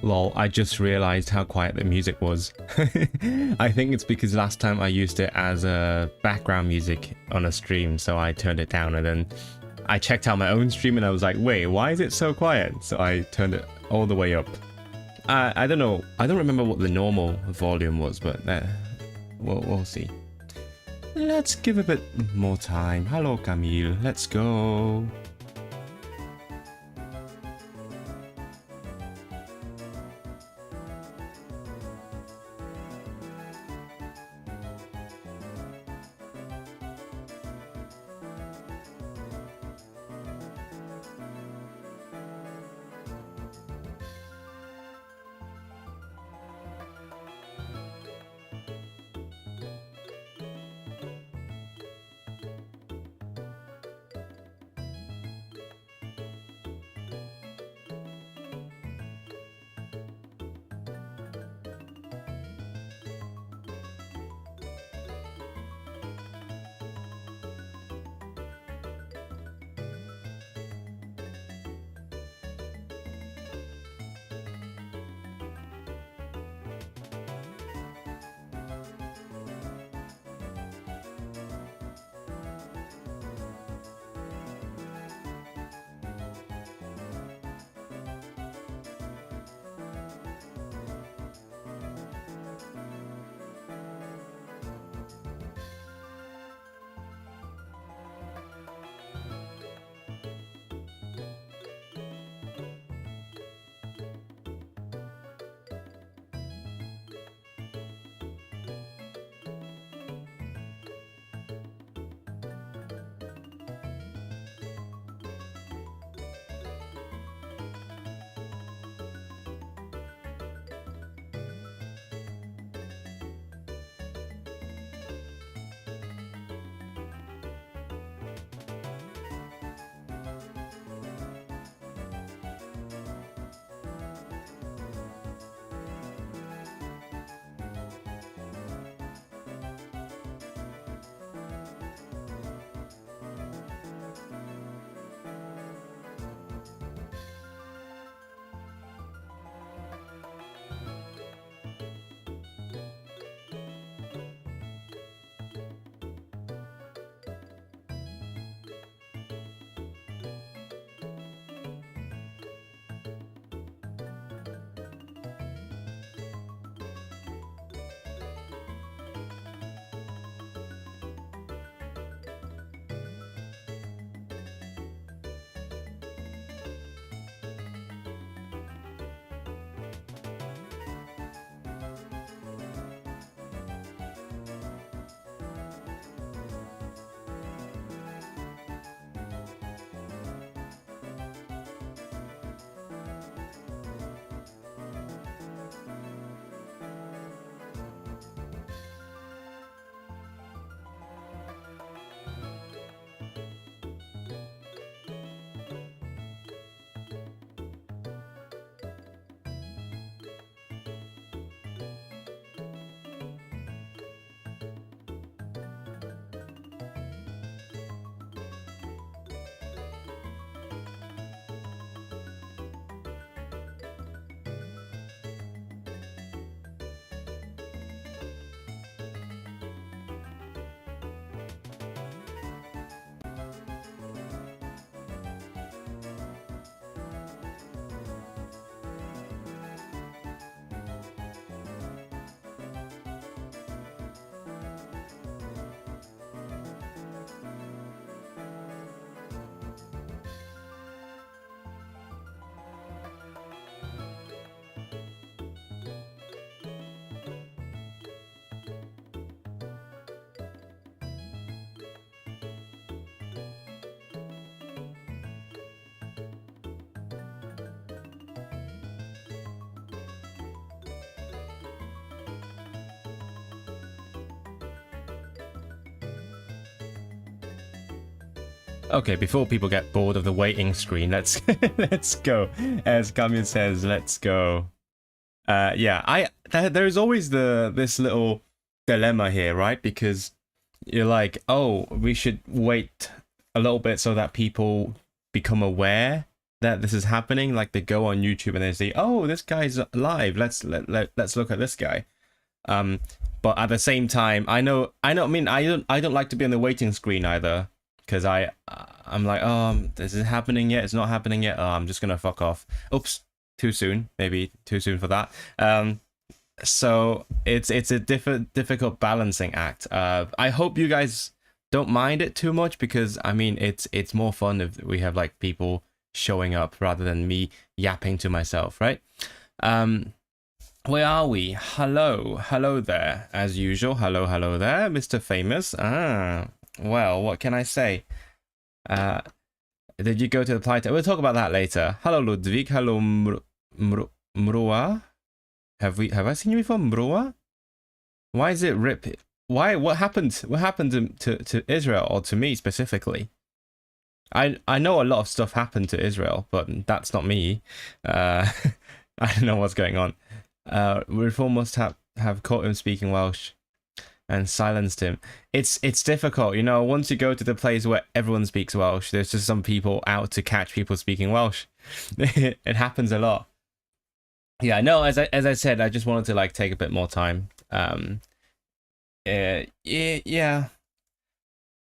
Lol, I just realized how quiet the music was. I think it's because last time I used it as a background music on a stream, so I turned it down, and then I checked out my own stream and I was like, wait, why is it so quiet? So I turned it all the way up. I don't know. I don't remember what the normal volume was, but we'll see. Let's give a bit more time. Hello, Camille. Let's go. Okay, before people get bored of the waiting screen, let's let's go. As Kamyan says, let's go. Yeah, there's always this little dilemma here, right? Because you're like, oh, we should wait a little bit so that people become aware that this is happening. Like they go on YouTube and they say, "Oh, this guy's live. Let's look at this guy." But at the same time, I know. I mean, I don't like to be on the waiting screen either, because I'm like, oh, is it happening yet? It's not happening yet. Oh, I'm just gonna fuck off. Oops, too soon. Maybe too soon for that. So it's a difficult balancing act. I hope you guys don't mind it too much, because I mean, it's more fun if we have like people showing up rather than me yapping to myself, right? Where are we? Hello there, as usual. Hello there, Mr. Famous. Well, what can I say? Did you go to the play? We'll talk about that later. Hello, Ludwig. Hello, Mrua. Have I seen you before, Mrua? Why is it rip? Why? What happened? What happened to Israel, or to me specifically? I know a lot of stuff happened to Israel, but that's not me. I don't know what's going on. Reform must have caught him speaking Welsh and silenced him. It's difficult, you know. Once you go to the place where everyone speaks Welsh, there's just some people out to catch people speaking Welsh. It happens a lot. Yeah, no. As I said, I just wanted to like take a bit more time. Yeah.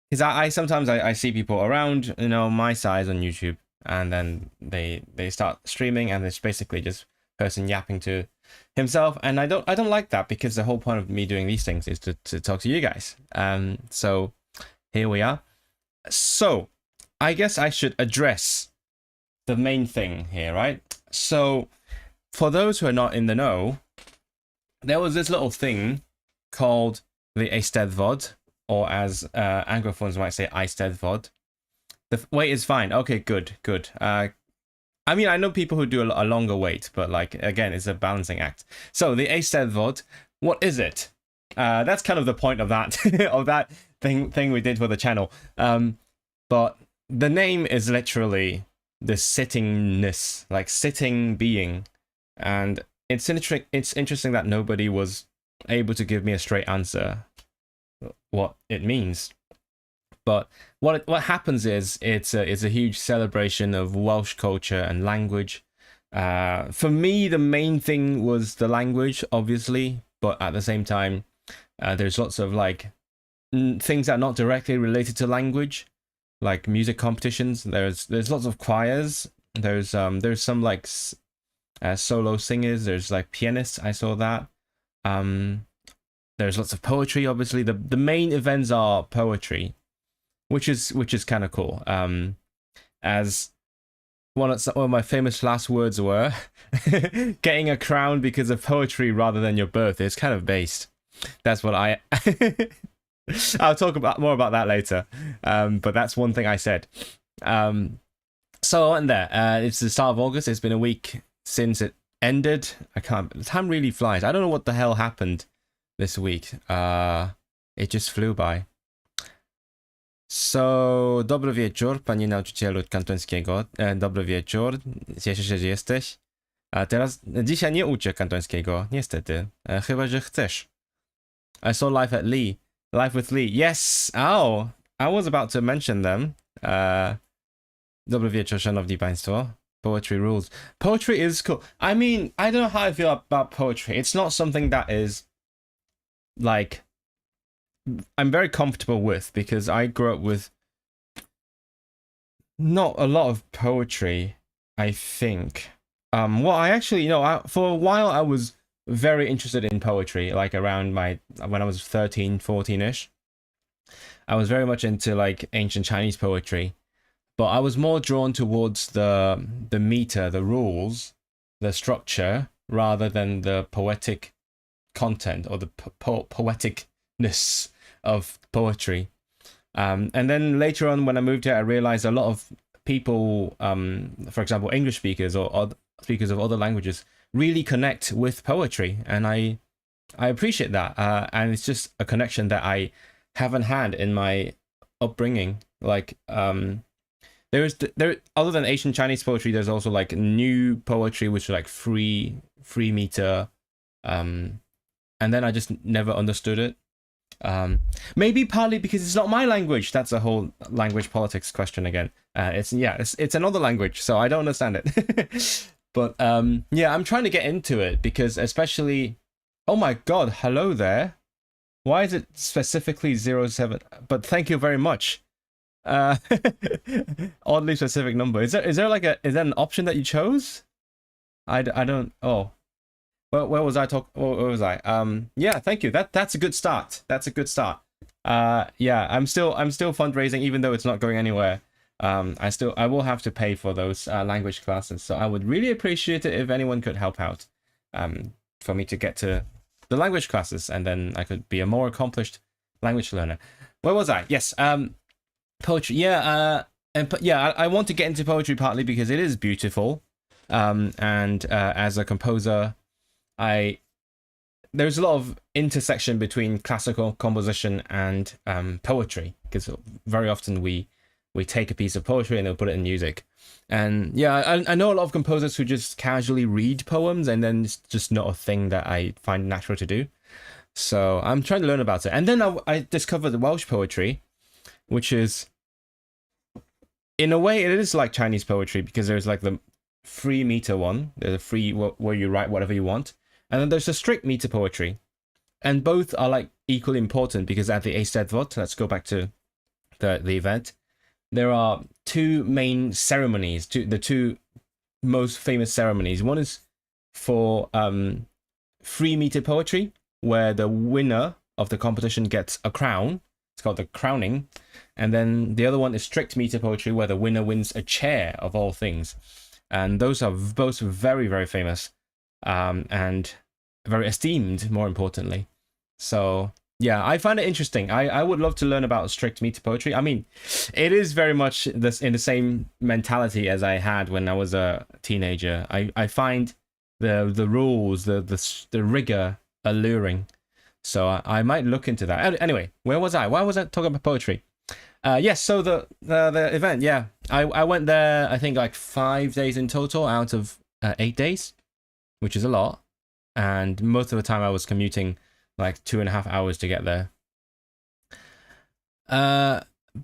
Because I sometimes I see people around, you know, my size on YouTube, and then they start streaming, and it's basically just person yapping to himself, and I don't like that, because the whole point of me doing these things is to talk to you guys. So here we are. So I guess I should address the main thing here, right? So for those who are not in the know, there was this little thing called the Eisteddfod, or as Anglophones might say, Eisteddfod. The wait is fine. Okay, good. I mean, I know people who do a longer wait, but like, again, it's a balancing act. So the Eisteddfod, what is it? That's kind of the point of that of that thing we did for the channel. But the name is literally the sittingness, like sitting being, and it's interesting that nobody was able to give me a straight answer what it means. But what happens is it's a huge celebration of Welsh culture and language. For me, the main thing was the language, obviously, but at the same time, there's lots of like things that are not directly related to language, like music competitions. There's lots of choirs. There's some like solo singers. There's like pianists. I saw that. There's lots of poetry. Obviously, the main events are poetry, which is kind of cool. As one of my famous last words were, getting a crown because of poetry rather than your birth is kind of based. That's what I'll talk more about that later. But that's one thing I said. So I went there. It's the start of August. It's been a week since it ended. The time really flies. I don't know what the hell happened this week. It just flew by. So, dobry wieczór, panie nauczycielu kantońskiego. Dobry wieczór, cieszę się, że jesteś. A teraz, dzisiaj nie uczę kantońskiego, niestety. Chyba, że chcesz. I saw Life at Lee. Life with Lee. Yes! Oh! I was about to mention them. Dobry wieczór, szanowni państwo. Poetry rules. Poetry is cool. I mean, I don't know how I feel about poetry. It's not something that is, like, I'm very comfortable with, because I grew up with not a lot of poetry, I think. Well, I actually, you know, for a while I was very interested in poetry, like around when I was 13, 14-ish. I was very much into like ancient Chinese poetry, but I was more drawn towards the meter, the rules, the structure, rather than the poetic content or the poeticness of poetry. And then later on, when I moved here, I realized a lot of people, for example, English speakers or speakers of other languages, really connect with poetry, and I appreciate that. And it's just a connection that I haven't had in my upbringing. Like, there other than Asian Chinese poetry, there's also like new poetry, which is like free meter, and then I just never understood it. Maybe partly because it's not my language. That's a whole language politics question again. It's another language, so I don't understand it. But yeah, I'm trying to get into it because especially, oh my god, hello there. Why is it specifically 07? But thank you very much. Uh, oddly specific number. Is there like is that an option that you chose? I don't. Oh, where was I where was I? Yeah, thank you. That's a good start. That's a good start. Yeah, I'm still fundraising even though it's not going anywhere. I will have to pay for those language classes. So I would really appreciate it if anyone could help out. For me to get to the language classes, and then I could be a more accomplished language learner. Where was I? Yes. Poetry. Yeah. I want to get into poetry partly because it is beautiful. And as a composer, there's a lot of intersection between classical composition and poetry, because very often we take a piece of poetry and they'll put it in music. And yeah, I know a lot of composers who just casually read poems, and then it's just not a thing that I find natural to do. So I'm trying to learn about it. And then I discovered the Welsh poetry, which is, in a way, it is like Chinese poetry, because there's like the free meter one. There's a free where you write whatever you want. And then there's a strict meter poetry. And both are like equally important, because at the Eisteddfod, let's go back to the event, there are two main ceremonies, the two most famous ceremonies. One is for free meter poetry, where the winner of the competition gets a crown. It's called the crowning. And then the other one is strict meter poetry, where the winner wins a chair, of all things. And those are both very, very famous, and very esteemed, more importantly. So yeah, I find it interesting. I would love to learn about strict meter poetry. I mean, it is very much this in the same mentality as I had when I was a teenager. I find the rules, the rigor alluring. So I might look into that. Anyway, where was I? Why was I talking about poetry? Yes, so the event, yeah. I went there, I think, like 5 days in total out of 8 days, which is a lot. And most of the time I was commuting like 2.5 hours to get there.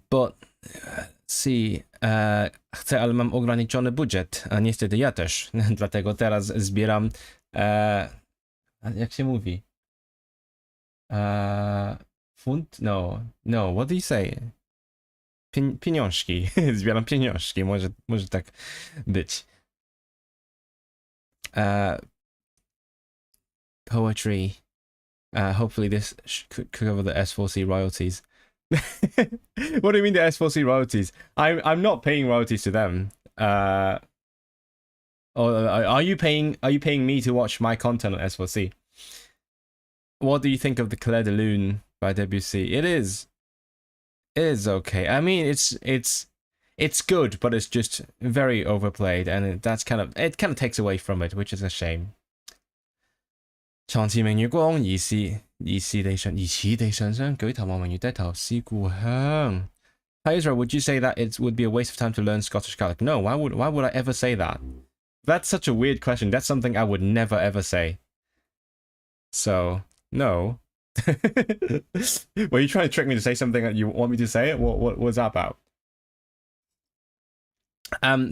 But see, chcę, ale mam ograniczony budżet, a niestety ja też. Dlatego teraz zbieram, jak się mówi? Funt? No, what do you say? Pieniążki. Zbieram pieniążki, może tak być. Poetry. Hopefully this could cover the S4C royalties. What do you mean the S4C royalties? I'm not paying royalties to them. Or are you paying me to watch my content on S4C? What do you think of the Clair de Lune by Debussy? It is okay. I mean, it's good, but it's just very overplayed, and it kind of takes away from it, which is a shame. 床前明月光，疑是地上霜，舉頭望明月，低頭思故鄉。Hi Israel, would you say that it would be a waste of time to learn Scottish Gaelic? No, why would I ever say that? That's such a weird question. That's something I would never ever say. So, no. Were you trying to trick me to say something that you want me to say? What was that about?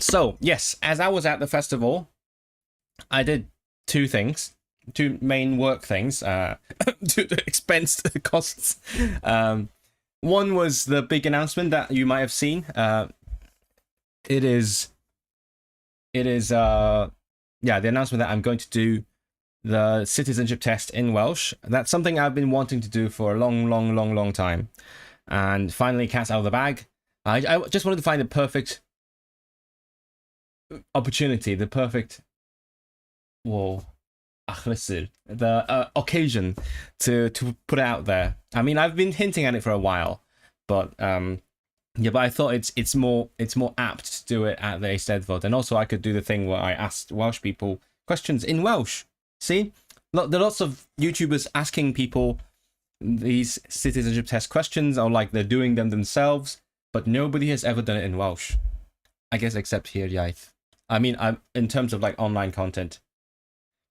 So, yes, as I was at the festival, I did two main work things, to expense costs. One was the big announcement that you might have seen. It is the announcement that I'm going to do the citizenship test in Welsh. That's something I've been wanting to do for a long time, and finally cat's out of the bag. I just wanted to find the perfect opportunity, the perfect the occasion to put it out there. I mean, I've been hinting at it for a while, but but I thought it's more apt to do it at the Eisteddfod, and also I could do the thing where I asked Welsh people questions in Welsh. See, there are lots of YouTubers asking people these citizenship test questions, or like they're doing them themselves, but nobody has ever done it in Welsh. I guess except here, Iaith. I mean, in terms of like online content.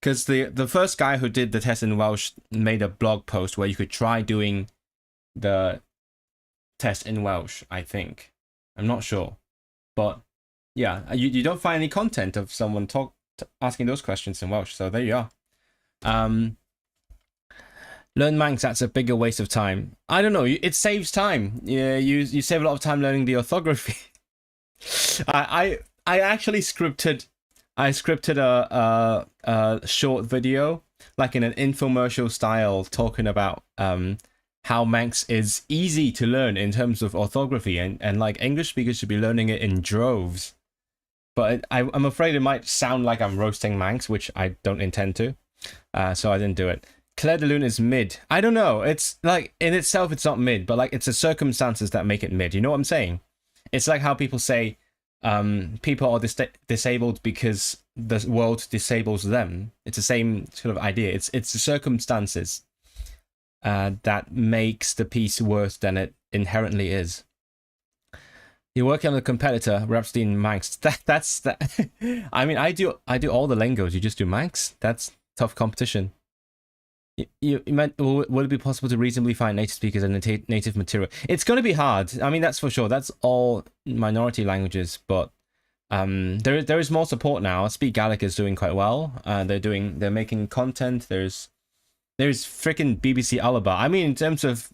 Because the first guy who did the test in Welsh made a blog post where you could try doing the test in Welsh, I think. I'm not sure. But yeah, you don't find any content of someone asking those questions in Welsh. So there you are. Learn Manx, that's a bigger waste of time. I don't know, it saves time. Yeah, you save a lot of time learning the orthography. I actually scripted a short video, like in an infomercial style, talking about how Manx is easy to learn in terms of orthography, and like English speakers should be learning it in droves. But I'm afraid it might sound like I'm roasting Manx, which I don't intend to. So I didn't do it. Claire de Lune is mid. I don't know. It's like, in itself, it's not mid, but like it's the circumstances that make it mid. You know what I'm saying? It's like how people say people are disabled because the world disables them. It's the same sort of idea. It's the circumstances that makes the piece worse than it inherently is. You're working on a competitor, Rhapsody in Manx. That's that. I mean, I do all the lingos. You just do Manx. That's tough competition. You meant, would it be possible to reasonably find native speakers and native material? It's going to be hard. I mean, that's for sure. That's all minority languages, but there is more support now. Speak Gaelic is doing quite well. They're making content. There's freaking BBC Alaba. I mean, in terms of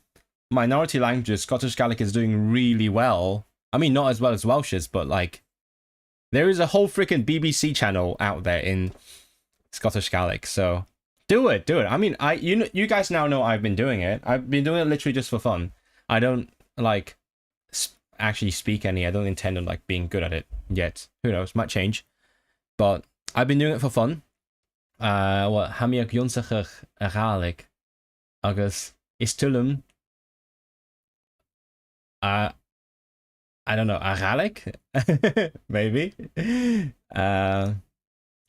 minority languages, Scottish Gaelic is doing really well. I mean, not as well as Welsh is, but like, there is a whole freaking BBC channel out there in Scottish Gaelic. So do it. I mean, you guys now know I've been doing it. I've been doing it literally just for fun. I don't like actually speak any. I don't intend on like being good at it yet. Who knows? Might change. But I've been doing it for fun. What hamiach Jonsachach Gaelic agus Istulum. I don't know, Gaelic? Maybe.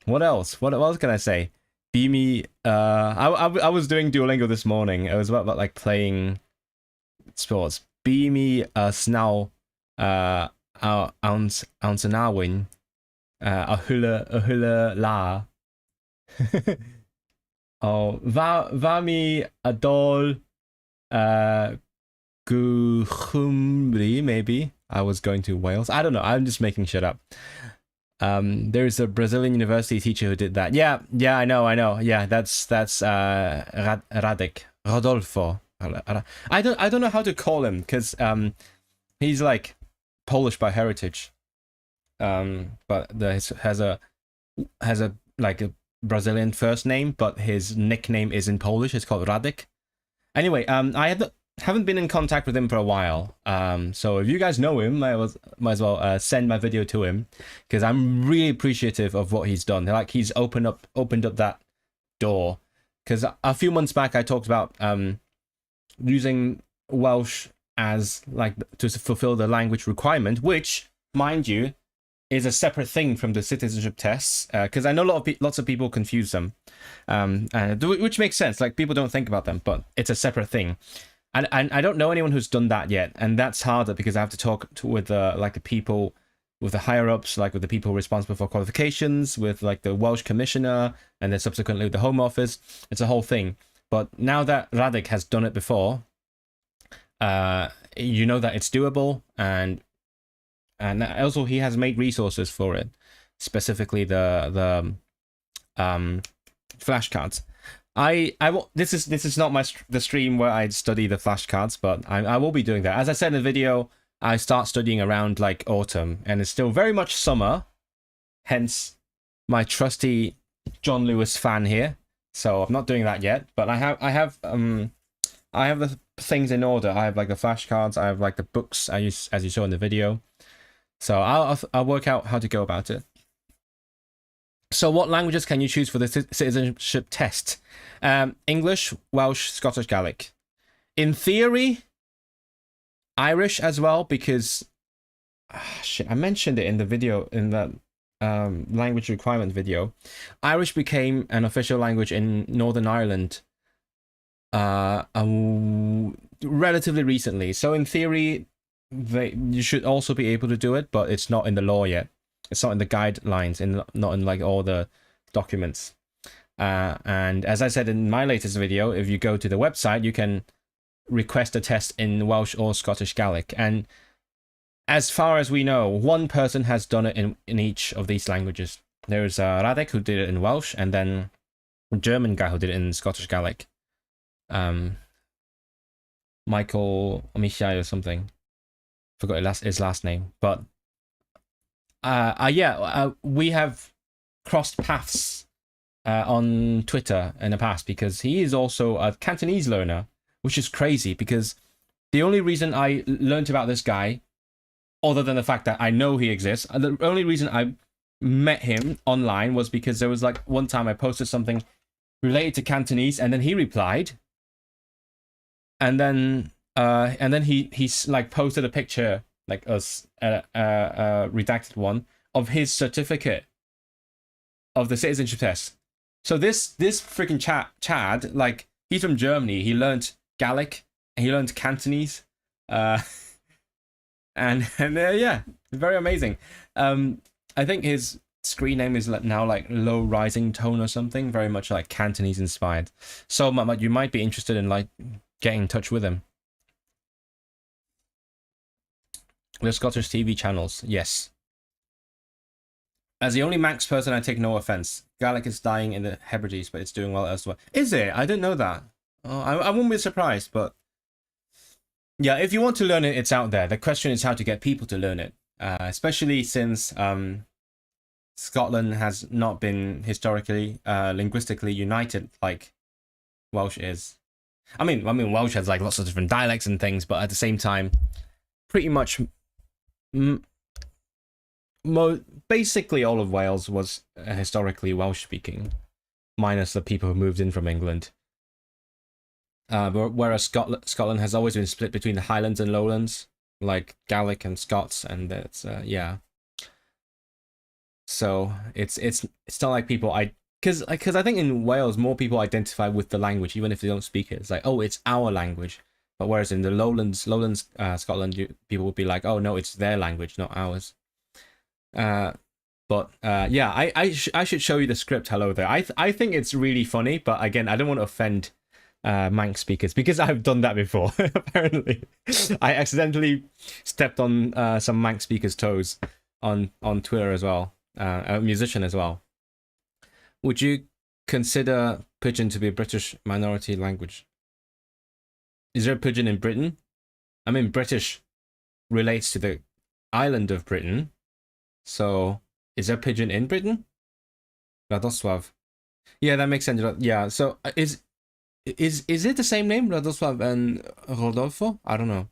What else? What else can I say? Bimi. I was doing Duolingo this morning. It was about like playing sports. Bimi snaw ounce anawin a hula la. Oh, vami adol Guchumri, maybe. I was going to Wales. I don't know. I'm just making shit up. There's a Brazilian university teacher who did that. Yeah, I know. Yeah, that's Radek. Rodolfo. I don't know how to call him, because he's like Polish by heritage. But has a like a Brazilian first name, but his nickname is in Polish. It's called Radek. Anyway, I haven't been in contact with him for a while. So if you guys know him, might as well send my video to him, because I'm really appreciative of what he's done. Like, he's opened up that door. Because a few months back I talked about using Welsh as like to fulfill the language requirement, which, mind you, is a separate thing from the citizenship tests. Because I know lots of people confuse them, which makes sense. Like, people don't think about them, but it's a separate thing. And I don't know anyone who's done that yet, and that's harder because I have to talk with like the people, with the higher ups, like with the people responsible for qualifications, with like the Welsh commissioner, and then subsequently with the Home Office. It's a whole thing. But now that Radek has done it before, you know that it's doable, and also he has made resources for it, specifically the flashcards. This is not the stream where I study the flashcards, but I will be doing that. As I said in the video, I start studying around like autumn, and it's still very much summer, hence my trusty John Lewis fan here. So I'm not doing that yet, but I have the things in order. I have like the flashcards, I have like the books as you saw in the video. So I'll work out how to go about it. So what languages can you choose for the citizenship test? English, Welsh, Scottish Gaelic. In theory, Irish as well, because I mentioned it in the video, in that language requirement video. Irish became an official language in Northern Ireland relatively recently. So in theory, you should also be able to do it, but it's not in the law yet. It's not in the guidelines, not in like all the documents. And as I said in my latest video, if you go to the website, you can request a test in Welsh or Scottish Gaelic. And as far as we know, one person has done it in each of these languages. There's Radek, who did it in Welsh, and then a German guy who did it in Scottish Gaelic. Michael Michai or something. Forgot his last name. But we have crossed paths on Twitter in the past, because he is also a Cantonese learner, which is crazy, because the only reason I learned about this guy, other than the fact that I know he exists, the only reason I met him online was because there was like one time I posted something related to Cantonese, and then he replied, and then he's like posted a picture, like a redacted one of his certificate of the citizenship test. So this freaking Chad, like, he's from Germany. He learned Gaelic, he learned Cantonese, and yeah, very amazing. I think his screen name is now like Low Rising Tone or something, very much like Cantonese inspired. So you might be interested in like getting in touch with him. The Scottish TV channels, yes. As the only Manx person, I take no offense. Gaelic is dying in the Hebrides, but it's doing well elsewhere. Is it? I didn't know that. Oh, I wouldn't be surprised, but yeah, if you want to learn it, it's out there. The question is how to get people to learn it, especially since Scotland has not been historically, linguistically united like Welsh is. I mean, Welsh has like lots of different dialects and things, but at the same time, pretty much, basically all of Wales was historically Welsh speaking, minus the people who moved in from England. Whereas Scotland has always been split between the Highlands and Lowlands, like Gaelic and Scots, and it's yeah. So it's not like people because I think in Wales more people identify with the language even if they don't speak it. It's like, oh, it's our language. But whereas in the Lowlands, Scotland, people would be like, oh no, it's their language, not ours. But yeah, I should show you the script. Hello there. I think it's really funny, but again, I don't want to offend Manx speakers, because I've done that before. Apparently, I accidentally stepped on some Manx speakers' toes on Twitter as well. A musician as well. Would you consider Pidgin to be a British minority language? Is there a Pidgin in Britain? I mean, British relates to the island of Britain, so is there Pidgin in Britain? Radosław. Yeah, that makes sense. Yeah, so is it the same name, Radosław and Rodolfo? I don't know.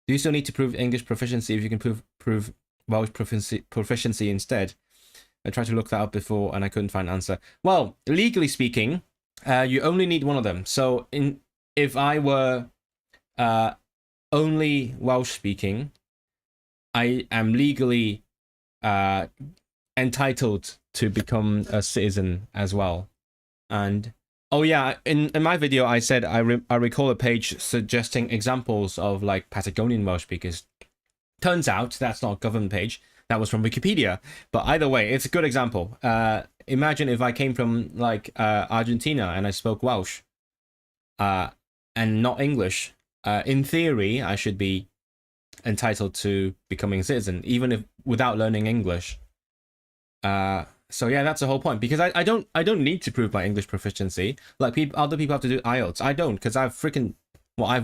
Do you still need to prove English proficiency if you can prove Welsh proficiency instead? I tried to look that up before and I couldn't find an answer. Well, legally speaking, you only need one of them. So if I were only Welsh speaking, I am legally entitled to become a citizen as well. And oh yeah, in my video I said I recall a page suggesting examples of like Patagonian Welsh speakers. Turns out that's not a government page. That was from Wikipedia. But either way, it's a good example. Imagine if I came from like Argentina and I spoke Welsh and not English. In theory, I should be entitled to becoming a citizen, even if without learning English. So yeah, that's the whole point. Because I don't need to prove my English proficiency. Like other people have to do IELTS. I don't, because I've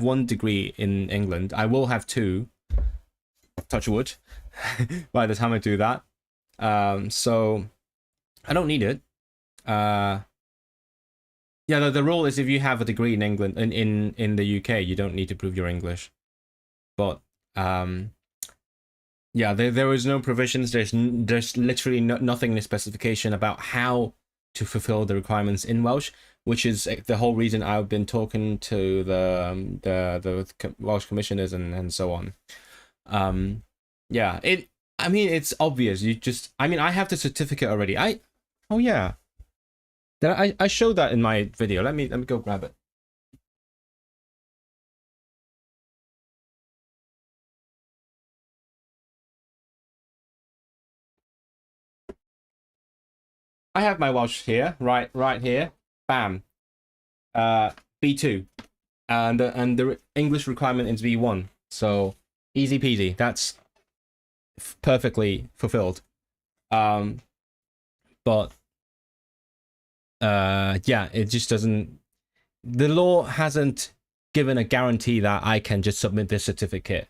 1 degree in England. I will have 2. Touch wood. By the time I do that, so I don't need it. Yeah, the rule is if you have a degree in England, in the UK, you don't need to prove your English. But yeah, there is no provisions. There's literally nothing in the specification about how to fulfill the requirements in Welsh, which is the whole reason I've been talking to the Welsh commissioners and so on. Yeah, I mean, it's obvious. I have the certificate already. Oh yeah. I showed that in my video. Let me go grab it. I have my Welsh here, right here. Bam. B2. and the English requirement is B1. So easy peasy. That's perfectly fulfilled. But yeah, it just doesn't. The law hasn't given a guarantee that I can just submit this certificate.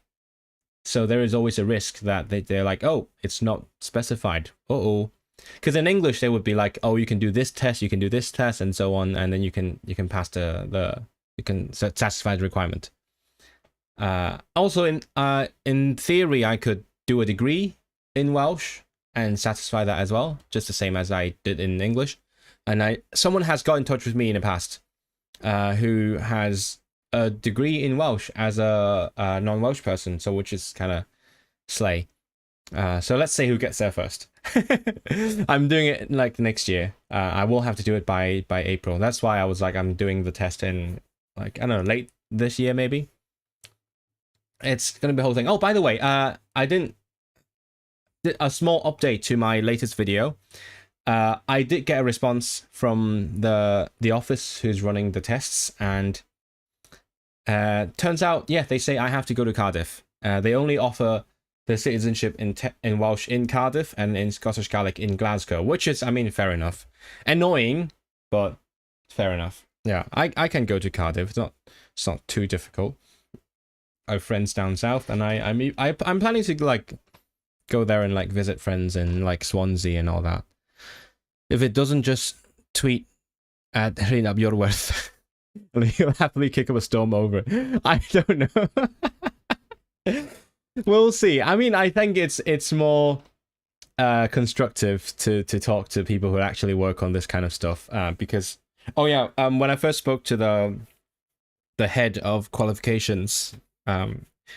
So there is always a risk that they're like, oh, it's not specified. Uh-oh. Because in English they would be like, oh, you can do this test, you can do this test, and so on, and then you can pass you can satisfy the requirement. Also, in theory, I could do a degree in Welsh and satisfy that as well, just the same as I did in English. And someone has got in touch with me in the past, who has a degree in Welsh as a non-Welsh person, so which is kind of slay. So let's see who gets there first. I'm doing it like next year. I will have to do it by April. That's why I was like, I'm doing the test in like, I don't know, late this year maybe. It's gonna be a whole thing. Oh, by the way, did a small update to my latest video. I did get a response from the office who's running the tests, and turns out, yeah, they say I have to go to Cardiff. They only offer the citizenship in Welsh in Cardiff and in Scottish Gaelic in Glasgow, which is, I mean, fair enough. Annoying, but fair enough. Yeah, I can go to Cardiff. It's not too difficult. I have friends down south, and I'm planning to like go there and like visit friends in like Swansea and all that. If it doesn't just tweet at Rhain up your worth, he'll happily kick up a storm over it. I don't know. We'll see. I mean, I think it's more constructive to talk to people who actually work on this kind of stuff, because when I first spoke to the head of qualifications,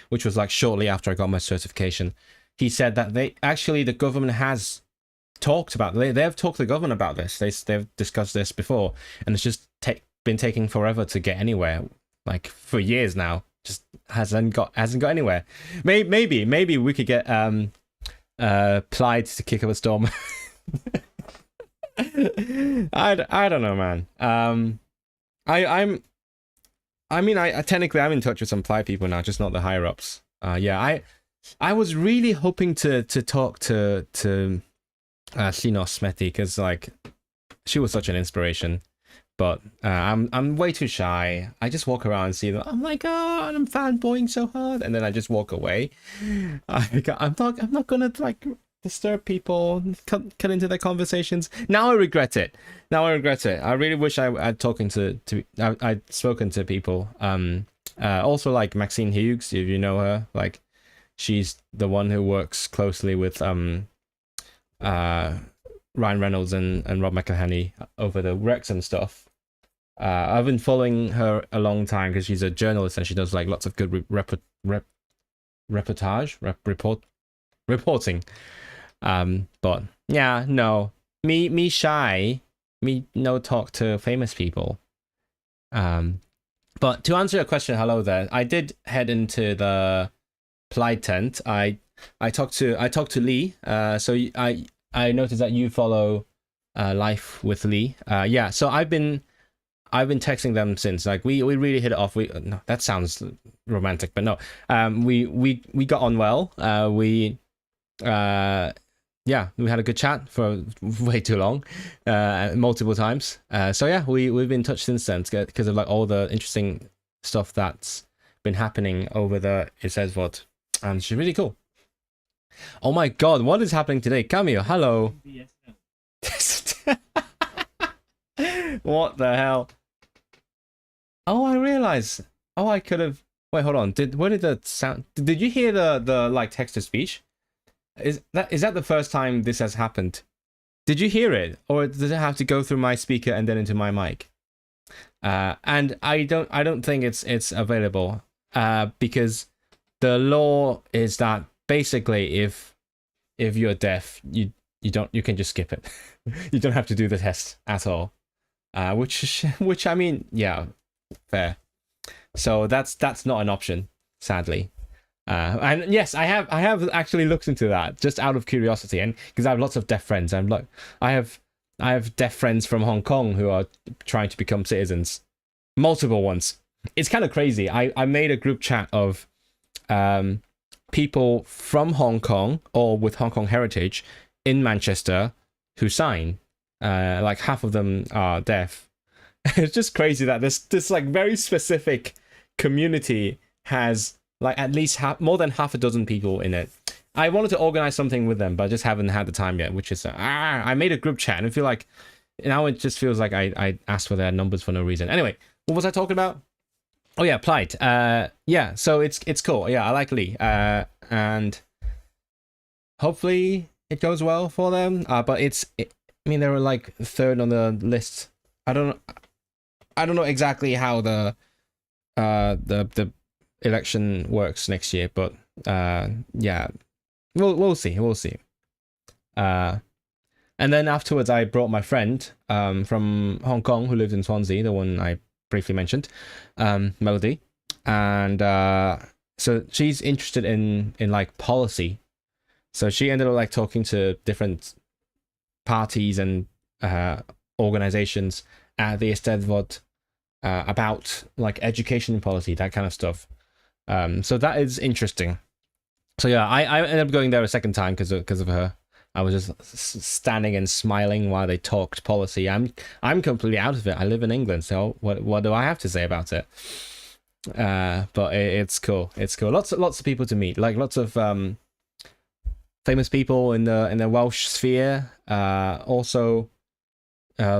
which was like shortly after I got my certification, he said that the government has talked about, they've talked to the government about this. They've discussed this before, and it's just been taking forever to get anywhere, like for years now. Just hasn't got anywhere. Maybe we could get Plaid to kick up a storm. I don't know, man. I technically I'm in touch with some Plaid people now, just not the higher ups. I was really hoping to talk to Llynos Smethy, because like she was such an inspiration. But I'm way too shy. I just walk around and see them. I'm like, oh, I'm fanboying so hard, and then I just walk away. I'm not gonna like disturb people, cut into their conversations. Now I regret it. I really wish I'd I'd spoken to people. Also like Maxine Hughes, if you know her, like she's the one who works closely with Ryan Reynolds and Rob McElhenney over the Wrexham stuff. I've been following her a long time because she's a journalist and she does like lots of good reporting. But yeah, no, me shy, me no talk to famous people. But to answer your question, hello there. I did head into the Plaid tent. I talked to Lee. So I noticed that you follow Life with Lee. Yeah, so I've been texting them since. Like we really hit it off. No, that sounds romantic, but no. We got on well. We had a good chat for way too long, multiple times. So yeah, we've been in touch since then because of like all the interesting stuff that's been happening over the Eisteddfod, and she's really cool. Oh my god, what is happening today? Camille, hello. What the hell? Oh, I realize. Oh, I could have. Wait, hold on. Where did the sound? Did you hear the like text to speech? Is that the first time this has happened? Did you hear it, or does it have to go through my speaker and then into my mic? And I don't think it's available. Because the law is that basically if you're deaf, you can just skip it. You don't have to do the test at all. Which I mean, yeah, fair. So that's not an option, sadly. And yes, I have actually looked into that just out of curiosity, and because I have lots of deaf friends. I have deaf friends from Hong Kong who are trying to become citizens, multiple ones. it's kind of crazy. I made a group chat of people from Hong Kong or with Hong Kong heritage in Manchester who sign. Like half of them are deaf. It's just crazy that this like very specific community has like at least more than half a dozen people in it. I wanted to organize something with them, but I just haven't had the time yet, which is I made a group chat and I feel like now it just feels like I asked for their numbers for no reason. Anyway, what was I talking about? Oh yeah, Plight. Yeah, so it's cool. Yeah, I like Lee. And hopefully it goes well for them. But I mean, they were like third on the list. I don't know exactly how the election works next year, but yeah, we'll see. And then afterwards, I brought my friend from Hong Kong who lives in Swansea, the one I briefly mentioned, Melody, and so she's interested in like policy. So she ended up like talking to different parties and organizations at the Eisteddfod about like education policy, that kind of stuff. So that is interesting. So yeah, I ended up going there a second time because of her. I was just standing and smiling while they talked policy. I'm completely out of it. I live in England, so what do I have to say about it? But it's cool. It's cool. Lots of people to meet. Like lots of famous people in the Welsh sphere. Also,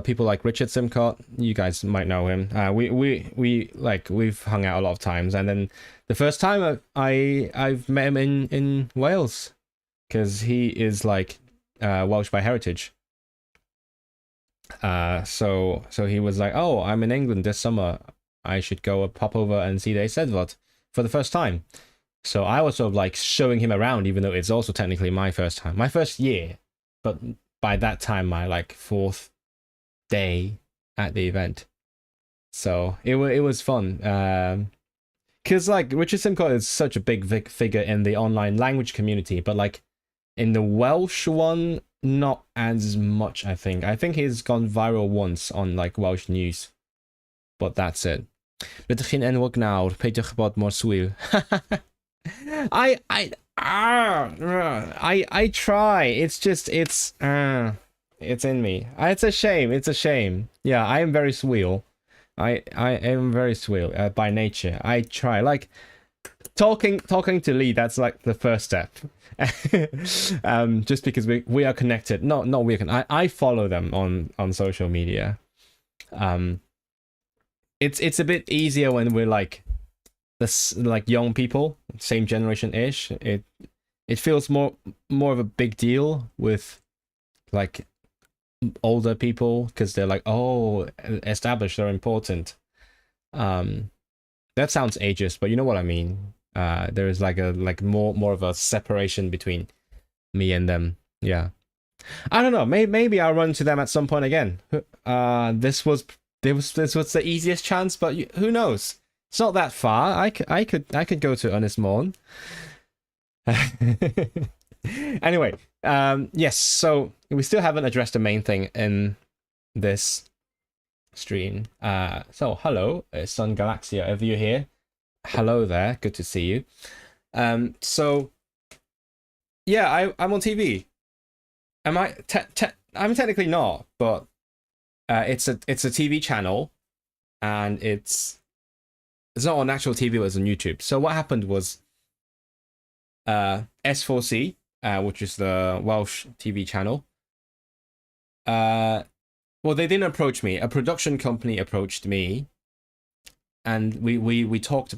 people like Richard Simcott. You guys might know him. We've hung out a lot of times, and then the first time I've met him in Wales, because he is like Welsh by heritage. So he was like, oh, I'm in England this summer. I should go pop over and see the Eisteddfod for the first time. So I was sort of like showing him around, even though it's also technically my first time, my first year. But by that time, my like fourth day at the event. So it was fun. Because like Richard Simcott is such a big figure in the online language community, but like in the Welsh one, not as much, I think. I think he's gone viral once on like Welsh news. But that's it. Rydych chi'n enwog nawr, peidiwch bod mor swyl. I try. It's just it's in me. It's a shame. Yeah, I am very sweal. I am very sweal by nature. I try. Like talking to Lee, that's like the first step. Just because we are connected. Not we can. I follow them on social media. It's a bit easier when we're like this, like young people, same generation ish. It feels more of a big deal with like older people, because they're like, oh, established, they're important. That sounds ageist, but you know what I mean. There is like more of a separation between me and them. Yeah, I don't know. Maybe I'll run to them at some point again. This was the easiest chance, but who knows? It's not that far. I could go to Ynys Môn. Anyway, yes. So we still haven't addressed the main thing in this stream. So hello, Sun Galaxia, if you're here. Hello there, good to see you. So yeah, I'm on TV. Am I? I'm technically not, but it's a TV channel, and it's not on actual TV, but it's on YouTube. So what happened was S4C, which is the Welsh TV channel. Well, they didn't approach me. A production company approached me, and we talked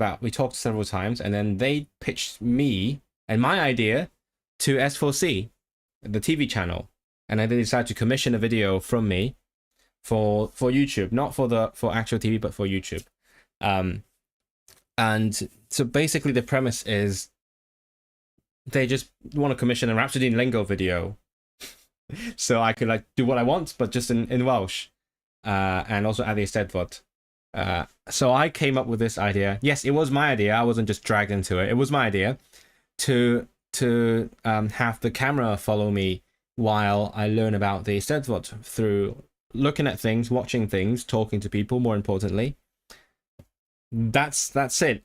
several times, and then they pitched me and my idea to S4C, the TV channel, and then they decided to commission a video from me for YouTube, not for actual TV, but for YouTube. And so basically the premise is they just want to commission a Rhapsody in Lingo video, so I could like do what I want, but just in Welsh, and also at the Eisteddfod. So I came up with this idea. Yes, it was my idea. I wasn't just dragged into it. It was my idea to have the camera follow me while I learn about the Eisteddfod through looking at things, watching things, talking to people, more importantly. that's it.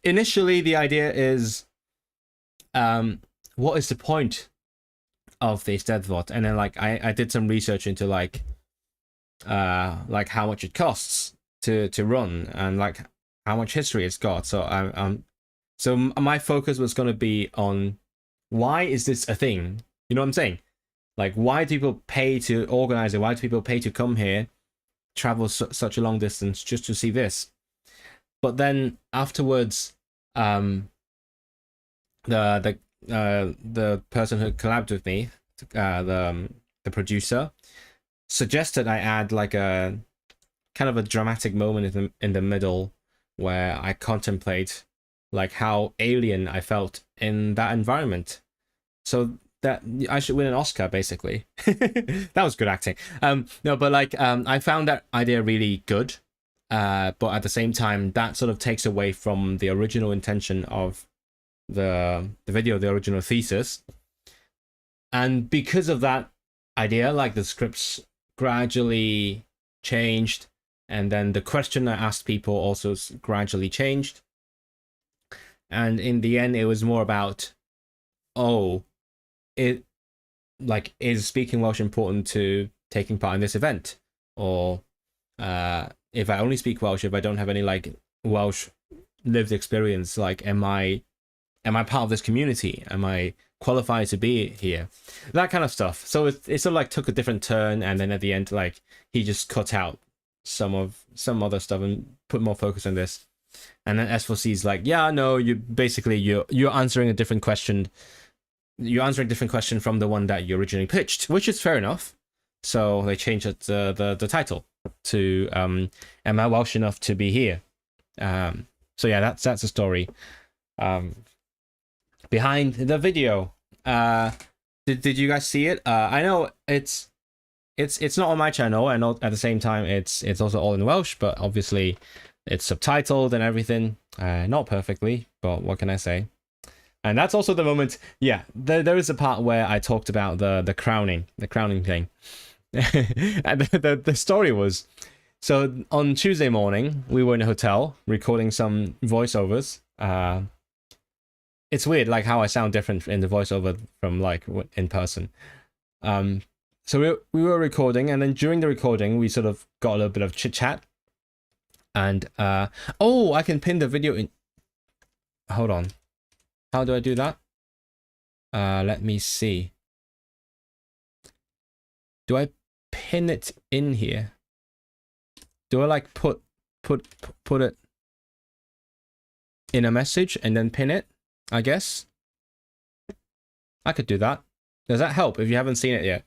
Initially the idea is, what is the point of the Eisteddfod? And then like I did some research into like how much it costs to run, and like how much history it's got. So so my focus was going to be on, why is this a thing? You know what I'm saying? Like, why do people pay to organize it? Why do people pay to come here, travel such a long distance just to see this? But then afterwards, the person who collabed with me, the producer, suggested I add like a kind of a dramatic moment in the middle where I contemplate like how alien I felt in that environment. So that I should win an Oscar, basically. That was good acting. No, but like I found that idea really good. But at the same time, that sort of takes away from the original intention of the video, the original thesis. And because of that idea, like the scripts gradually changed, and then the question I asked people also gradually changed. And in the end, it was more about, oh, it like, is speaking Welsh important to taking part in this event? Or if I only speak Welsh, if I don't have any like Welsh lived experience, like am I part of this community? Am I qualified to be here? That kind of stuff. So it sort of like took a different turn, and then at the end, like he just cut out some other stuff and put more focus on this. And then S4C is like, yeah, no, you're answering a different question. You're answering a different question from the one that you originally pitched, which is fair enough. So they changed it, the title to am I Welsh enough to be here? So yeah, that's the story behind the video. Did you guys see it? I know it's not on my channel, and at the same time it's also all in Welsh, but obviously it's subtitled and everything, not perfectly, but what can I say? And that's also the moment. Yeah, there is a part where I talked about the crowning thing. And the story was, so on Tuesday morning we were in a hotel recording some voiceovers. It's weird like how I sound different in the voiceover from like in person. So we were recording, and then during the recording we sort of got a little bit of chit chat. And oh, I can pin the video in. Hold on, how do I do that? Let me see. Do I pin it in here? Do I like put it in a message and then pin it? I guess I could do that. Does that help if you haven't seen it yet?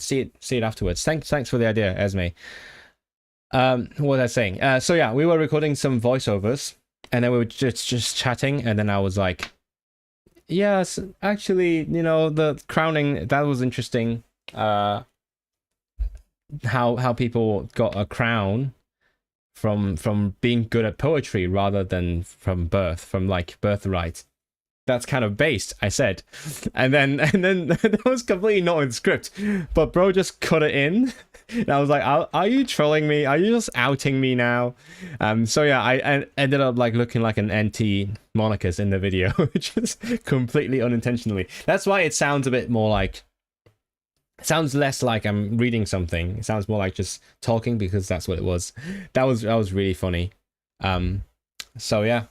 See it afterwards. Thanks for the idea, Esme. What was I saying? So yeah, we were recording some voiceovers, and then we were just chatting, and then I was like, yes, actually, you know, the crowning, that was interesting. How people got a crown from being good at poetry rather than from birth, from like birthright. That's kind of based, I said. And then that was completely not in script, but bro just cut it in. And I was like, are you trolling me? Are you just outing me now? So yeah, I ended up like looking like an anti-monarchist in the video, which is completely unintentionally. That's why it sounds a bit more like, it sounds less like I'm reading something. It sounds more like just talking, because that's what it was. That was really funny. So yeah,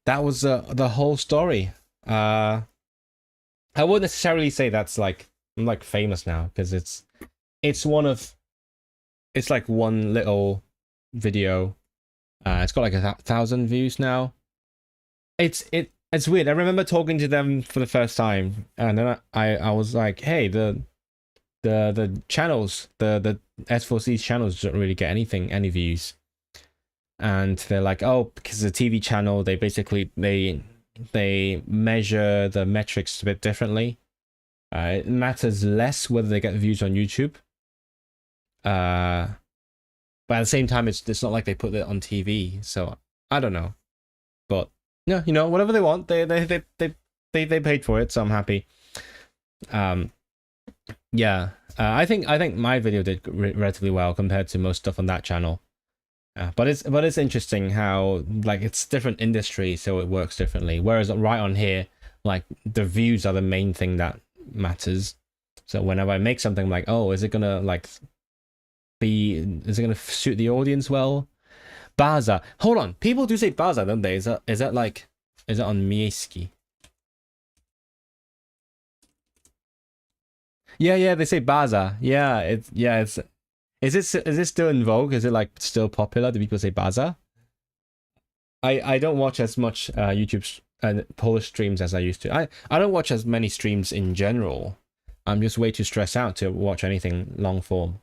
that was the whole story. I wouldn't necessarily say that's like, I'm like famous now, because it's like one little video. It's got like 1,000 views now. It's weird. I remember talking to them for the first time, and then I was like, hey, the channels, the S4C channels don't really get any views. And they're like, oh, because the TV channel, they basically they measure the metrics a bit differently. It matters less whether they get views on YouTube. But at the same time, it's not like they put it on TV, so I don't know. But yeah, you know, whatever they want, they paid for it, so I'm happy. Yeah, I think my video did relatively well compared to most stuff on that channel. But it's interesting how like it's different industry, so it works differently. Whereas right on here, like the views are the main thing that matters. So whenever I make something, I'm like, oh, is it gonna suit the audience well? Baza. Hold on, people do say baza, don't they? Is that on miejski? Yeah, they say baza. It's is it still in vogue? Is it like still popular? Do people say baza? I don't watch as much YouTube Polish streams as I used to. I don't watch as many streams in general. I'm just way too stressed out to watch anything long form.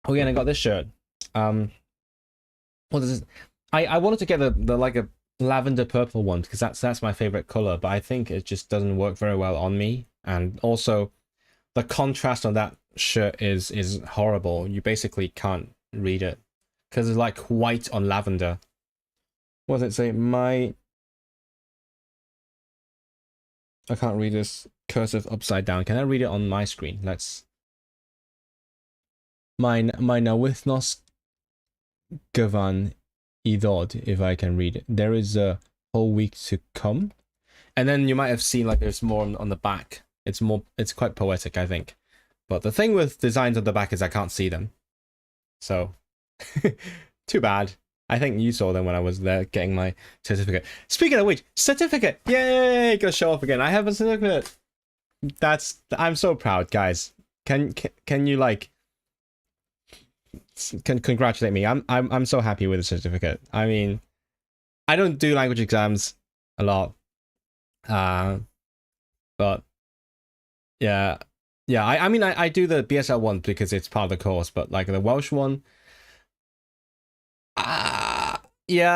Oh yeah, and I got this shirt. What is this? I wanted to get the like a lavender purple one because that's my favorite color, but I think it just doesn't work very well on me. And also, the contrast on that shirt is horrible. You basically can't read it because it's like white on lavender. What does it say? I can't read this cursive upside down. Can I read it on my screen? Let's. My wythnos gyfan I ddod, if I can read it. There is a whole week to come. And then you might have seen like there's more on the back. It's quite poetic, I think. But the thing with designs on the back is I can't see them. So, too bad. I think you saw them when I was there getting my certificate. Speaking of which, certificate! Yay! Gonna show off again. I have a certificate. I'm so proud, guys. Can you like can congratulate me? I'm so happy with the certificate. I mean, I don't do language exams a lot. But yeah. I mean I do the BSL one because it's part of the course, but like the Welsh one, yeah,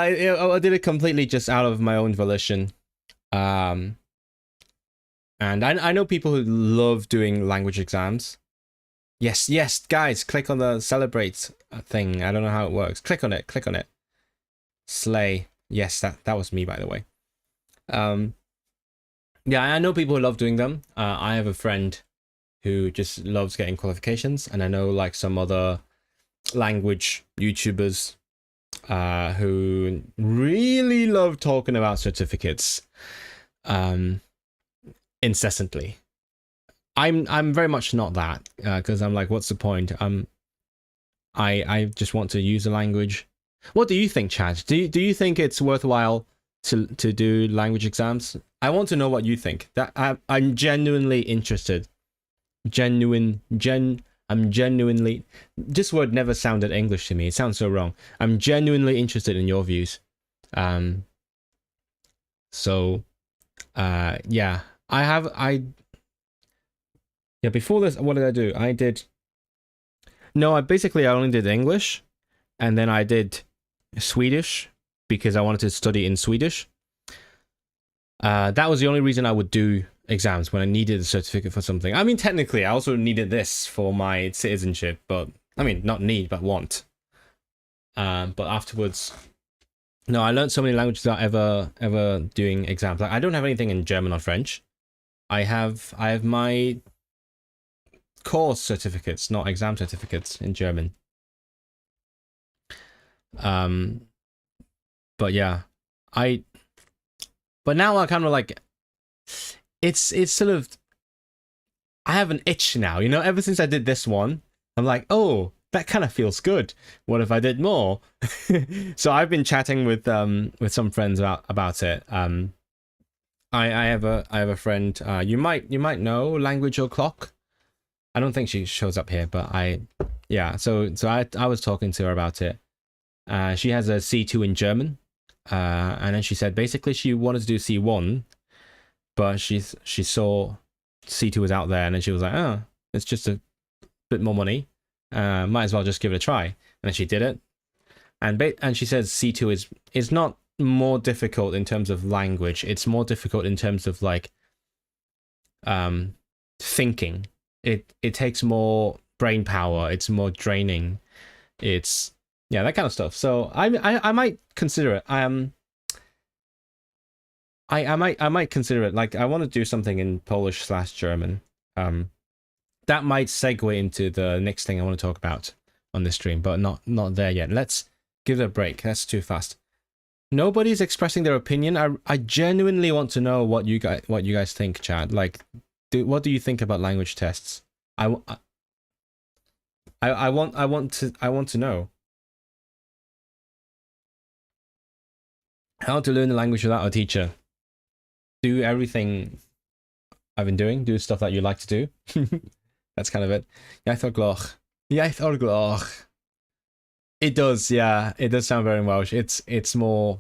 I did it completely just out of my own volition. And I know people who love doing language exams. Yes, guys, click on the celebrate thing. I don't know how it works. Click on it. Slay. Yes, that was me, by the way. Yeah, I know people who love doing them. I have a friend who just loves getting qualifications, and I know like some other language YouTubers who really love talking about certificates incessantly. I'm very much not that because I'm like, what's the point? I just want to use the language. What do you think, Chad? Do you think it's worthwhile to do language exams? I want to know what you think. I'm genuinely interested. I'm genuinely. This word never sounded English to me. It sounds so wrong. I'm genuinely interested in your views. So, yeah, yeah. Before this, what did I do? No, I only did English, and then I did Swedish because I wanted to study in Swedish. That was the only reason I would do exams when I needed a certificate for something. I mean, technically, I also needed this for my citizenship, but I mean, not need, but want. But afterwards, no, I learned so many languages without ever doing exams. Like, I don't have anything in German or French. I have my course certificates, not exam certificates in German. But yeah, but now I kind of like, it's sort of, I have an itch now, you know, ever since I did this one, I'm like, oh, that kind of feels good. What if I did more? So I've been chatting with some friends about it. I have a friend, you might know, Language O'Clock. I don't think she shows up here, but yeah, so I was talking to her about it. She has a C2 in German. And then she said basically she wanted to do C1, but she saw C2 was out there, and then she was like, oh, it's just a bit more money. Might as well just give it a try. And then she did it. And she says C2 is not more difficult in terms of language. It's more difficult in terms of like thinking. It takes more brain power. It's more draining. It's that kind of stuff. So I might consider it. I might consider it. Like, I want to do something in Polish/German. that might segue into the next thing I want to talk about on this stream, but not there yet. Let's give it a break. That's too fast. Nobody's expressing their opinion. I genuinely want to know what you guys think, Chad. Like, what do you think about language tests? I want to know how to learn a language without a teacher. Do everything I've been doing. Do stuff that you like to do. That's kind of it. Iaith o'r gloch. Iaith o'r gloch. It does, yeah. It does sound very Welsh. It's more.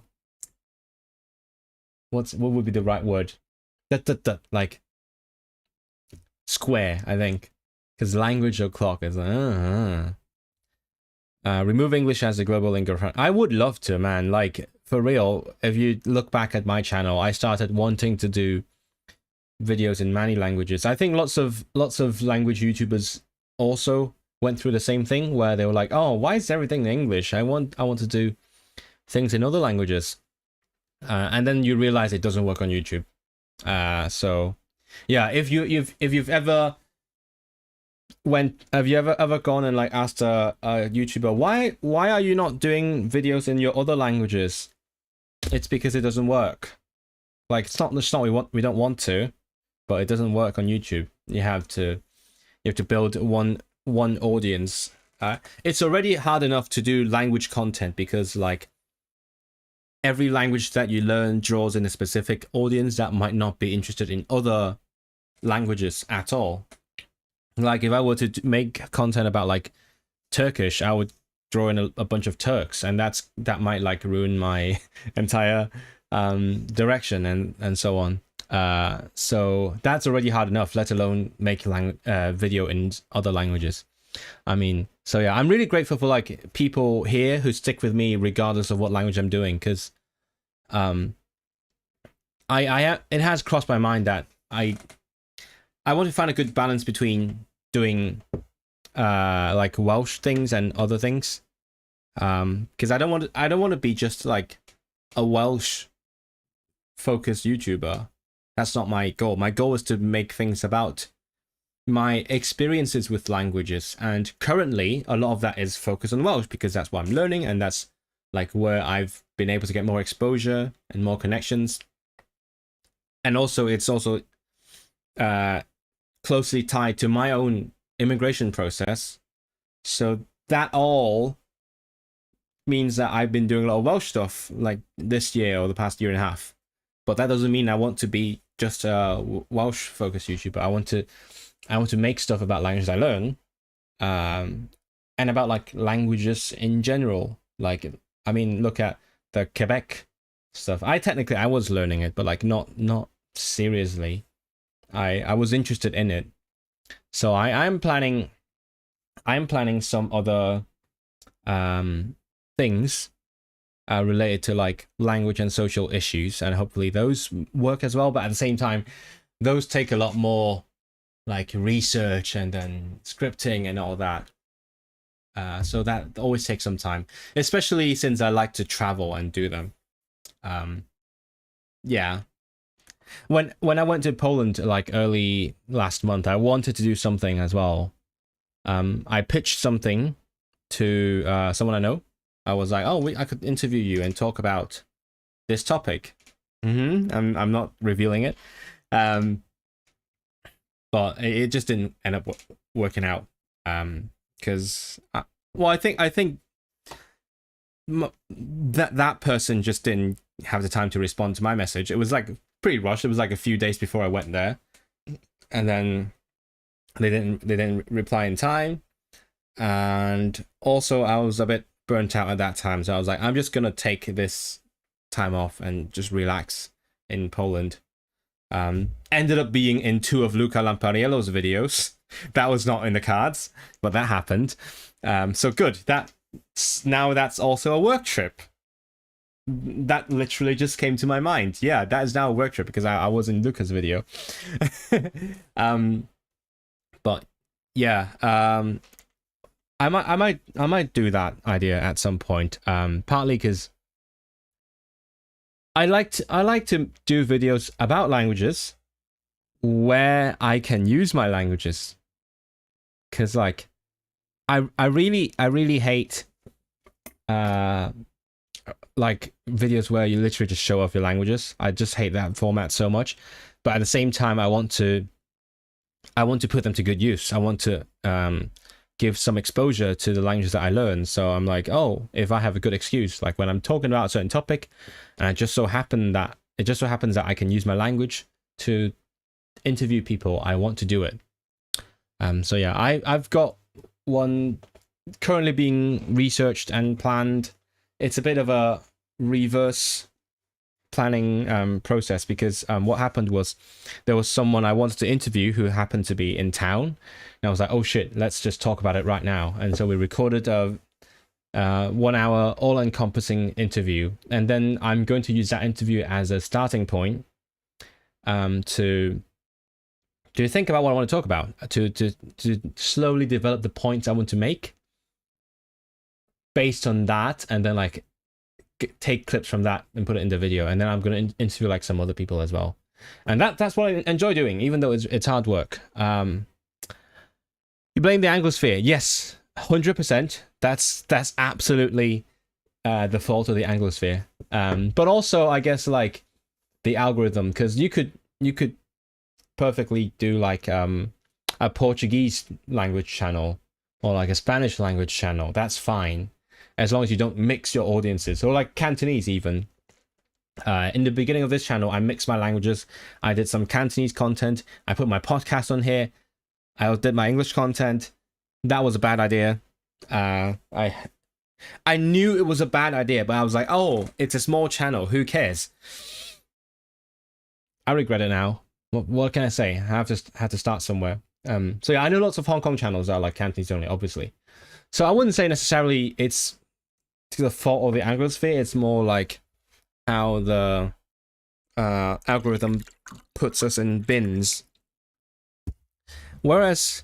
What would be the right word? Like square, I think, because language or clock is remove English as a global lingua. I would love to, man. Like, for real. If you look back at my channel, I started wanting to do videos in many languages. I think lots of language YouTubers also went through the same thing, where they were like, oh, why is everything in English? I want to do things in other languages. And then you realize it doesn't work on YouTube. So yeah, if you've ever gone and like asked a YouTuber, why are you not doing videos in your other languages? It's because it doesn't work. Like, it's not we don't want to, but it doesn't work on YouTube. You have to build one audience. It's already hard enough to do language content because, like, every language that you learn draws in a specific audience that might not be interested in other languages at all. Like, if I were to make content about like Turkish, I would draw in a bunch of Turks, and that might like ruin my entire direction and so on. So that's already hard enough, let alone make video in other languages. I mean, so yeah, I'm really grateful for like people here who stick with me regardless of what language I'm doing, because it has crossed my mind that I want to find a good balance between doing like Welsh things and other things, because I don't want to be just like a Welsh focused YouTuber. That's not my goal. My goal is to make things about my experiences with languages, and currently a lot of that is focused on Welsh because that's what I'm learning, and that's like where I've been able to get more exposure and more connections. And also it's also closely tied to my own immigration process, so that all means that I've been doing a lot of Welsh stuff like this year or the past year and a half. But that doesn't mean I want to be just a Welsh focused YouTuber. I want to make stuff about languages I learn, and about like languages in general. Like, I mean, look at the Quebec stuff. I was learning it, but like not seriously. I was interested in it, so I'm planning some other things related to like language and social issues, and hopefully those work as well. But at the same time, those take a lot more like research and then scripting and all that. So that always takes some time, especially since I like to travel and do them. Yeah. When I went to Poland like early last month, I wanted to do something as well. I pitched something to someone I know. I was like, oh, I could interview you and talk about this topic. I'm not revealing it. But it just didn't end up working out. Because I think that person just didn't have the time to respond to my message. It was like pretty rushed. It was like a few days before I went there, and then they didn't reply in time. And also I was a bit burnt out at that time, so I was like, I'm just gonna take this time off and just relax in Poland. Ended up being in 2 of Luca Lampariello's videos. That was not in the cards, but that happened. So good. Now that's also a work trip. That literally just came to my mind. Yeah, that is now a work trip because I was in Luca's video. But yeah, I might do that idea at some point. Partly because I like to do videos about languages where I can use my languages. because like I really hate like videos where you literally just show off your languages. I just hate that format so much. But at the same time, I want to put them to good use. I want to give some exposure to the languages that I learn. So I'm like, oh, if I have a good excuse, like when I'm talking about a certain topic, and it just so happens that I can use my language to interview people, I want to do it. So yeah, I've got one currently being researched and planned. It's a bit of a reverse planning process, because what happened was there was someone I wanted to interview who happened to be in town, and I was like, oh shit, let's just talk about it right now. And so we recorded a 1 hour all-encompassing interview, and then I'm going to use that interview as a starting point to think about what I want to talk about, to slowly develop the points I want to make based on that, and then like take clips from that and put it in the video. And then I'm going to interview like some other people as well, and that's what I enjoy doing, even though it's hard work. You blame the Anglosphere? Yes, 100%. That's absolutely the fault of the Anglosphere. But also, I guess, like the algorithm, because you could perfectly do like a Portuguese language channel or like a Spanish language channel. That's fine, as long as you don't mix your audiences, or like Cantonese even. In the beginning of this channel, I mixed my languages. I did some Cantonese content. I put my podcast on here. I did my English content. That was a bad idea. I knew it was a bad idea, but I was like, oh, it's a small channel. Who cares? I regret it now. What can I say? I had to start somewhere. So yeah, I know lots of Hong Kong channels that are like Cantonese only, obviously. So I wouldn't say necessarily it's to the fault of the Anglosphere. It's more like how the algorithm puts us in bins. Whereas,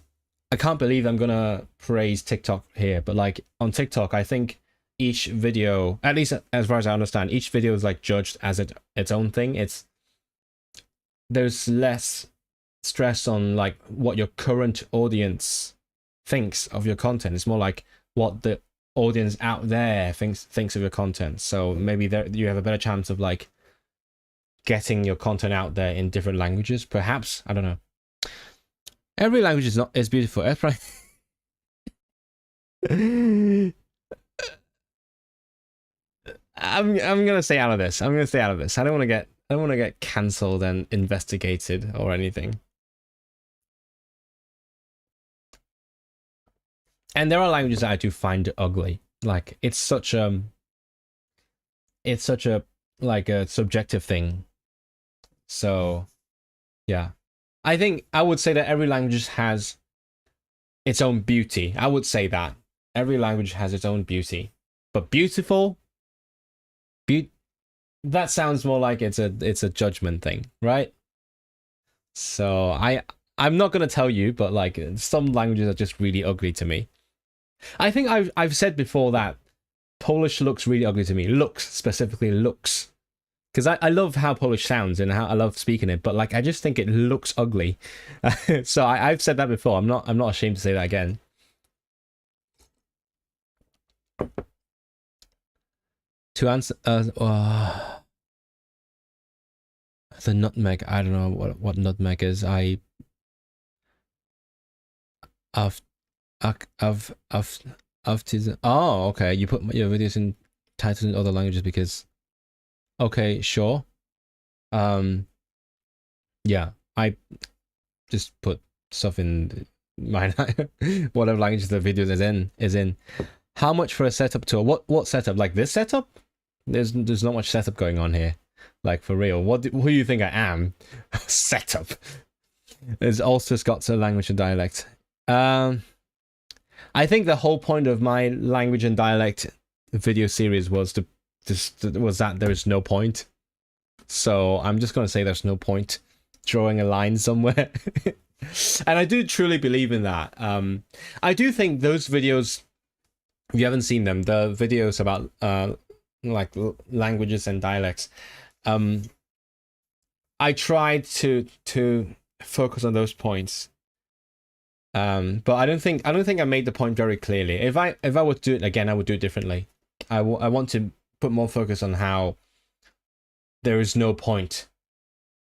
I can't believe I'm gonna praise TikTok here, but like on TikTok, I think each video, at least as far as I understand, each video is like judged as its own thing. There's less stress on like what your current audience thinks of your content. It's more like what the audience out there thinks of your content. So maybe you have a better chance of like getting your content out there in different languages, perhaps. I don't know. Every language is beautiful. That's right. I'm gonna stay out of this. I don't want to get cancelled and investigated or anything. And there are languages that I do find ugly. Like it's such a like a subjective thing. So yeah. I think I would say that every language has its own beauty. I would say that every language has its own beauty, but beautiful, that sounds more like it's a judgment thing, right? So I'm not gonna tell you, but like some languages are just really ugly to me. I think I've said before that Polish looks really ugly to me. Specifically looks. Because I love how Polish sounds and how I love speaking it, but like I just think it looks ugly. So I've said that before. I'm not ashamed to say that again. To answer the nutmeg. I don't know what nutmeg is. I've oh, okay. You put your videos in titles in other languages because. Okay, sure. Yeah, I just put stuff in my whatever language the video is in. How much for a setup tour? What setup? Like this setup? There's not much setup going on here. Like for real. Who do you think I am? Setup. There's also Scots language and dialect. I think the whole point of my language and dialect video series was that there is no point. So I'm just going to say there's no point drawing a line somewhere. And I do truly believe in that. I do think those videos, if you haven't seen them, the videos about like languages and dialects, I tried to focus on those points But I don't think I made the point very clearly. If I were to do it again, I would do it differently. I want to put more focus on how there is no point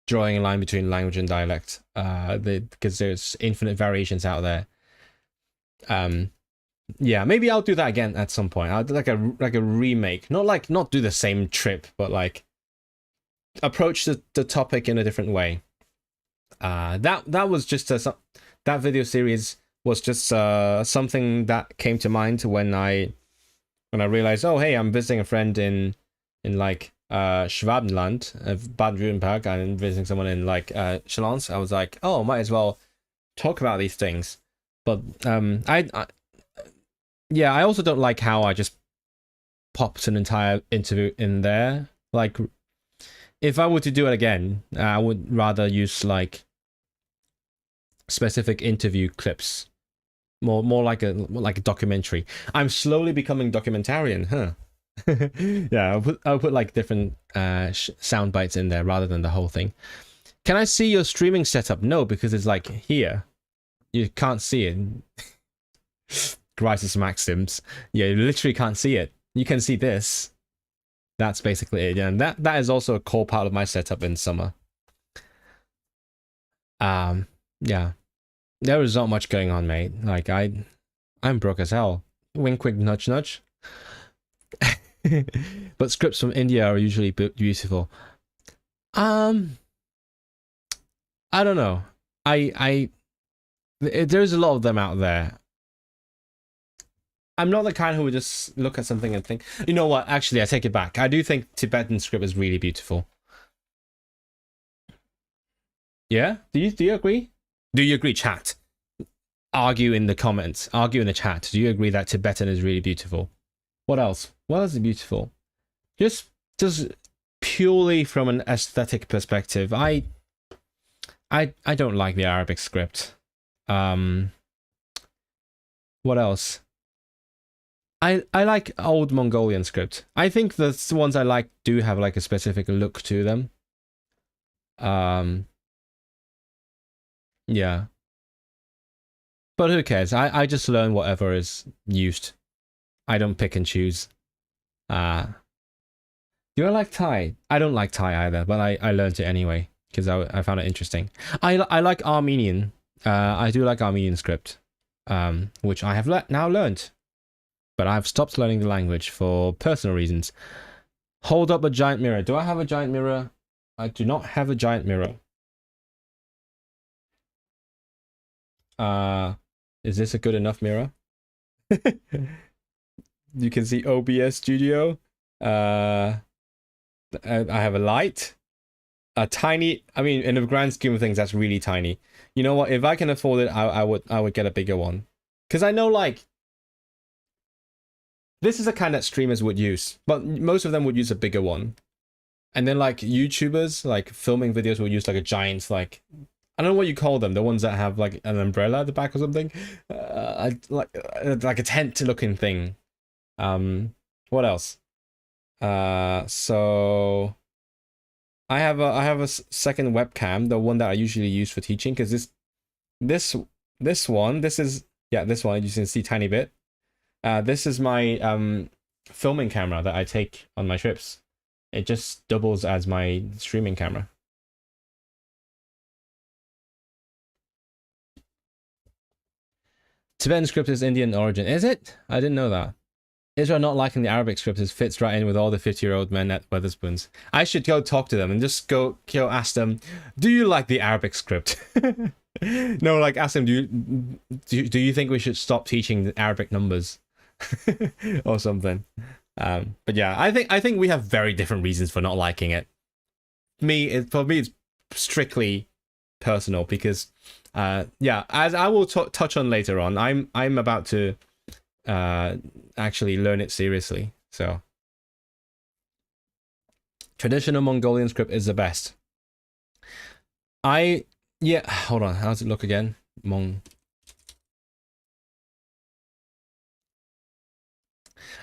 drawing a line between language and dialect, because there's infinite variations out there. Yeah, maybe I'll do that again at some point. I'll do like a remake, not do the same trip, but like approach the topic in a different way. That was just that video series was just something that came to mind when I realized, oh hey, I'm visiting a friend in like Schwabenland, Baden-Württemberg, and visiting someone in like Chalons. I was like, oh, might as well talk about these things. But yeah, I also don't like how I just popped an entire interview in there. Like, if I were to do it again, I would rather use like specific interview clips, more like a documentary. I'm slowly becoming documentarian, huh? Yeah, I'll put like different sound bites in there rather than the whole thing. Can I see your streaming setup? No, because it's like here. You can't see it. Crisis Maxims. Yeah, you literally can't see it. You can see this. That's basically it. Yeah, and that is also a core part of my setup in summer. Yeah. There is not much going on, mate. Like I'm broke as hell. Wink, wink, nudge, nudge. But scripts from India are usually beautiful. I don't know. There's a lot of them out there. I'm not the kind who would just look at something and think, you know what? Actually, I take it back. I do think Tibetan script is really beautiful. Yeah? Do you agree? Do you agree, chat? Argue in the comments. Argue in the chat. Do you agree that Tibetan is really beautiful? What else? What else is beautiful? Just purely from an aesthetic perspective, I don't like the Arabic script. What else? I like old Mongolian script. I think the ones I like do have like a specific look to them. Yeah. But who cares? I just learn whatever is used. I don't pick and choose. Do I like Thai? I don't like Thai either, but I learned it anyway because I found it interesting. I like Armenian. I do like Armenian script, which I have now learned. But I've stopped learning the language for personal reasons. Hold up a giant mirror. Do I have a giant mirror? I do not have a giant mirror. Is this a good enough mirror? You can see OBS Studio. I have a light. A tiny, I mean, in the grand scheme of things, that's really tiny. You know what? If I can afford it, I would get a bigger one. Because I know, like, this is the kind that streamers would use, but most of them would use a bigger one. And then like YouTubers, like filming videos will use like a giant, like, I don't know what you call them, the ones that have like an umbrella at the back or something. Like a tent looking thing. What else? So I have a second webcam, the one that I usually use for teaching, because this one, this is, yeah, this one, you can see tiny bit. This is my filming camera that I take on my trips. It just doubles as my streaming camera. Tibetan script is Indian origin. Is it? I didn't know that. Israel not liking the Arabic script is fits right in with all the 50-year-old men at Wetherspoons. I should go talk to them and just go ask them, do you like the Arabic script? No, like ask them, do you think we should stop teaching the Arabic numbers? Or something. But yeah, I think we have very different reasons for not liking it. For me it's strictly personal because yeah, as I will touch on later on, I'm about to actually learn it seriously. So traditional Mongolian script is the best. Yeah, hold on, how does it look again?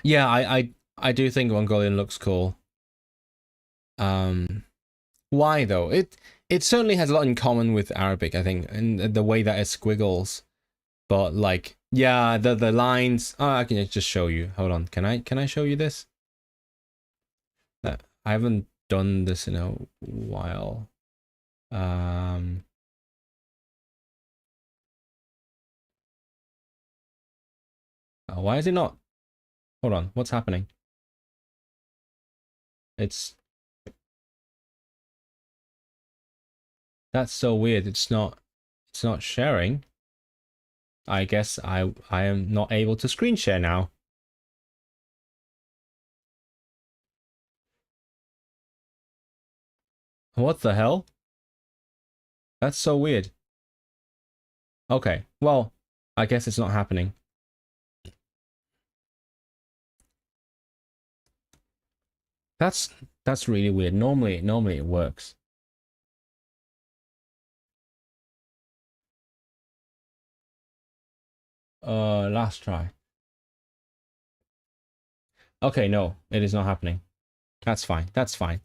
Yeah, I do think Mongolian looks cool. Why though? It certainly has a lot in common with Arabic, I think, and the way that it squiggles. But like, yeah, the lines. Oh, I can just show you. Hold on. Can I show you this? I haven't done this in a while. Why is it not? Hold on. What's happening? That's so weird. It's not sharing. I guess I am not able to screen share now. What the hell? That's so weird. Okay, well, I guess it's not happening. That's really weird. Normally it works. Last try. Okay, no, it is not happening. That's fine. That's fine.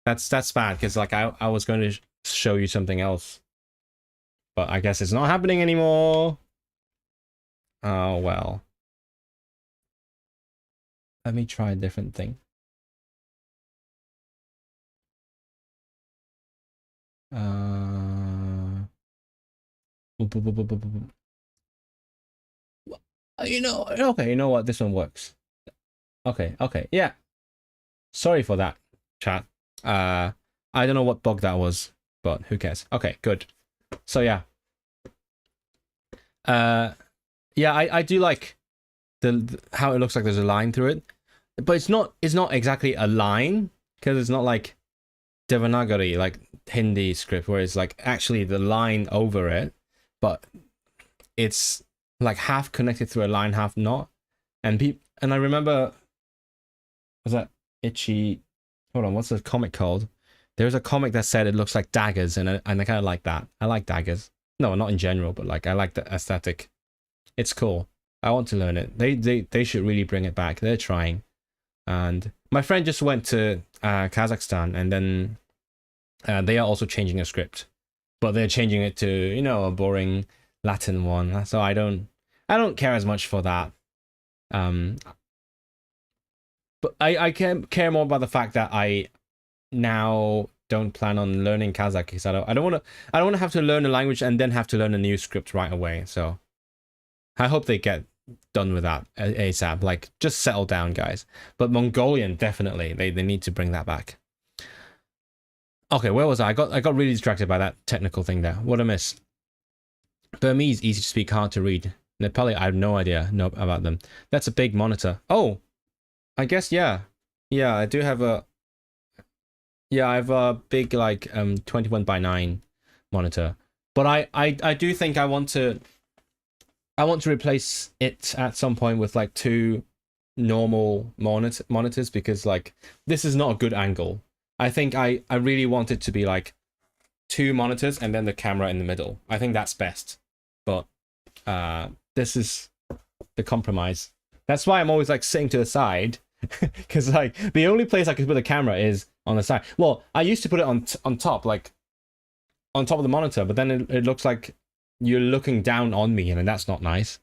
That's bad because like I was going to show you something else, but I guess it's not happening anymore. Oh well. Let me try a different thing. You know, okay, you know what? This one works. Okay, yeah. Sorry for that, chat. I don't know what bug that was, but who cares? Okay, good. So yeah. Yeah, I do like the how it looks like there's a line through it, but it's not exactly a line because it's not like Devanagari, like Hindi script, where it's like actually the line over it, but it's like half connected through a line, half not. And I remember, was that Itchy? Hold on, what's the comic called? There's a comic that said it looks like daggers, and I kind of like that. I like daggers. No, not in general, but like I like the aesthetic. It's cool. I want to learn it. They should really bring it back. They're trying. And my friend just went to Kazakhstan, and then they are also changing a script, but they're changing it to, you know, a boring Latin one. So I don't care as much for that. But I care more about the fact that I now don't plan on learning Kazakh because I don't want to have to learn a language and then have to learn a new script right away. So I hope they get done with that ASAP. Like, just settle down, guys. But Mongolian, definitely, they need to bring that back. Okay, where was I? I got really distracted by that technical thing there. What a miss. Burmese, easy to speak, hard to read. Nepali, I have no idea about them. That's a big monitor. Oh, I guess, yeah. Yeah, I do have a... Yeah, I have a big, like, 21:9 monitor. But I do think I want to replace it at some point with, like, 2 normal monitors because, like, this is not a good angle. I think I really want it to be, like, 2 monitors and then the camera in the middle. I think that's best. But this is the compromise. That's why I'm always, like, sitting to the side. Because, like, the only place I could put the camera is on the side. Well, I used to put it on top, like, on top of the monitor, but then it looks like you're looking down on me, and that's not nice.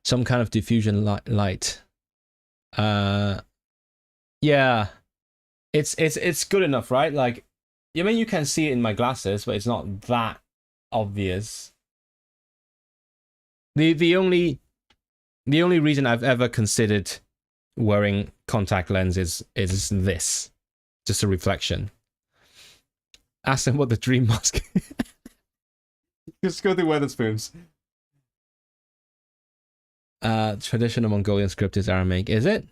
Some kind of diffusion light. Yeah. It's good enough, right? Like, I mean, you can see it in my glasses, but it's not that obvious. The only reason I've ever considered wearing contact lenses is this, just a reflection. Ask them what the dream mask. Just go to Weatherspoons. Traditional Mongolian script is Aramaic, is it?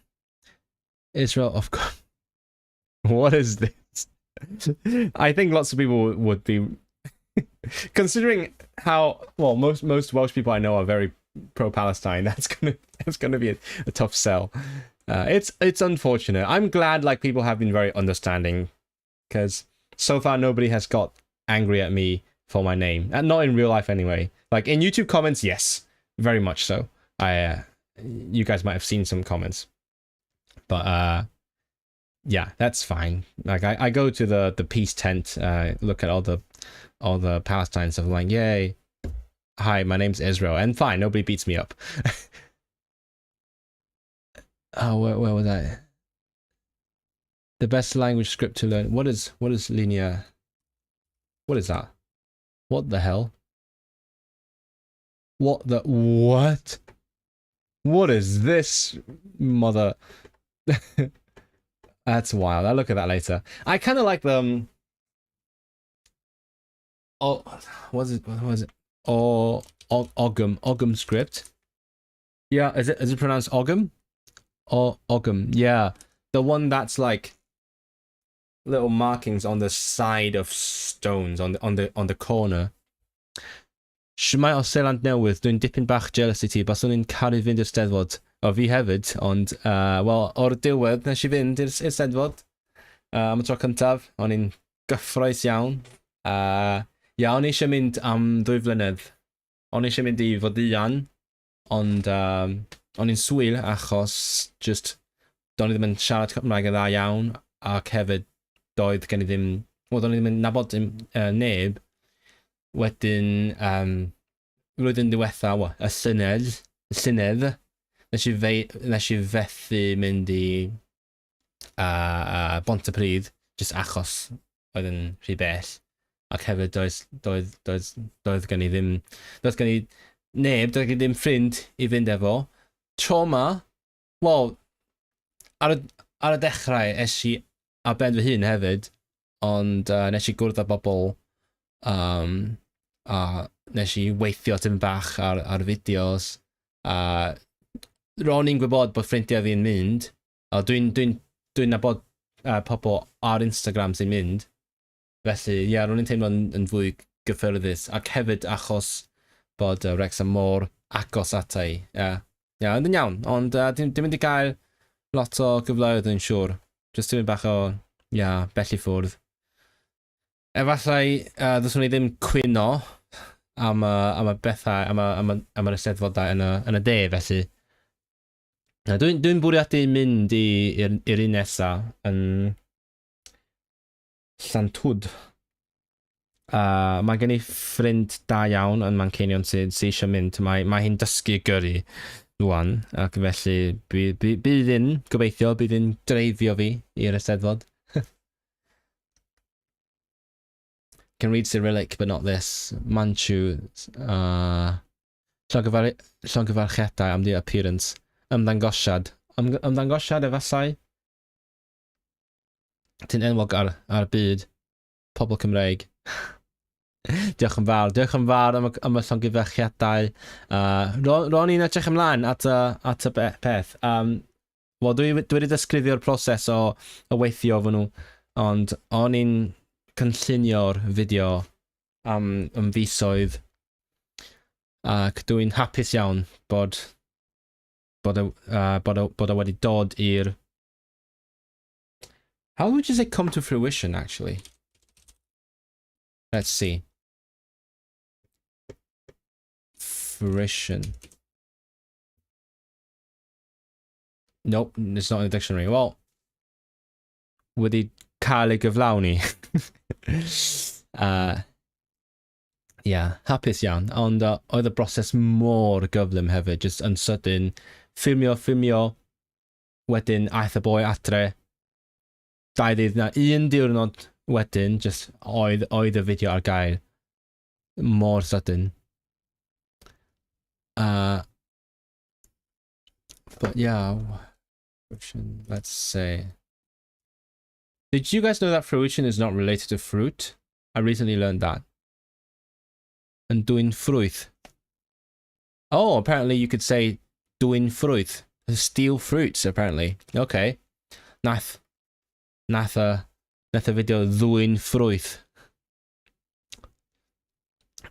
Israel, of course. What is this? I think lots of people would be considering how well most Welsh people I know are very pro-Palestine. That's gonna be a tough sell. It's unfortunate. I'm glad like people have been very understanding, because so far nobody has got angry at me for my name, and not in real life anyway. Like in YouTube comments, yes, very much so. You guys might have seen some comments, but yeah, that's fine. Like I go to the peace tent, look at all the Palestine stuff, like yay. hi, my name's Israel, and fine, nobody beats me up. Oh, where was I? The best language script to learn. What is linear? What is that? What the hell? What? What is this, mother? That's wild. I'll look at that later. I kind of like them. Oh, what was it? Oh, Ogum script. Yeah, is it pronounced Ogum? Or Ogum? Yeah, the one that's like little markings on the side of stones on the corner. Shmai o Seland Newydd, dwi'n dipyn bach jealous I ti, bas o'n i'n caru fynd i'r Steddfod. O fi hefyd, ond, wel, o'r diwedd nes I fynd i'r Steddfod. Am y tro cyntaf, o'n i'n gyffroes iawn. Ia, o'n I eisiau mynd am 2 flynedd. O'n I eisiau mynd I Fodeuan, ond o'n i'n swyl achos just do'n I ddim yn siarad Cymraeg yn dda iawn, ac hefyd doedd gen I ddim, wel, do'n I ddim yn nabod neb. Wedyn, flwyddyn diwetha, y llynedd, nes I fethu mynd I Bontypridd, just achos oedd yn rhy bell. Ac hefyd doedd gen I ddim, doedd gen I ddim ffrind I fynd efo. Tro ma, wel, ar y dechrau es I ar ben fy hun hefyd, ond nes I gwrdd â bobl, a nes I weithio tym bach ar fideos, ro'n i'n gwybod bod ffrindiau fi'n mynd, a dwi'n nabod pobl ar Instagram sy'n mynd, felly, ie, ro'n i'n teimlo yn fwy gyffyrddus, ac hefyd achos bod Wrexham mor agos ata I, ie, ond yn iawn, ond dwi'n mynd I gael lot o gyfleoedd yn siŵr, just dwi'n bach o, ie, bell I ffwrdd. Efallai, ddyswn I ddim cwyno am y bethau, am yr Eisteddfodau yn y de, felly. Dwi'n bwriadu mynd i'r un nesaf yn Llantwd. Mae gen I ffrind da iawn yn Manceinion sydd eisiau mynd. Mae hi'n dysgu gyrru rwan, ac felly bydd yn gobeithio, bydd yn dreifio fi i'r Eisteddfod. Can read Cyrillic, but not this. Manchu. Llongyfarchiadau am the appearance. Ymddangosiad. Ymddangosiad efallai. Ti'n enwog ar y byd. Pobl Cymreig. Diolch yn fawr am y llongyfarchiadau. Ro'n i'n edrych ymlaen at y peth. Wel, dwi wedi disgrifio'r proses o weithio fy nhw, ond o'n i'n cynllunio'r fideo am fisoedd, ac dwi'n hapus iawn bod o wedi dod i'r... How would you say come to fruition, actually? Let's see. Fruition. Nope, it's not in the dictionary. Well, wedi cael ei gyflawni. Hapus iawn, ond oedd y broses mor gyflym hefyd, just yn sydyn, ffilmio, wedyn aeth y boi atre, 2 ddydd na 1 diwrnod wedyn, just oedd y fideo ar gael, mor sydyn. But yeah, let's say... Did you guys know that fruition is not related to fruit? I recently learned that. And dwi'n ffrwyth. Oh, apparently you could say dwi'n ffrwyth. Steal fruits, apparently. Okay. Nath y video dwi'n ffrwyth.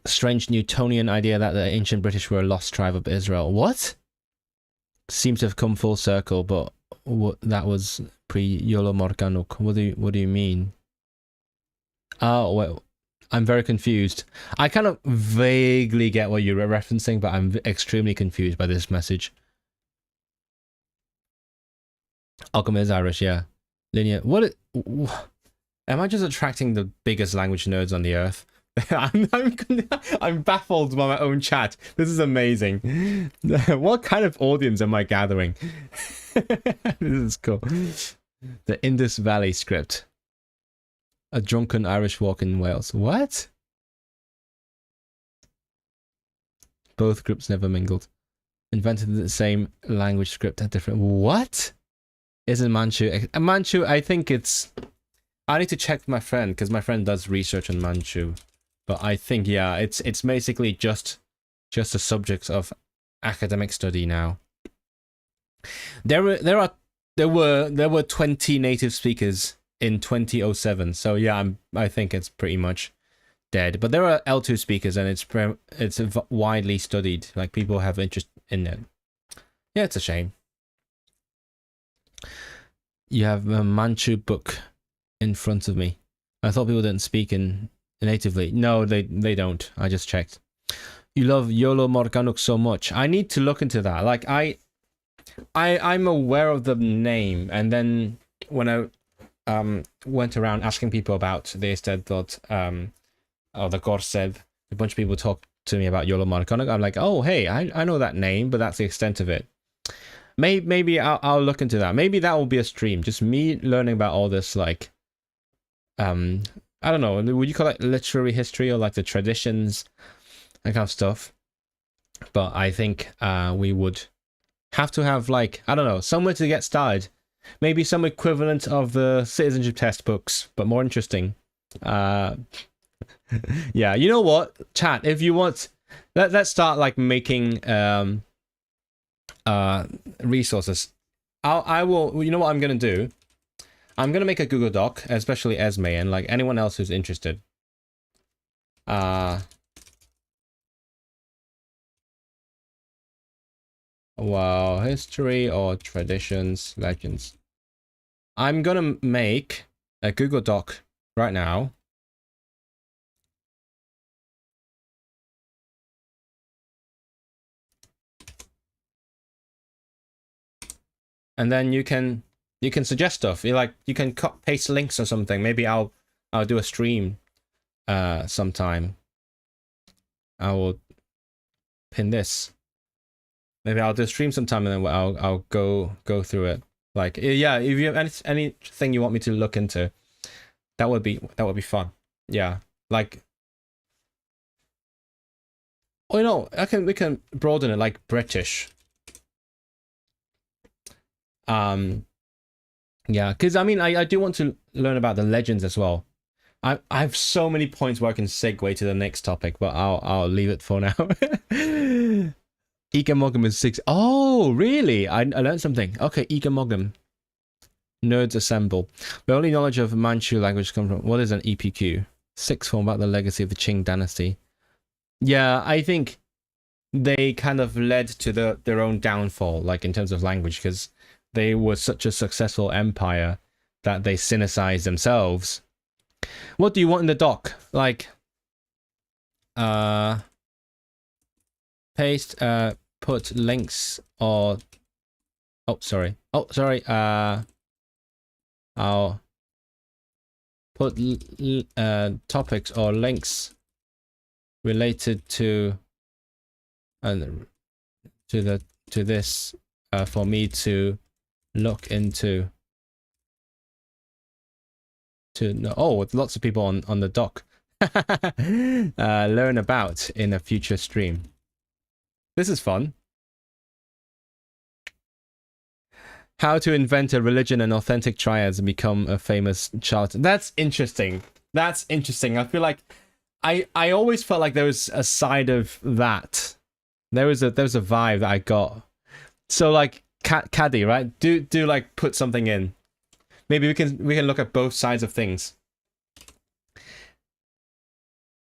Strange Newtonian idea that the ancient British were a lost tribe of Israel. What? Seems to have come full circle, but that was pre-Iolo Morganwg. What do you mean? Oh, well, I'm very confused. I kind of vaguely get what you're referencing, but I'm extremely confused by this message. Occam is Irish, yeah. Linear. Am I just attracting the biggest language nerds on the earth? I'm baffled by my own chat. This is amazing. What kind of audience am I gathering? This is cool. The Indus Valley script. A drunken Irish walk in Wales. What? Both groups never mingled. Invented the same language script at different... What? Isn't Manchu... Manchu, I think it's... I need to check with my friend, because my friend does research on Manchu. But I think, yeah, it's basically just a subject of academic study now. There were 20 native speakers in 2007. So yeah, I think it's pretty much dead. But there are L2 speakers, and it's widely studied. Like, people have interest in it. Yeah, it's a shame. You have a Manchu book in front of me. I thought people didn't speak in natively. No, they don't. I just checked. You love Yolo Morganuk so much. I need to look into that. Like, I'm aware of the name, and then when I went around asking people about the Eisteddfod, or the Gorsedd, a bunch of people talked to me about Yolo Morganuk. I'm like, oh hey, I know that name, but that's the extent of it. Maybe I'll look into that. Maybe that will be a stream, just me learning about all this, like, I don't know, would you call it literary history, or like the traditions, that kind of stuff? But I think we would have to have, like, I don't know, somewhere to get started. Maybe some equivalent of the citizenship test books, but more interesting. Yeah, you know what, chat, if you want, let's start like making resources. I will, you know what I'm gonna do? I'm gonna make a Google Doc, especially Esme and like anyone else who's interested. Wow, history or traditions, legends. I'm gonna make a Google Doc right now. And then you can suggest stuff. You can paste links or something. Maybe I'll do a stream sometime. I will pin this. Maybe I'll do a stream sometime, and then I'll go through it. Like, yeah, if you have anything you want me to look into, that would be fun. Yeah, like, oh, you know, we can broaden it, like British. Yeah, because I mean, I do want to learn about the legends as well. I have so many points where I can segue to the next topic, but I'll leave it for now. Egamogam is 6. Oh, really? I learned something. Okay, Egamogam. Nerds assemble. The only knowledge of Manchu language comes from... What is an EPQ? Sixth form about the legacy of the Qing dynasty. Yeah, I think they kind of led to their own downfall, like in terms of language, because they were such a successful empire that they Sinicized themselves. What do you want in the doc? Like, paste, put links or... Oh, sorry. I'll put topics or links related to this for me to look into. To know. Oh, lots of people on the doc. Learn about in a future stream. This is fun. How to invent a religion and authentic triads and become a famous charlatan. That's interesting. That's interesting. I feel like I always felt like there was a side of that. There was a vibe that I got. So like Caddy, right? Do like put something in. Maybe we can look at both sides of things.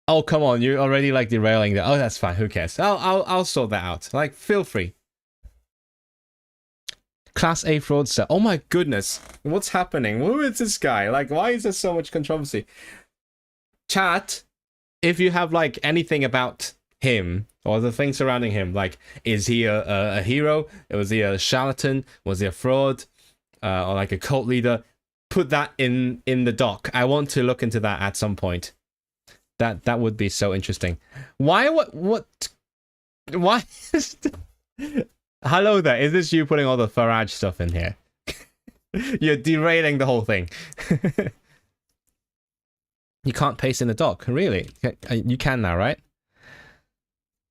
Oh, come on, you're already like derailing that. Oh, that's fine. Who cares? I'll sort that out. Like, feel free. Class A fraudster. Oh my goodness. What's happening? Who is this guy? Like, why is there so much controversy? Chat, if you have like anything about him or the things surrounding him, like, is he a hero? Was he a charlatan? Was he a fraud? Or like a cult leader? Put that in the doc. I want to look into that at some point. That would be so interesting. Why? What? Why? Hello there. Is this you putting all the Farage stuff in here? You're derailing the whole thing. You can't paste in the doc, really? You can now, right?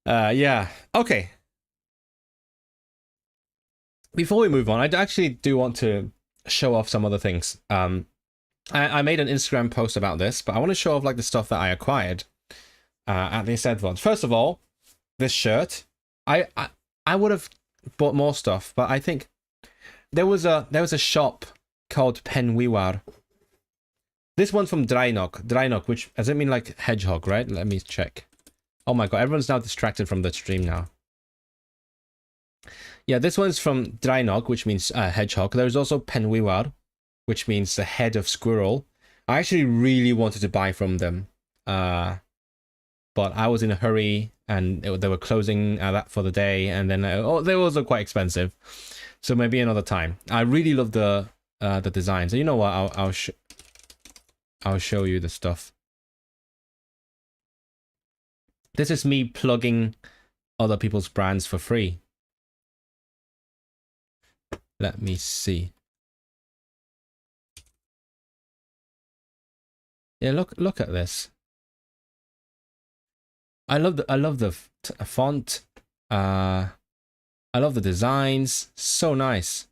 Yeah. Okay. Before we move on, I actually do want to show off some other things. I made an Instagram post about this, but I want to show off like the stuff that I acquired at the Eisteddfod. First of all, this shirt. I would have bought more stuff, but I think there was a shop called Penwiwar. This one's from Draenok, which does it mean like hedgehog, right? Let me check. Oh my god, everyone's now distracted from the stream now. Yeah, this one's from Draenok, which means hedgehog. There's also Penwiwar, which means the head of squirrel. I actually really wanted to buy from them, but I was in a hurry and they were closing that for the day, and then they were also quite expensive, so maybe another time. I really love the designs. So you know what? I'll show you the stuff. This is me plugging other people's brands for free. Let me see. Yeah, look at this. I love the font. I love the designs. So nice.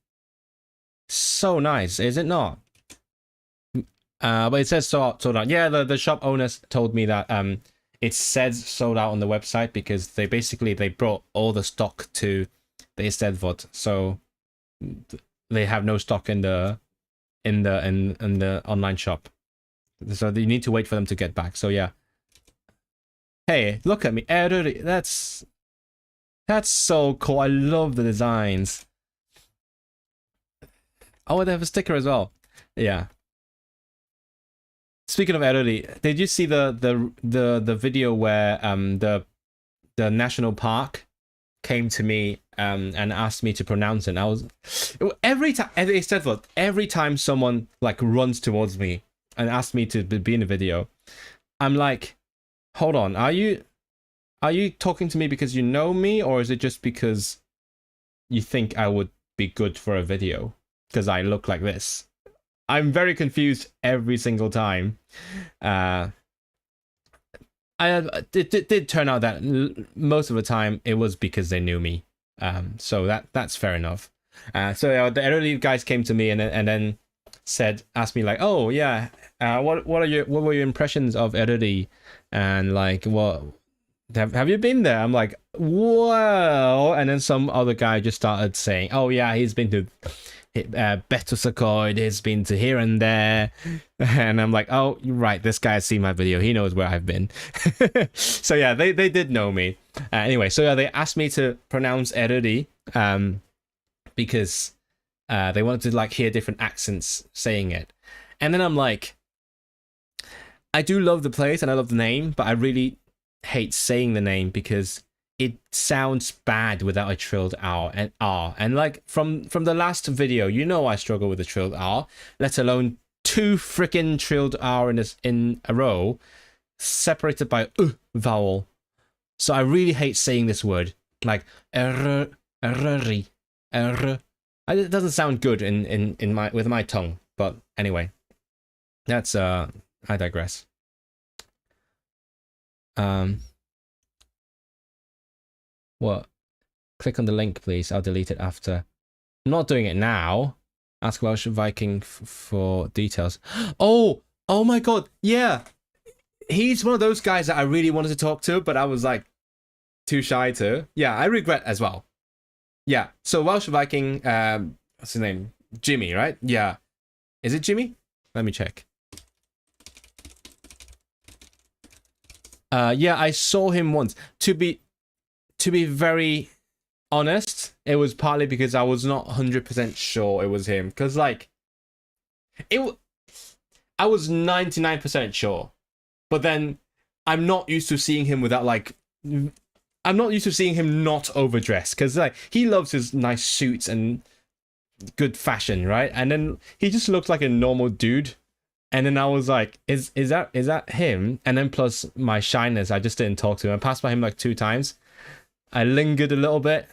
So nice, is it not? But it says sold out. Yeah, the shop owners told me that it says sold out on the website because they brought all the stock to the Eisteddfod, so they have no stock in the online shop. So you need to wait for them to get back. So yeah. Hey, look at me. That's so cool. I love the designs. Oh, they have a sticker as well. Yeah. Speaking of Eruri, did you see the video where the national park came to me and asked me to pronounce it? And I was every time someone like runs towards me and asks me to be in a video, I'm like, hold on, are you talking to me because you know me, or is it just because you think I would be good for a video because I look like this? I'm very confused every single time. It did turn out that most of the time it was because they knew me. So that's fair enough. So the Eruri guys came to me and then asked me like, oh yeah, what were your impressions of Eruri, and like, what have you been there? I'm like, well, and then some other guy just started saying, oh yeah, he's been to Betosakod, he's been to here and there, and I'm like, oh, you're right, this guy has seen my video, he knows where I've been. So yeah, they did know me. Anyway, so yeah, they asked me to pronounce Eruri because they wanted to like hear different accents saying it, and then I'm like, I do love the place and I love the name, but I really hate saying the name because it sounds bad without a trilled R and like from the last video, you know I struggle with the trilled R, let alone two freaking trilled R in a row, separated by vowel. So I really hate saying this word, like erri. It doesn't sound good with my tongue, but anyway, that's I digress. What? Click on the link, please. I'll delete it after. I'm not doing it now. Ask Welsh Viking for details. Oh my god, yeah. He's one of those guys that I really wanted to talk to, but I was like too shy to. Yeah, I regret as well. Yeah, so Welsh Viking, what's his name? Jimmy, right? Yeah. Is it Jimmy? Let me check. Yeah, I saw him once. To be very honest, it was partly because I was not 100% sure it was him. Because, like, I was 99% sure. But then, I'm not used to seeing him without, like... I'm not used to seeing him not overdressed. Because, like, he loves his nice suits and good fashion, right? And then, he just looks like a normal dude. And then I was like, is that him? And then plus my shyness, I just didn't talk to him. I passed by him like 2 times. I lingered a little bit.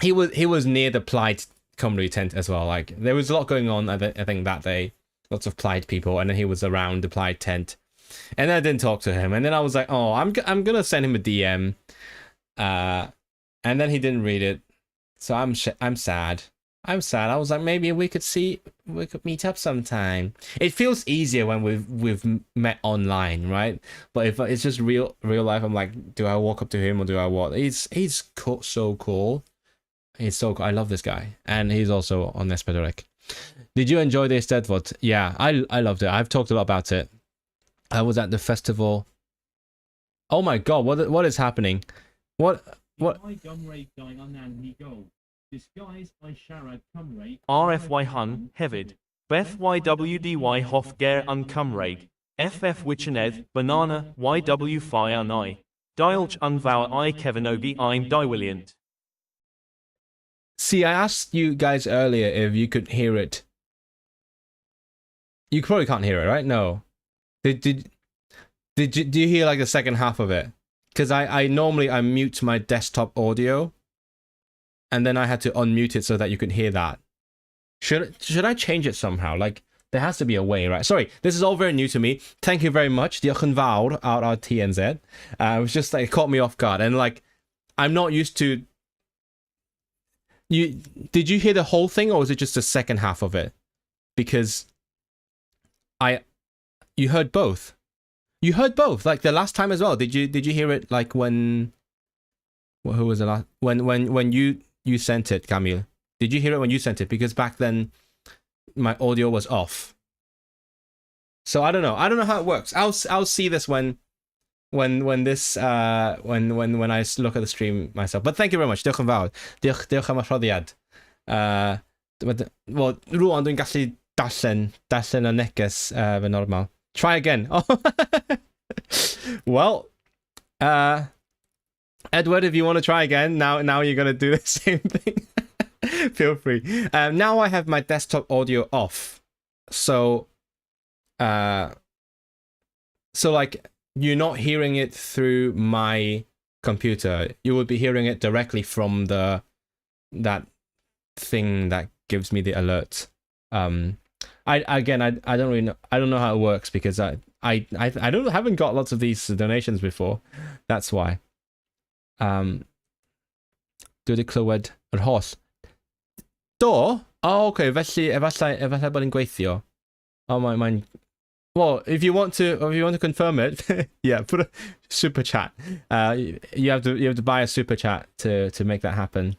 He was near the Plaid Cymru tent as well. Like there was a lot going on. I think that day, lots of Plaid people, and then he was around the Plaid tent, and then I didn't talk to him. And then I was like, oh, I'm gonna send him a DM, and then he didn't read it, so I'm sad. I'm sad. I was like, maybe we could meet up sometime. It feels easier when we've met online, right? But if it's just real life, I'm like, do I walk up to him or do I what? He's so cool. He's so cool. I love this guy, and he's also on Eisteddfod. Did you enjoy the Eisteddfod? Yeah, I loved it. I've talked a lot about it. I was at the festival. Oh my god, what is happening? What? RFY Hun, hefyd. Beth YWDY Hofger un Cymraeg. FF Wichenedd, Banana, YW Phi un I. Diolch unvower I Kevinogi I'm Dywilliant. See, I asked you guys earlier if you could hear it. You probably can't hear it, right? No. Do you hear like the second half of it? Because I normally mute my desktop audio, and then I had to unmute it so that you could hear that. Should I change it somehow? Like there has to be a way, right? Sorry, this is all very new to me. Thank you very much. Diolch yn fawr our TNZ. It was just like it caught me off guard, and like I'm not used to. Did you hear the whole thing, or was it just the second half of it? Because you heard both. You heard both, like the last time as well. Did you hear it like when? Who was the last? When you sent it, Camille? Did you hear it when you sent it? Because back then, my audio was off. So I don't know. I don't know how it works. I'll see this when I look at the stream myself. But thank you very much. Diolch yn fawr. Diolch am y rhoddiad. Wel, rŵan dwi'n gallu darllen y neges fy normal. Try again. Well, Edward, if you want to try again, now you're going to do the same thing. Feel free. Now I have my desktop audio off. So like, you're not hearing it through my computer. You would be hearing it directly from that thing that gives me the alert. I don't really know. I don't know how it works because I haven't got lots of these donations before. That's why. Dwi wedi clywed yr holl. Do? Oh, okay. Felly efallai bod yn gweithio. Oh, mae'n. Well, if you want to confirm it, yeah, put a super chat. You have to buy a super chat to make that happen.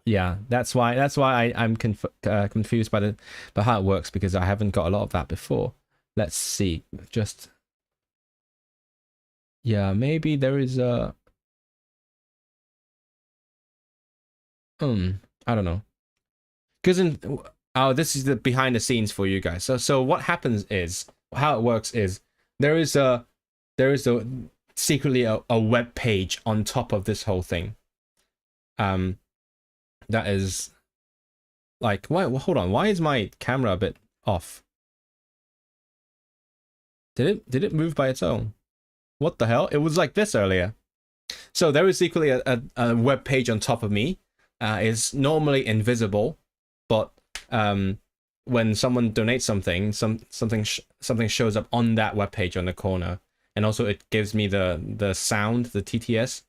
Yeah, that's why I'm confused by how it works, because I haven't got a lot of that before. Let's see. Just yeah, maybe there is a I don't know. Because this is the behind the scenes for you guys. So what happens is, how it works is, there is secretly a web page on top of this whole thing. That is like, why? Well, hold on. Why is my camera a bit off? Did it move by its own? What the hell? It was like this earlier. So there is secretly a web page on top of me. It's normally invisible, but when someone donates something, something shows up on that web page on the corner, and also it gives me the sound, the TTS.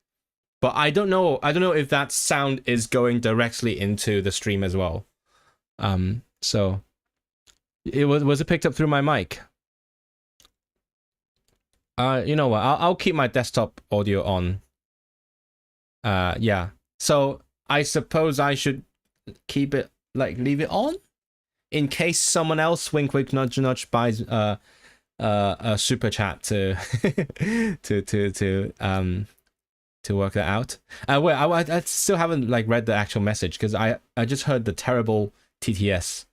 But I don't know if that sound is going directly into the stream as well. So it was it picked up through my mic? You know what? I'll keep my desktop audio on. Yeah. So I suppose I should keep it, like, leave it on in case someone else, wink wink nudge nudge, buys a super chat to to work that out. Wait, I still haven't like read the actual message, because I just heard the terrible TTS.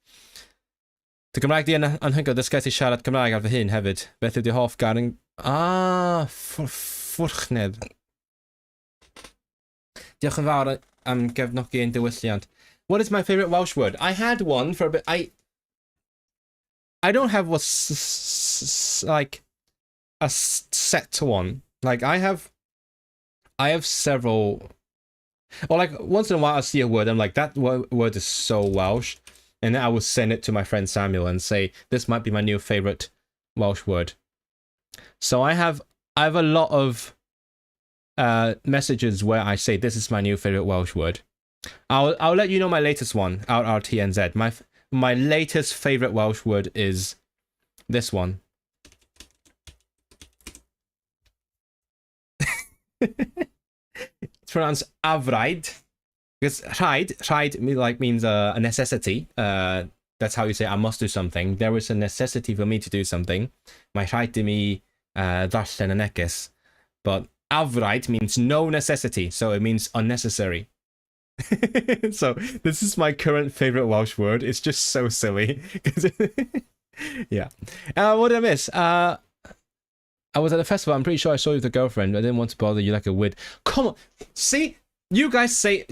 The Cymraeg di yn anhygoel, dysgais i siarad Cymraeg ar fy hun hefyd. Beth yw di hoff garing? Ffwrchnedd. Diolch yn fawr am gefnogi ein diwylliant. What is my favourite Welsh word? I had one for a bit. I don't have like a set one. Like I have several, or like once in a while I see a word, I'm like, that word is so Welsh, and then I will send it to my friend Samuel and say, this might be my new favorite Welsh word. So I have a lot of messages where I say, this is my new favorite Welsh word. I'll let you know my latest one, RRTNZ. My latest favorite Welsh word is this one. It's pronounced afraid, because rhaid means a necessity. That's how you say I must do something. There is a necessity for me to do something. Mae rhaid I mi ddarllen y neges. But afraid means no necessity, so it means unnecessary. So this is my current favorite Welsh word. It's just so silly. Yeah. What did I miss? I was at a festival. I'm pretty sure I saw you with a girlfriend. I didn't want to bother you like a wid. Come on, see, you guys say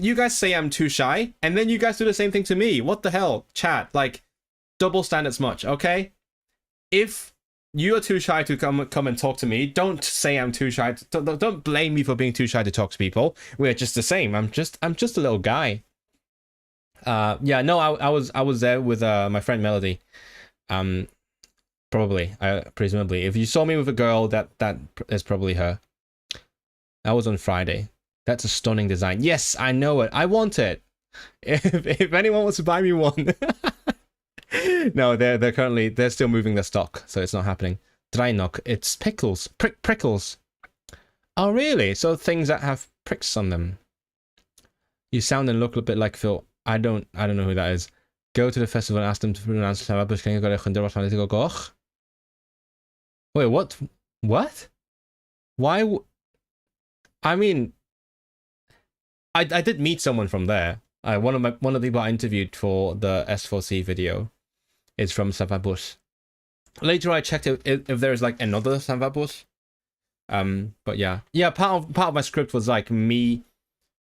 I'm too shy, and then you guys do the same thing to me. What the hell, chat? Like, double standards much, okay? If you are too shy to come and talk to me, don't say I'm too shy. Don't blame me for being too shy to talk to people. We're just the same. I'm just a little guy. Yeah, no, I was there with my friend Melody. Probably, presumably. If you saw me with a girl, that is probably her. That was on Friday. That's a stunning design. Yes, I know it. I want it. If anyone wants to buy me one. No, they're still moving their stock, so it's not happening. Draenok, it's pickles. Prickles. Oh really? So things that have pricks on them. You sound and look a bit like Phil. I don't know who that is. Go to the festival and ask them to pronounce Llywelyn. Wait, what? What? Why? I mean, I did meet someone from there. One of the people I interviewed for the S4C video is from Llywelyn. Later, I checked if there's like another Llywelyn. But yeah. Part of my script was like me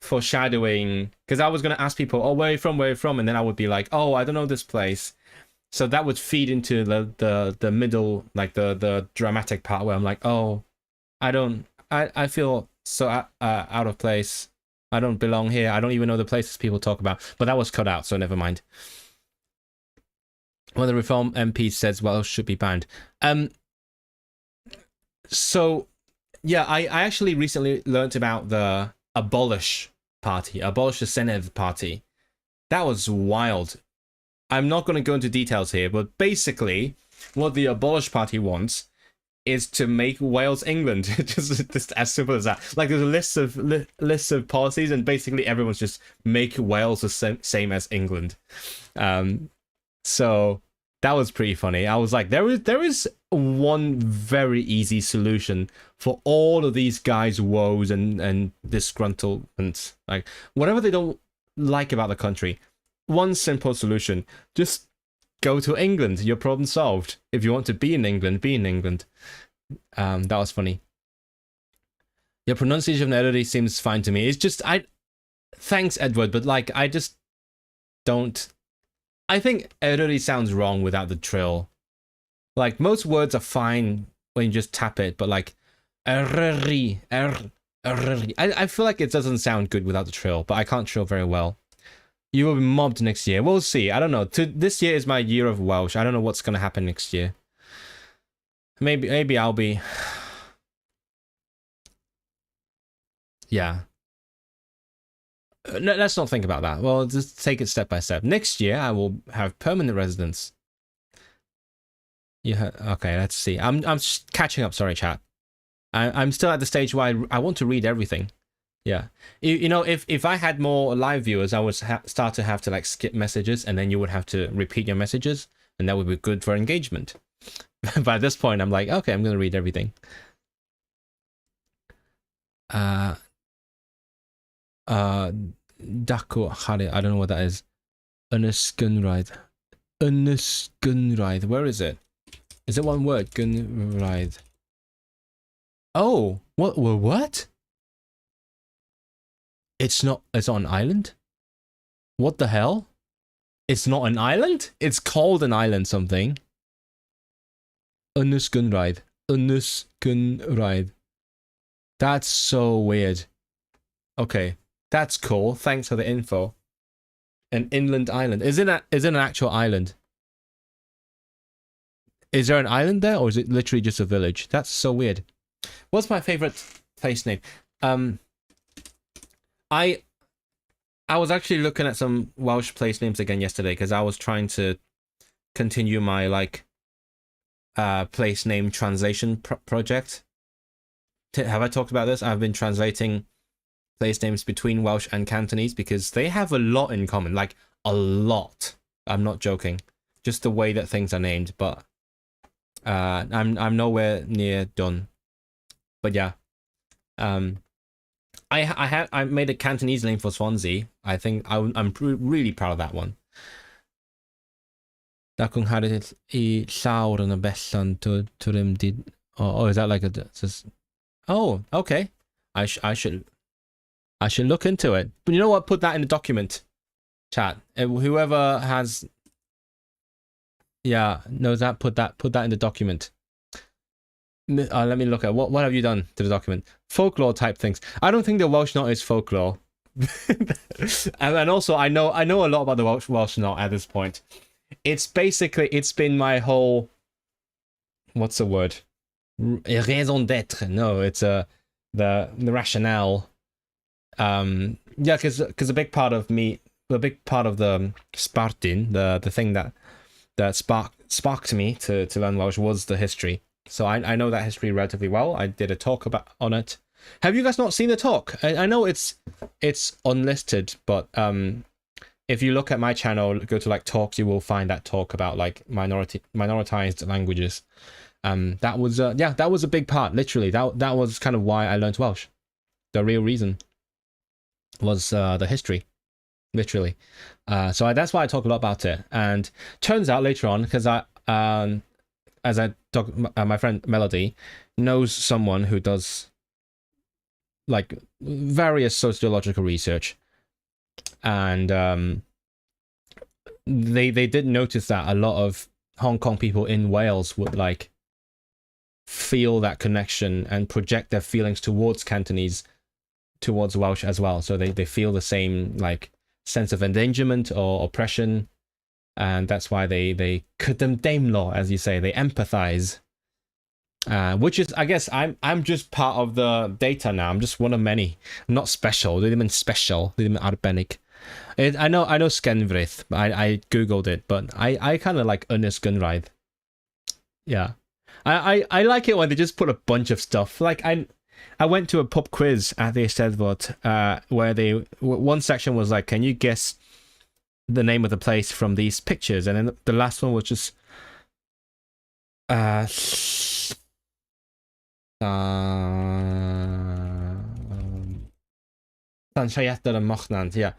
foreshadowing, because I was gonna ask people, oh, where are you from, and then I would be like, oh, I don't know this place. So that would feed into the middle, like the dramatic part where I'm like, oh, I feel so out of place. I don't belong here. I don't even know the places people talk about. But that was cut out, so never mind. When the Reform MP says Welsh should be banned. So yeah, I actually recently learnt about the Abolish Party, Abolish the Senedd Party. That was wild. I'm not going to go into details here, but basically, what the Abolish Party wants is to make Wales England. just as simple as that. Like, there's a list of policies, and basically everyone's just make Wales the same as England. So that was pretty funny. I was like, there is one very easy solution for all of these guys' woes and disgruntlements. Like, whatever they don't like about the country. One simple solution: just go to England. Your problem solved. If you want to be in England, be in England. That was funny. Your pronunciation of Eryri seems fine to me. It's just thanks, Edward, but like I just don't. I think Eryri sounds wrong without the trill. Like most words are fine when you just tap it, but like Eryri, Eryri. I feel like it doesn't sound good without the trill, but I can't trill very well. You will be mobbed next year. We'll see. I don't know. This year is my year of Welsh. I don't know what's going to happen next year. Maybe I'll be... Yeah. Let's not think about that. Well, just take it step by step. Next year, I will have permanent residence. Yeah. Okay, let's see. I'm catching up. Sorry, chat. I'm still at the stage where I want to read everything. Yeah, you know, if I had more live viewers, I would start to have to like skip messages, and then you would have to repeat your messages, and that would be good for engagement. But at this point, I'm like, okay, I'm gonna read everything. Daco Harry, I don't know what that is. Ynysgynraedd. Ynysgynraedd. Where is it? Is it one word? Gynraedd. Oh, what? What? It's not an island? What the hell? It's not an island? It's called an island something. Ynys Gynraedd. Ynys Gynraedd. That's so weird. Okay, that's cool. Thanks for the info. An inland island. Is it an actual island? Is there an island there, or is it literally just a village? That's so weird. What's my favorite place name? I was actually looking at some Welsh place names again yesterday because I was trying to continue my like place name translation project. Have I talked about this? I've been translating place names between Welsh and Cantonese because they have a lot in common, like a lot. I'm not joking. Just the way that things are named, but I'm nowhere near done. But yeah, I made a Cantonese name for Swansea. I think I'm really proud of that one. Dacwngharydd I llawr yn y bellan did. Oh, is that like a? Oh, okay. I should look into it. But you know what? Put that in the document, chat. Whoever has, yeah, knows that. Put that in the document. Let me look at what have you done to the document? Folklore type things. I don't think the Welsh knot is folklore. and also I know a lot about the Welsh knot at this point. It's been my whole, what's the word? Raison d'être. No, it's the rationale. Yeah, because a big part of me, a big part of the Spartin, the thing that sparked me to learn Welsh was the history. So I know that history relatively well. I did a talk on it. Have you guys not seen the talk? I know it's unlisted, but if you look at my channel, go to like talks, you will find that talk about like minoritized languages. That was that was a big part. Literally, that was kind of why I learned Welsh. The real reason was the history, literally. So that's why I talk a lot about it. And turns out later on, because as I talk, my friend Melody knows someone who does like various sociological research, and they did notice that a lot of Hong Kong people in Wales would like feel that connection and project their feelings towards Cantonese, towards Welsh as well. So they feel the same like sense of endangerment or oppression, and that's why they cydymdeimlo, as you say, they empathize. Which is, I guess, I'm just part of the data now. I'm just one of many. I'm not special. They didn't special. They didn't arbennig. I know Skenfrith. I googled it, but I kind of like Ynys Gynraedd. Yeah, I like it when they just put a bunch of stuff. Like I went to a pub quiz at the Eisteddfod, where one section was like, can you guess the name of the place from these pictures? And then the last one was just Llan Rhaeadr y Mochnant, yeah.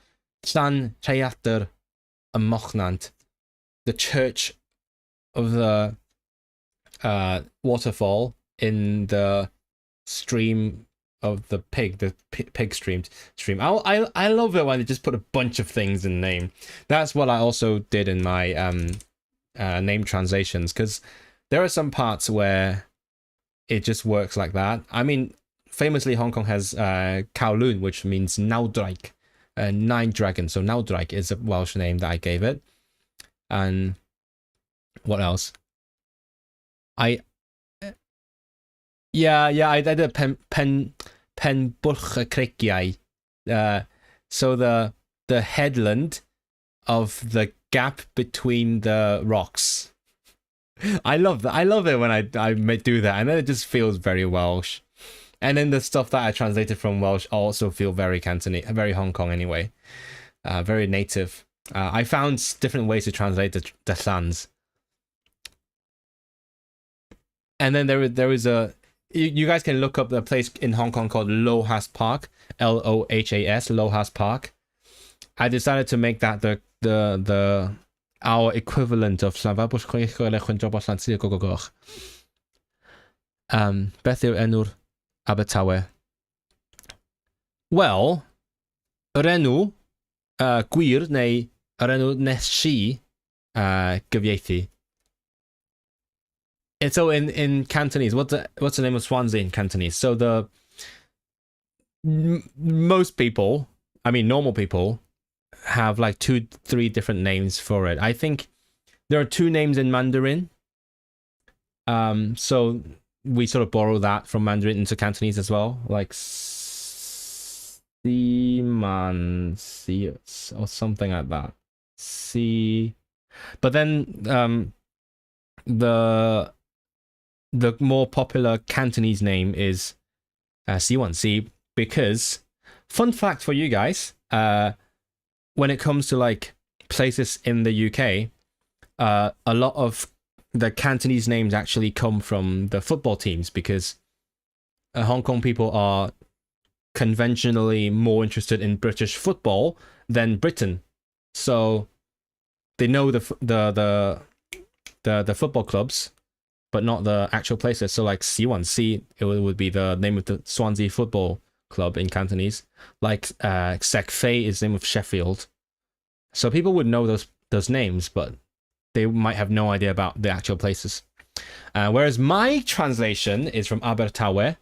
Llan Rhaeadr y Mochnant. The church of the waterfall in the stream of the pig stream. I love it when they just put a bunch of things in the name. That's what I also did in my name translations, because there are some parts where it just works like that. I mean, famously, Hong Kong has Kowloon, which means Naudraig, 9 dragons. So Naudraig is a Welsh name that I gave it. And what else? I did a pen bwlch y Creigiau. So the headland of the gap between the rocks. I love that. I love it when I do that, and then it just feels very Welsh. And then the stuff that I translated from Welsh also feel very Cantonese, very Hong Kong anyway, very native. I found different ways to translate the llans. And then there is a, you guys can look up the place in Hong Kong called Lohas Park, Lohas, Lohas Park. I decided to make that the our equivalent of Beth yw'r enw'r Abertawe? Wel, yr enw gwir neu yr enw nes i gyfieithu so in Cantonese, what's the name of Swansea in Cantonese? So most people, I mean normal people, have like 2-3 different names for it. I think there are 2 names in Mandarin. So we sort of borrow that from Mandarin into Cantonese as well, like Siman or something like that. But then the more popular Cantonese name is C1C, because fun fact for you guys, when it comes to like places in the UK, a lot of the Cantonese names actually come from the football teams, because Hong Kong people are conventionally more interested in British football than Britain, so they know the football clubs, but not the actual places. So like C1C, it would be the name of the Swansea Football Club in Cantonese. Like Sec Fei is the name of Sheffield. So people would know those names, but they might have no idea about the actual places. Whereas my translation is from Abertawe.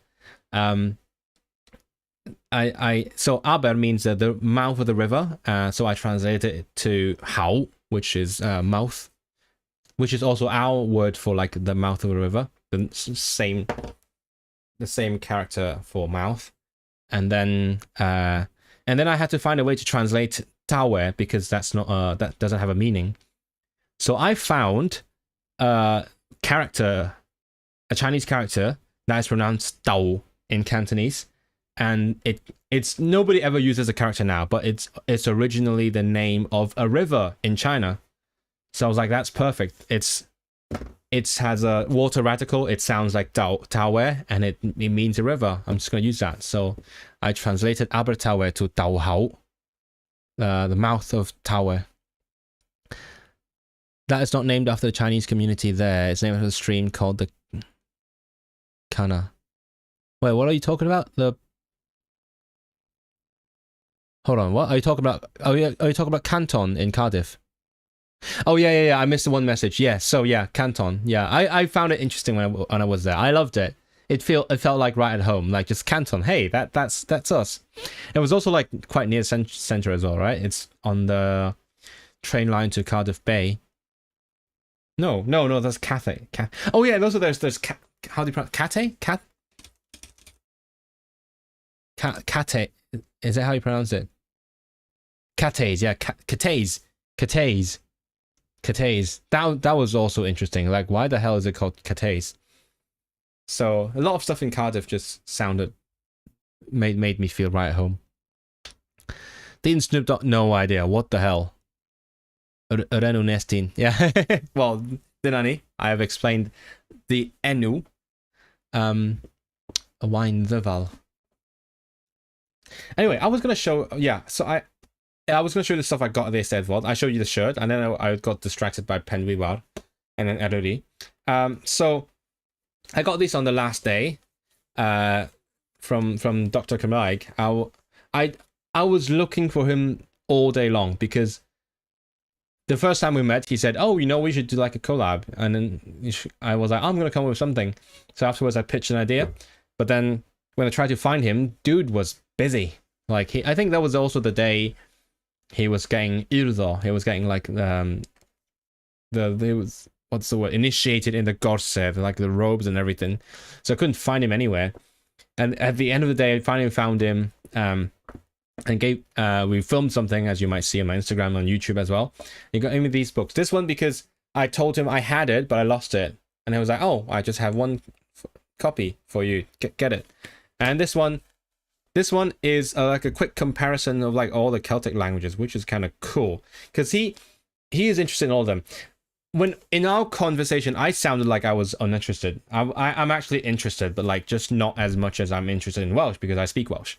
So Aber means the mouth of the river. So I translated it to Hao, which is mouth, which is also our word for like the mouth of a river. The same character for mouth. And then I had to find a way to translate Tawe, because that's not that doesn't have a meaning. So I found a Chinese character that is pronounced Dao in Cantonese, and it's nobody ever uses a character now, but it's originally the name of a river in China. So I was like, that's perfect. It has a water radical. It sounds like Tawe, and it means a river. I'm just gonna use that. So I translated Abertawe to Dao Hao, the mouth of Tawe. That is not named after the Chinese community there. It's named after a stream called the Kana. Wait, what are you talking about? Hold on, what are you talking about? Oh yeah, are you talking about Canton in Cardiff? Oh yeah. I missed the one message. Yeah, so yeah, Canton. Yeah, I found it interesting when I was there. I loved it. It felt like right at home, like just Canton. Hey, that's us. It was also like quite near center as well, right? It's on the train line to Cardiff Bay. No, that's Cathay. Oh yeah, and also there's how do you pronounce Cathay? Cathay. Is that how you pronounce it? Cathays, yeah, Cathays. That was also interesting. Like, why the hell is it called Cathays? So a lot of stuff in Cardiff just made me feel right at home. Dean Snoop Dogg, no idea. What the hell? Renu Nestin. Yeah. Well, Dinani, I have explained the Enu. A wine the Val. Anyway, I was gonna show. Yeah, so I was gonna show you the stuff I got at the Eisteddfod. I showed you the shirt, and then I got distracted by Pen Wiwar and then Eruri. So I got this on the last day, from Dr. Kamraig. I was looking for him all day long, because the first time we met, he said, "Oh, we should do like a collab," and then I was like, "I'm gonna come up with something." So afterwards, I pitched an idea, but then when I tried to find him, dude was busy. Like I think that was also the day he was getting irdo. He was getting like what's the word, initiated in the Gorse, like the robes and everything. So I couldn't find him anywhere. And at the end of the day, I finally found him. And we filmed something, as you might see on my Instagram, on YouTube as well. He got me these books. This one because I told him I had it, but I lost it, and he was like, "Oh, I just have one copy for you. Get it." And this one is like a quick comparison of like all the Celtic languages, which is kind of cool, because he is interested in all of them. When in our conversation, I sounded like I was uninterested. I'm actually interested, but like just not as much as I'm interested in Welsh, because I speak Welsh.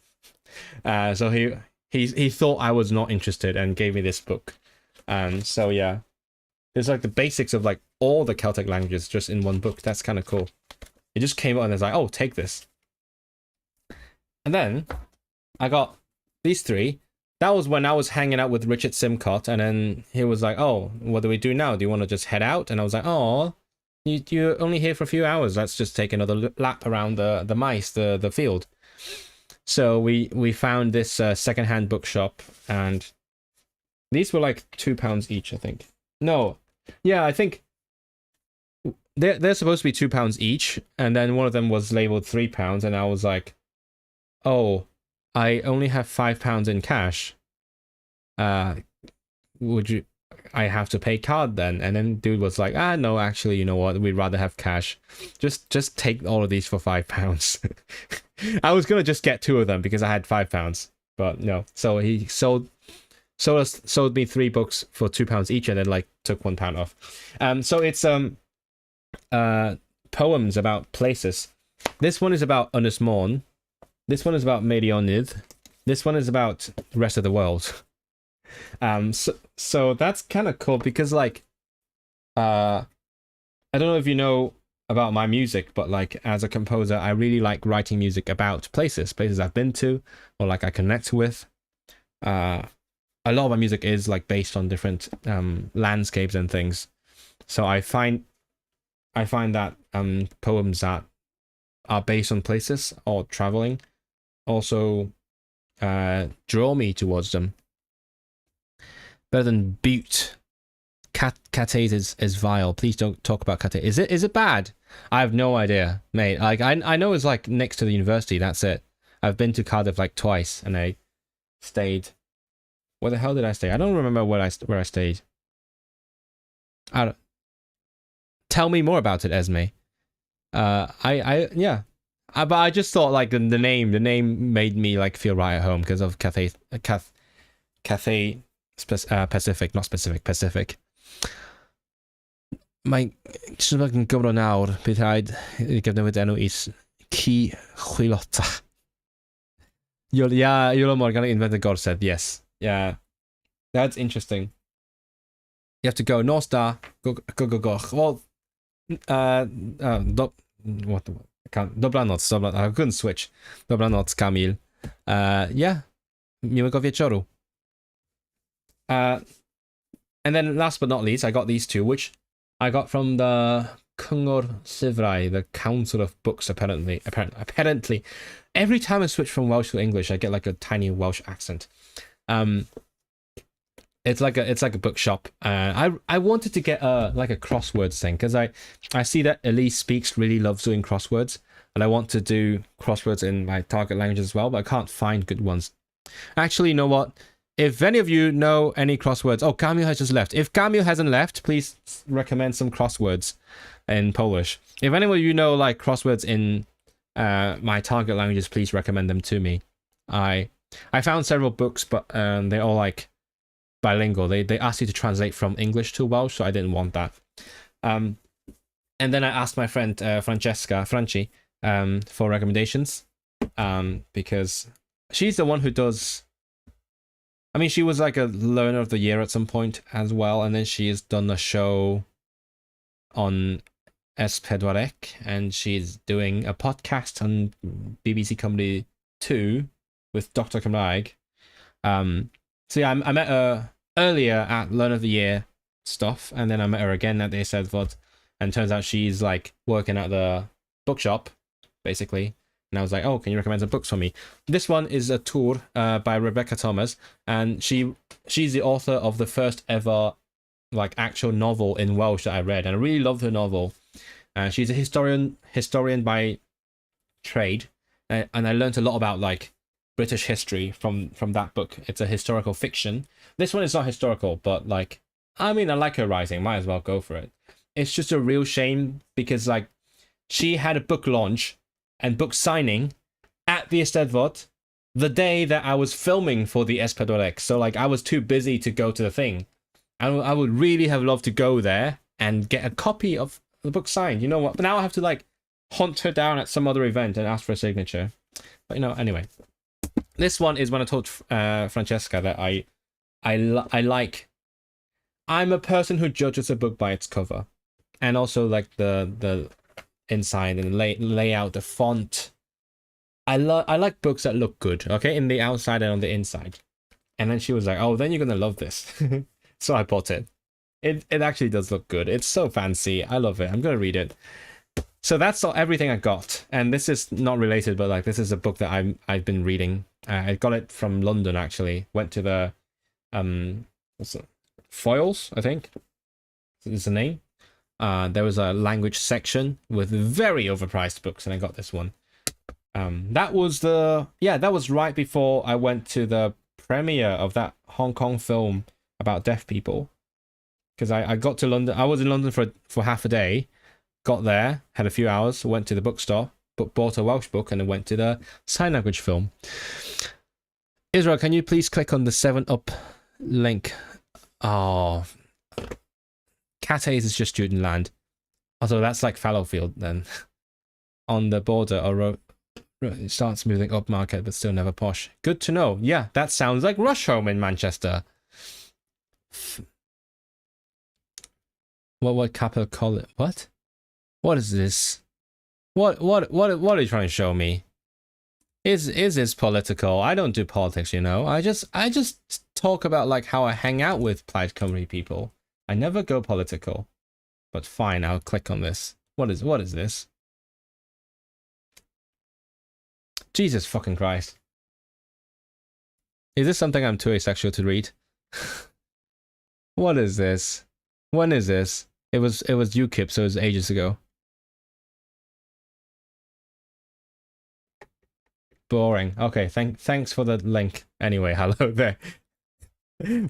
So he thought I was not interested and gave me this book. So yeah, it's like the basics of like all the Celtic languages just in one book. That's kind of cool. It just came out and it's like, oh, take this. And then I got these three. That was when I was hanging out with Richard Simcott, and then he was like, "Oh, what do we do now? Do you want to just head out?" And I was like, "Oh, you're only here for a few hours. Let's just take another lap around the mice, the field. So we found this secondhand bookshop, and these were like £2 each, I think. No, yeah, I think they're supposed to be £2 each, and then one of them was labeled £3, and I was like, oh, I only have £5 in cash. Would you? I have to pay card then. And then dude was like, no, actually, you know what? We'd rather have cash. Just take all of these for £5. I was gonna just get 2 of them because I had £5, but no. So he sold me 3 books for £2 each, and then like took £1 off. So it's poems about places. This one is about Ynys Môn. This one is about Meirionnydd. This one is about the rest of the world. So that's kind of cool because like I don't know if you know about my music, but like as a composer, I really like writing music about places I've been to or like I connect with. A lot of my music is like based on different landscapes and things. So I find that poems that are based on places or traveling also draw me towards them. Better than Butte. Cathay is vile. Please don't talk about Cathay. Is it bad? I have no idea, mate. Like I know it's like next to the university. That's it. I've been to Cardiff like twice, and I stayed. Where the hell did I stay? I don't remember where I stayed. Tell me more about it, Esme. Yeah. But I just thought like the name made me like feel right at home because of Cathay Pacific, not specific, Pacific. Mae sy'n yn Gymro nawr, bydd rhaid i gyfnewid enw is ci chwilota. You'll more gonna invent a gorsedd, yes. Yeah. That's interesting. You have to go North Star, go. Well, what? Dobranoc. I couldn't switch. Dobranoc, Kamil. Yeah. Miłego wieczoru. And then last but not least, I got these 2, which I got from the Cyngor Llyfrau, the Council of Books, apparently. Every time I switch from Welsh to English, I get like a tiny Welsh accent. It's like a bookshop. I wanted to get a crosswords thing because I see that Elise Speaks really loves doing crosswords, and I want to do crosswords in my target language as well, but I can't find good ones. Actually, you know what? If any of you know any crosswords... Oh, Kamil has just left. If Kamil hasn't left, please recommend some crosswords in Polish. If any of you know like crosswords in my target languages, please recommend them to me. I found several books, but they're all like bilingual. They asked you to translate from English to Welsh, so I didn't want that. And then I asked my friend Franci, for recommendations, because she's the one who does... I mean, she was like a learner of the year at some point as well, and then she has done a show on Eisteddfod, and she's doing a podcast on BBC Comedy 2 with Dr. Cymraeg. So yeah, I met her earlier at Learner of the Year stuff, and then I met her again at the Eisteddfod, and turns out she's like working at the bookshop, basically. And I was like, oh, can you recommend some books for me? This one is a tour by Rebecca Thomas, and she's the author of the first ever like actual novel in Welsh that I read, and I really loved her novel. She's a historian by trade, and I learned a lot about like British history from that book. It's a historical fiction. This one is not historical, but like, I mean, I like her writing. Might as well go for it. It's just a real shame because like she had a book launch and book signing at the Eisteddfod the day that I was filming for the Eisteddfod. So like I was too busy to go to the thing. I would really have loved to go there and get a copy of the book signed. You know what? But now I have to like hunt her down at some other event and ask for a signature. But you know, anyway. This one is when I told Francesca that I like... I'm a person who judges a book by its cover. And also like the inside and layout, the font. I like books that look good, okay, in the outside and on the inside. And then she was like, oh, then you're gonna love this. So I bought it. It actually does look good. It's so fancy. I love it. I'm gonna read it. So that's everything I got, and this is not related, but like this is a book that I've been reading. I got it from London actually. Went to the what's it? Foils, I think is the name. There was a language section with very overpriced books, and I got this one. That was that was right before I went to the premiere of that Hong Kong film about deaf people. Because I got to London, I was in London for half a day. Got there, had a few hours, went to the bookstore, bought a Welsh book, and then went to the sign language film. Israel, can you please click on the 7-Up link? Oh, Cathays is just student land. Although that's like Fallowfield then. On the border, or it starts moving upmarket, but still never posh. Good to know. Yeah, that sounds like Rusholme in Manchester. What would Capel call it? What? What is this? What are you trying to show me? Is this political? I don't do politics, you know. I just talk about like how I hang out with Plaid Cymru people. I never go political. But fine, I'll click on this. What is this? Jesus fucking Christ. Is this something I'm too asexual to read? What is this? When is this? It was UKIP, so it was ages ago. Boring. Okay, thanks for the link. Anyway, hello there.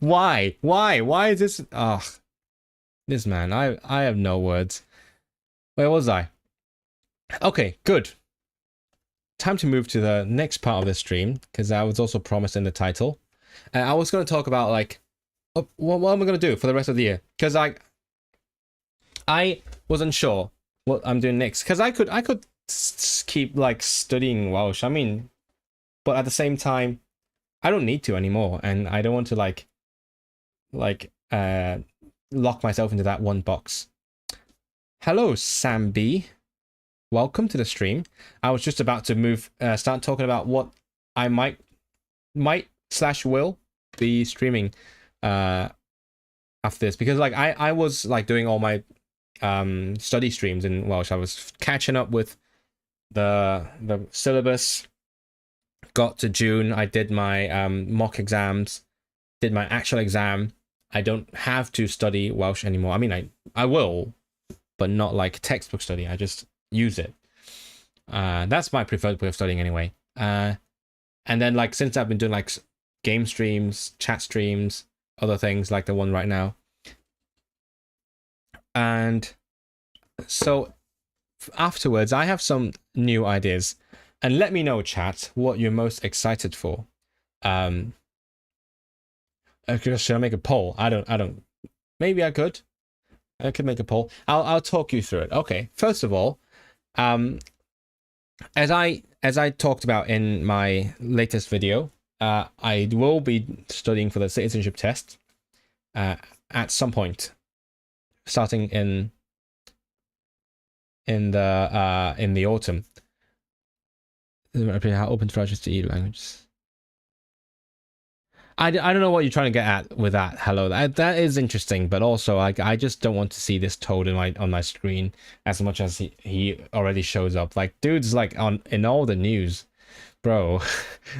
Why is this? Ugh. This man, I have no words. Where was I? Okay, good. Time to move to the next part of the stream, because I was also promised in the title. I was going to talk about like what am I going to do for the rest of the year, because I wasn't sure what I'm doing next, because I could keep like studying Welsh. I mean, but at the same time, I don't need to anymore, and I don't want to like lock myself into that one box. Hello, Sam B. Welcome to the stream. I was just about to start talking about what I might / will be streaming after this, because like I was like doing all my study streams in Welsh. I was catching up with the syllabus. Got to June, I did my mock exams, did my actual exam. I don't have to study Welsh anymore. I mean, I will, but not like textbook study. I just use it. That's my preferred way of studying anyway. And then like since I've been doing like game streams, chat streams, other things like the one right now. And so afterwards, I have some new ideas. And let me know, chat, what you're most excited for. Should I make a poll? I don't. Maybe I could. I could make a poll. I'll talk you through it. Okay. First of all, as I talked about in my latest video, I will be studying for the citizenship test at some point, starting in the autumn. How open to projects to EU languages. I don't know what you're trying to get at with that. Hello, that is interesting, but also I just don't want to see this toad on my screen as much as he already shows up. Like, dude's like in all the news, bro.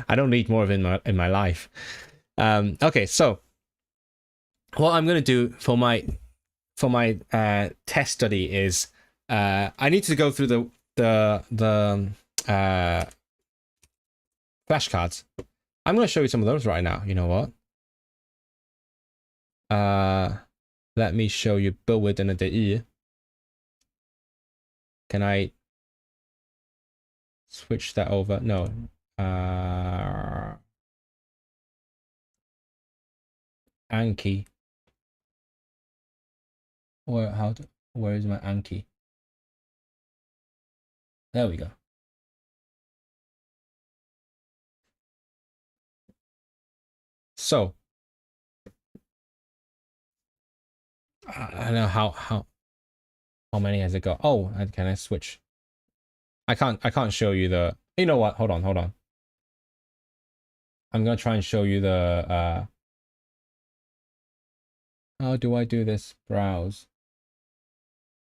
I don't need more of him in my life. Okay, so what I'm gonna do for my test study is I need to go through the flashcards. I'm going to show you some of those right now. You know what? Let me show you bywyd yn y DI. Can I switch that over? No. Anki. Where is my Anki? There we go. So I don't know how many has it got. Oh, can I switch? I can't show you the. You know what? Hold on. I'm gonna try and show you the How do I do this? Browse.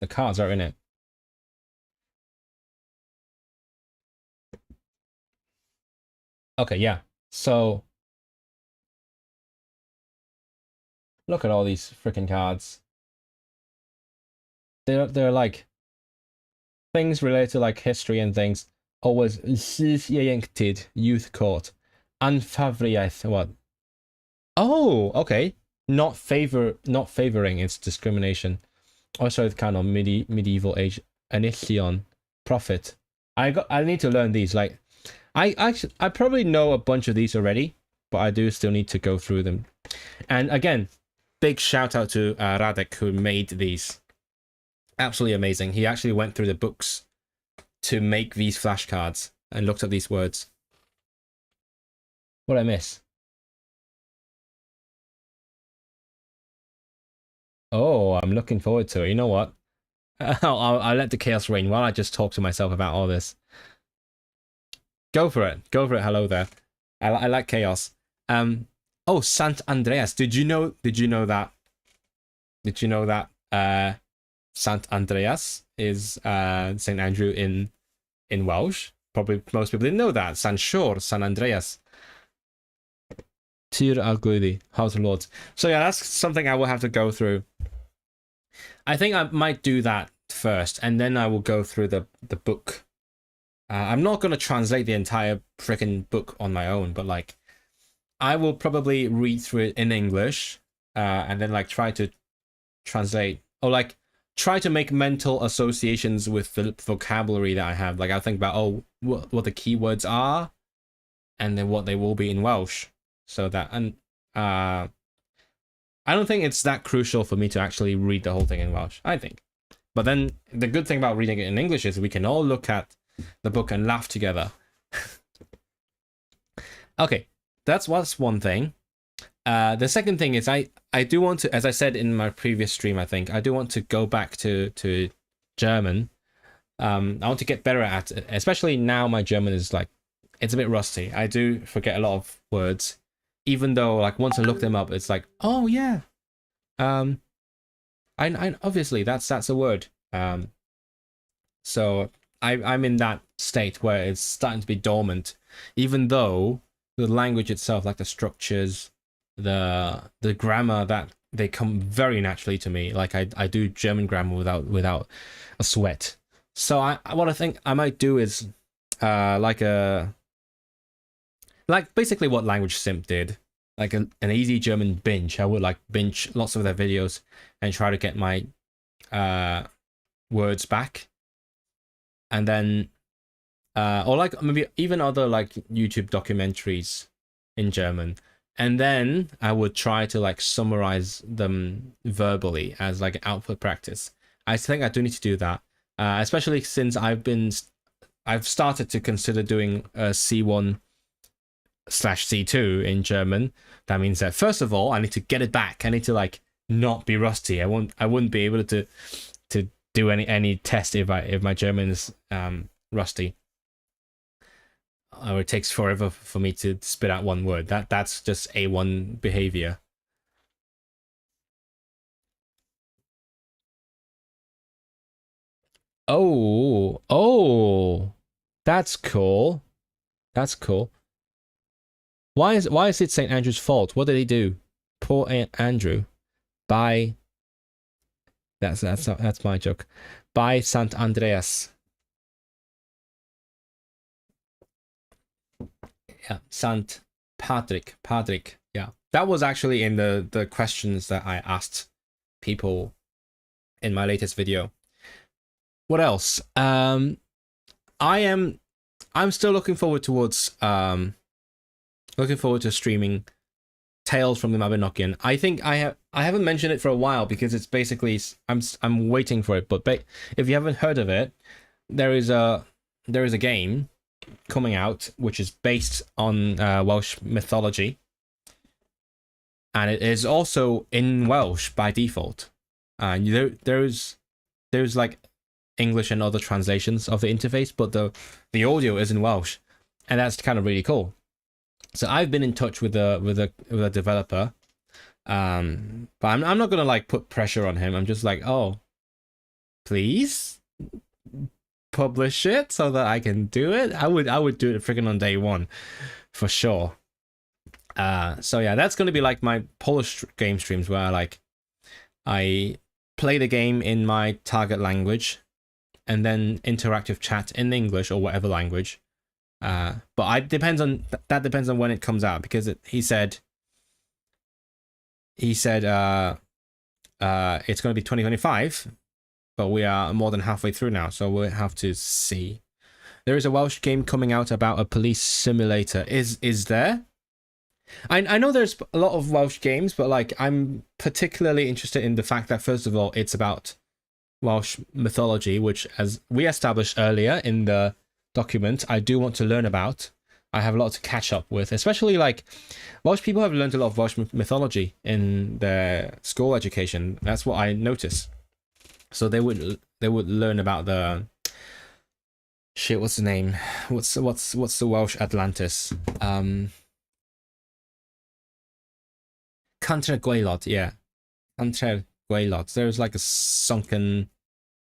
The cards are in it. Okay, yeah. So look at all these freaking cards. They're like things related to like history and things. Always youth court. Unfavoriaeth what? Oh, okay. Not favoring, it's discrimination. Also the kind of medieval age Anision prophet. I need to learn these. Like I probably know a bunch of these already, but I do still need to go through them. And again, big shout out to Radek who made these. Absolutely amazing. He actually went through the books to make these flashcards and looked at these words. What did I miss? Oh, I'm looking forward to it. You know what? I'll let the chaos reign while I just talk to myself about all this. Go for it. Go for it. Hello there. I like chaos. Oh, Sant Andreas. Did you know that? Did you know that Sant Andreas is St. Andrew in Welsh? Probably most people didn't know that. Sant Siwr, Sant Andreas. Tir Arglwyddi, House of Lords. So yeah, that's something I will have to go through. I think I might do that first, and then I will go through the book. I'm not going to translate the entire freaking book on my own, but like, I will probably read through it in English, and then like try to translate, or like try to make mental associations with the vocabulary that I have. Like I'll think about, oh, what the keywords are, and then what they will be in Welsh. So that, and I don't think it's that crucial for me to actually read the whole thing in Welsh, I think. But then the good thing about reading it in English is we can all look at the book and laugh together. Okay, that's one thing. The second thing is I do want to, as I said in my previous stream, I think, I do want to go back to German. I want to get better at it, especially now my German is like, it's a bit rusty. I do forget a lot of words. Even though, like, once I look them up, it's like, oh yeah, I obviously that's a word. So I'm in that state where it's starting to be dormant, even though the language itself, like the structures, the grammar, that they come very naturally to me. Like I do German grammar without a sweat. So what I think I might do is like basically what Language Simp did, like an easy German binge. I would like binge lots of their videos and try to get my words back, and then or like maybe even other like YouTube documentaries in German, and then I would try to like summarize them verbally as like output practice. I think I do need to do that, especially since I've started to consider doing a C1/C2 in German. That means that first of all I need to get it back. I need to like not be rusty. I wouldn't be able to do any test if my German is rusty, or it takes forever for me to spit out one word. That's just A1 behavior. Oh, that's cool. That's cool. Why is it St. Andrew's fault? What did he do? Poor Andrew. By that's my joke. By Sant Andreas. Yeah, Sant Patrick. Yeah, that was actually in the questions that I asked people in my latest video. What else? I'm still looking forward to streaming Tales from the Mabinogion. I think I haven't mentioned it for a while because it's basically I'm waiting for it. But if you haven't heard of it, there is a game coming out which is based on Welsh mythology, and it is also in Welsh by default. There's like English and other translations of the interface, but the audio is in Welsh, and that's kind of really cool. So I've been in touch with a developer But I'm not gonna like put pressure on him. I'm just like, oh, please publish it so that I can do it. I would do it freaking on day one for sure. So yeah, that's gonna be like my Polish game streams where I play the game in my target language and then interactive chat in English or whatever language. But that depends on when it comes out, because he said it's going to be 2025, but we are more than halfway through now, so we'll have to see. There is a Welsh game coming out about a police simulator. Is there? I know there's a lot of Welsh games, but like I'm particularly interested in the fact that, first of all, it's about Welsh mythology, which, as we established earlier in the document, I do want to learn about. I have a lot to catch up with, especially like Welsh people have learned a lot of Welsh mythology in their school education. That's what I noticed. So they would learn about the shit. What's the name? What's the Welsh Atlantis? Canter Gwaelod, yeah. Canter Gwaelod. There's like a sunken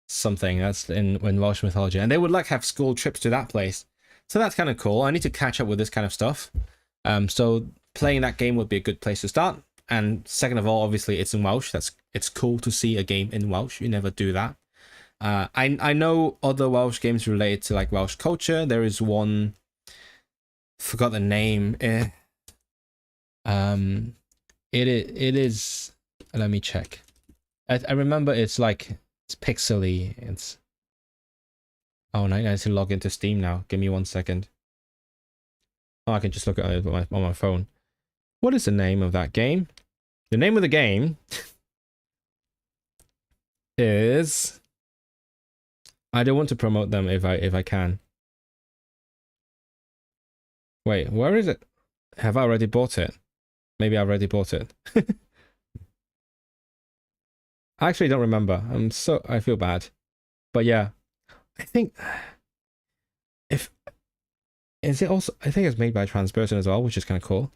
something that's in Welsh mythology, and they would like have school trips to that place. So that's kind of cool. I need to catch up with this kind of stuff. So playing that game would be a good place to start. And second of all, obviously it's in Welsh. It's cool to see a game in Welsh. You never do that. I know other Welsh games related to like Welsh culture. There is one, forgot the name. It is. Let me check. I remember it's pixely. It's. Oh, I need to log into Steam now. Give me 1 second. Oh, I can just look at it on my phone. What is the name of that game? The name of the game is. I don't want to promote them if I can. Wait, where is it? Have I already bought it? Maybe I already bought it. I actually don't remember. I feel bad. But yeah, I think I think it's made by a trans person as well, which is kind of cool.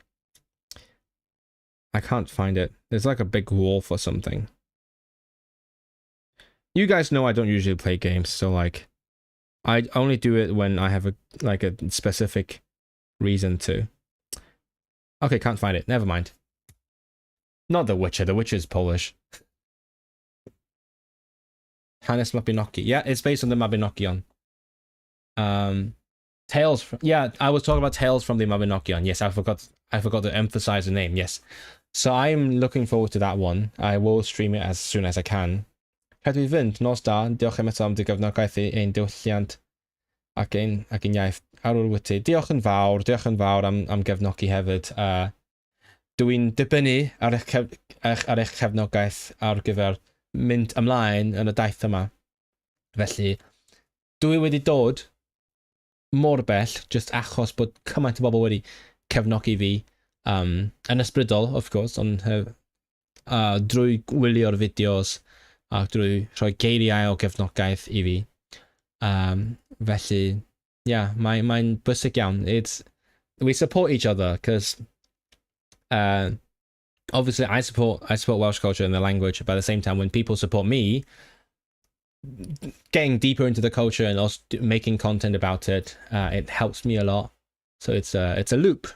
I can't find it. There's like a big wolf or something. You guys know I don't usually play games, so like I only do it when I have a specific reason to. Okay, can't find it. Never mind. Not The Witcher. The Witcher is Polish. Hannes Mabinogi. Yeah, it's based on the Mabinogion. Tales from, yeah, I was talking about Tales from the Mabinogion. Yes, I forgot to emphasize the name. Yes. So I'm looking forward to that one. I will stream it as soon as I can. Cadw I fynd, nos da, diolch am eto am dy gefnogaeth ein diwylliant ac ein iaith ar ôl wyty. Diolch yn fawr am gefnogi hefyd. Dwi'n dibynnu ar eich cefnogaeth ar gyfer mynd ymlaen yn y daith yma. Felly, dwi wedi dod mor bell just achos bod cymaint o bobl wedi cefnogi fi yn ysbrydol, of course, ond drwy gwylio'r fideos a drwy rhoi geiriau o gefnogaeth i fi. Felly, yeah, mae'n bwysig iawn. We support each other because obviously I support Welsh culture and the language, but at the same time, when people support me, getting deeper into the culture and also making content about it, it helps me a lot. So it's a loop.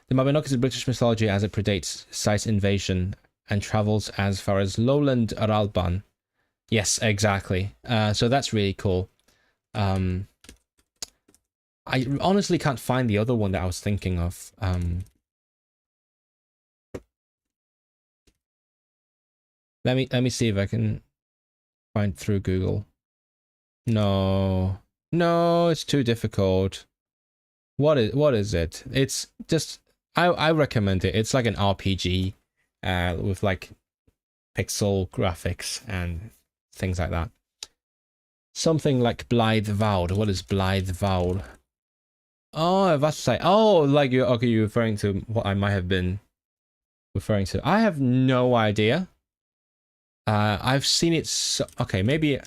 The Mabinogi is British mythology as it predates Sais invasion and travels as far as lowland Aralban. Yes, exactly. So that's really cool. I honestly can't find the other one that I was thinking of. Let me see if I can find through Google. No, it's too difficult. What is it? It's just I recommend it. It's like an RPG with like pixel graphics and things like that. Something like Blythe Vowed. What is Blythe Vowed? Oh, efallai. Oh, like you're referring to what I might have been referring to. I have no idea. I've seen it. Okay, maybe.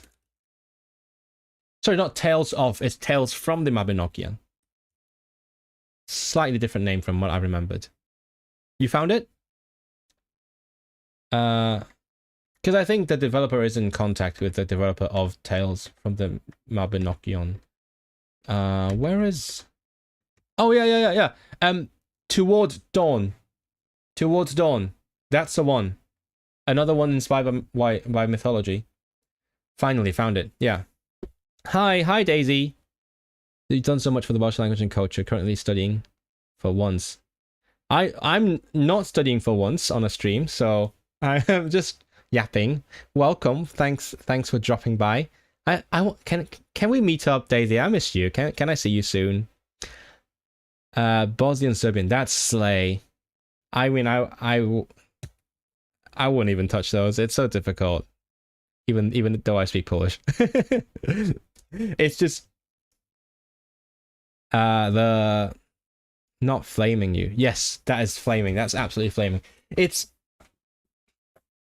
Sorry, not Tales of. It's Tales from the Mabinogion. Slightly different name from what I remembered. You found it? Because I think the developer is in contact with the developer of Tales from the Mabinogion. Where is? Oh yeah. Towards Dawn. Towards Dawn. That's the one. Another one inspired by mythology. Finally found it. Yeah. Hi Daisy. You've done so much for the Welsh language and culture. Currently studying for once. I'm not studying for once on a stream, so I'm just yapping. Welcome. Thanks for dropping by. Can we meet up, Daisy? I missed you. Can I see you soon? Bosnian Serbian. That's slay. I mean, I wouldn't even touch those. It's so difficult. Even though I speak Polish. It's just the not flaming you. Yes, that is flaming. That's absolutely flaming.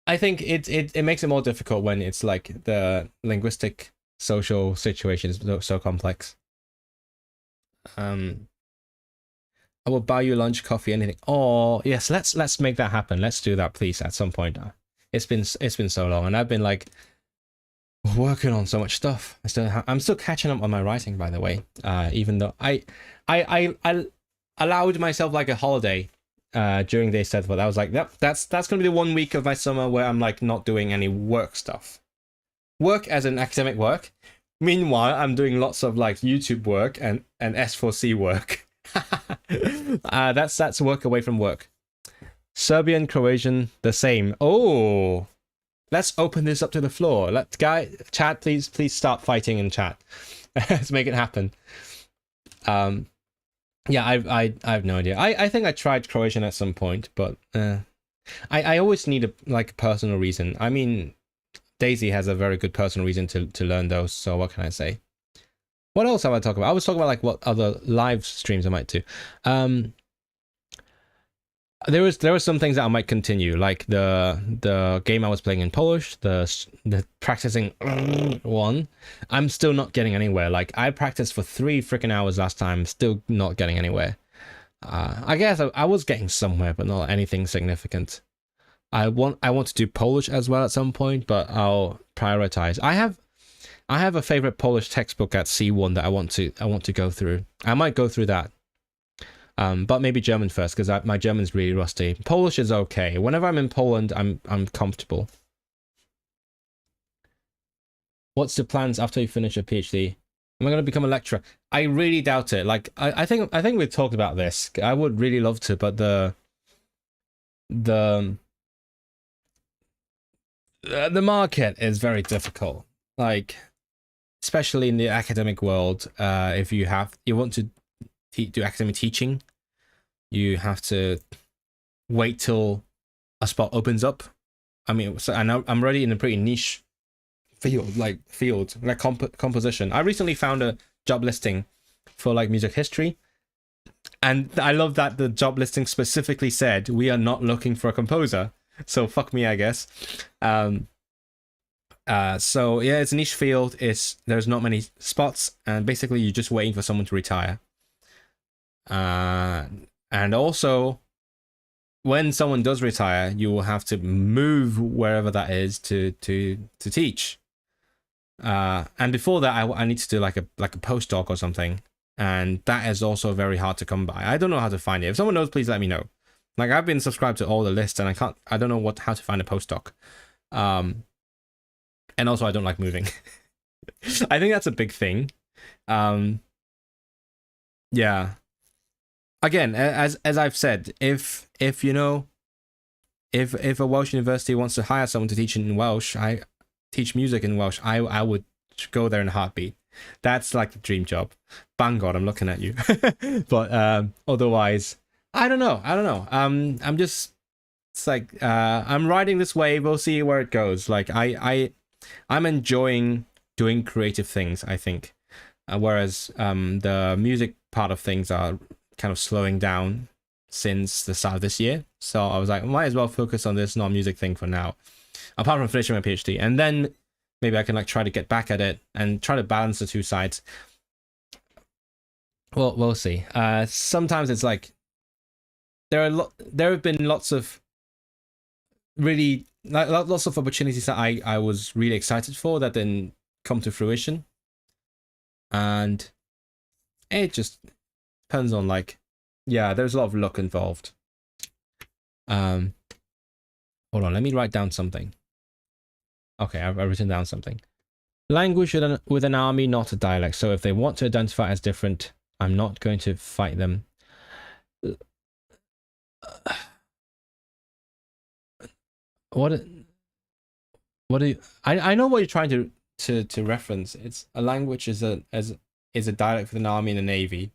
I think it makes it more difficult when it's like the linguistic social situation is so complex. I will buy you lunch, coffee, anything. Oh yes, let's make that happen. Let's do that, please, at some point. It's been so long, and I've been like working on so much stuff. I'm still catching up on my writing, by the way. Even though I allowed myself like a holiday during the Eisteddfod. I was like, yep, that's gonna be the 1 week of my summer where I'm like not doing any work stuff. Work as in academic work. Meanwhile, I'm doing lots of like YouTube work and S4C work. That's work away from work. Serbian, Croatian, the same. Oh, let's open this up to the floor. Chat, please start fighting in chat. Let's make it happen. Yeah, I have no idea. I think I tried Croatian at some point, but I always need a personal reason. I mean, Daisy has a very good personal reason to learn those. So what can I say? What else have I talked about? I was talking about like what other live streams I might do. There were some things that I might continue, like the game I was playing in Polish, the practicing one. I'm still not getting anywhere. Like I practiced for 3 freaking hours last time, still not getting anywhere. I guess I was getting somewhere, but not anything significant. I want to do Polish as well at some point, but I'll prioritize. I have a favorite Polish textbook at C1 that I want to go through. I might go through that. But maybe German first, because my German's really rusty. Polish is okay. Whenever I'm in Poland, I'm comfortable. What's the plans after you finish your PhD? Am I going to become a lecturer? I really doubt it. Like I think we've talked about this. I would really love to, but the market is very difficult. Like, especially in the academic world, if you want to do academic teaching, you have to wait till a spot opens up. I mean, so I'm already in a pretty niche field, like composition. I recently found a job listing for like music history, and I love that the job listing specifically said we are not looking for a composer. So fuck me, I guess. So yeah, it's a niche field. There's not many spots, and basically you're just waiting for someone to retire. And also, when someone does retire, you will have to move wherever that is to teach. And before that, I need to do like a postdoc or something, and that is also very hard to come by. I don't know how to find it. If someone knows, please let me know. Like I've been subscribed to all the lists, and I don't know how to find a postdoc. And also, I don't like moving. I think that's a big thing. Yeah. Again, as I've said, if a Welsh university wants to hire someone to teach in Welsh, I teach music in Welsh, I would go there in a heartbeat. That's like the dream job. Bangor, I'm looking at you. But otherwise, I don't know. I'm just, it's like I'm riding this wave. We'll see where it goes. Like I'm enjoying doing creative things, I think, whereas the music part of things are kind of slowing down since the start of this year. So I was like, I might as well focus on this non-music thing for now, apart from finishing my PhD, and then maybe I can like try to get back at it and try to balance the two sides. Well, we'll see. Sometimes it's like there have been lots of really lots of opportunities that I was really excited for that didn't come to fruition, and it just depends on like, yeah, there's a lot of luck involved. Hold on, let me write down something. Okay, I've written down something. Language with an army, not a dialect. So if they want to identify as different, I'm not going to fight them. What do you, I know what you're trying to reference. It's a language is a dialect with an army and a navy.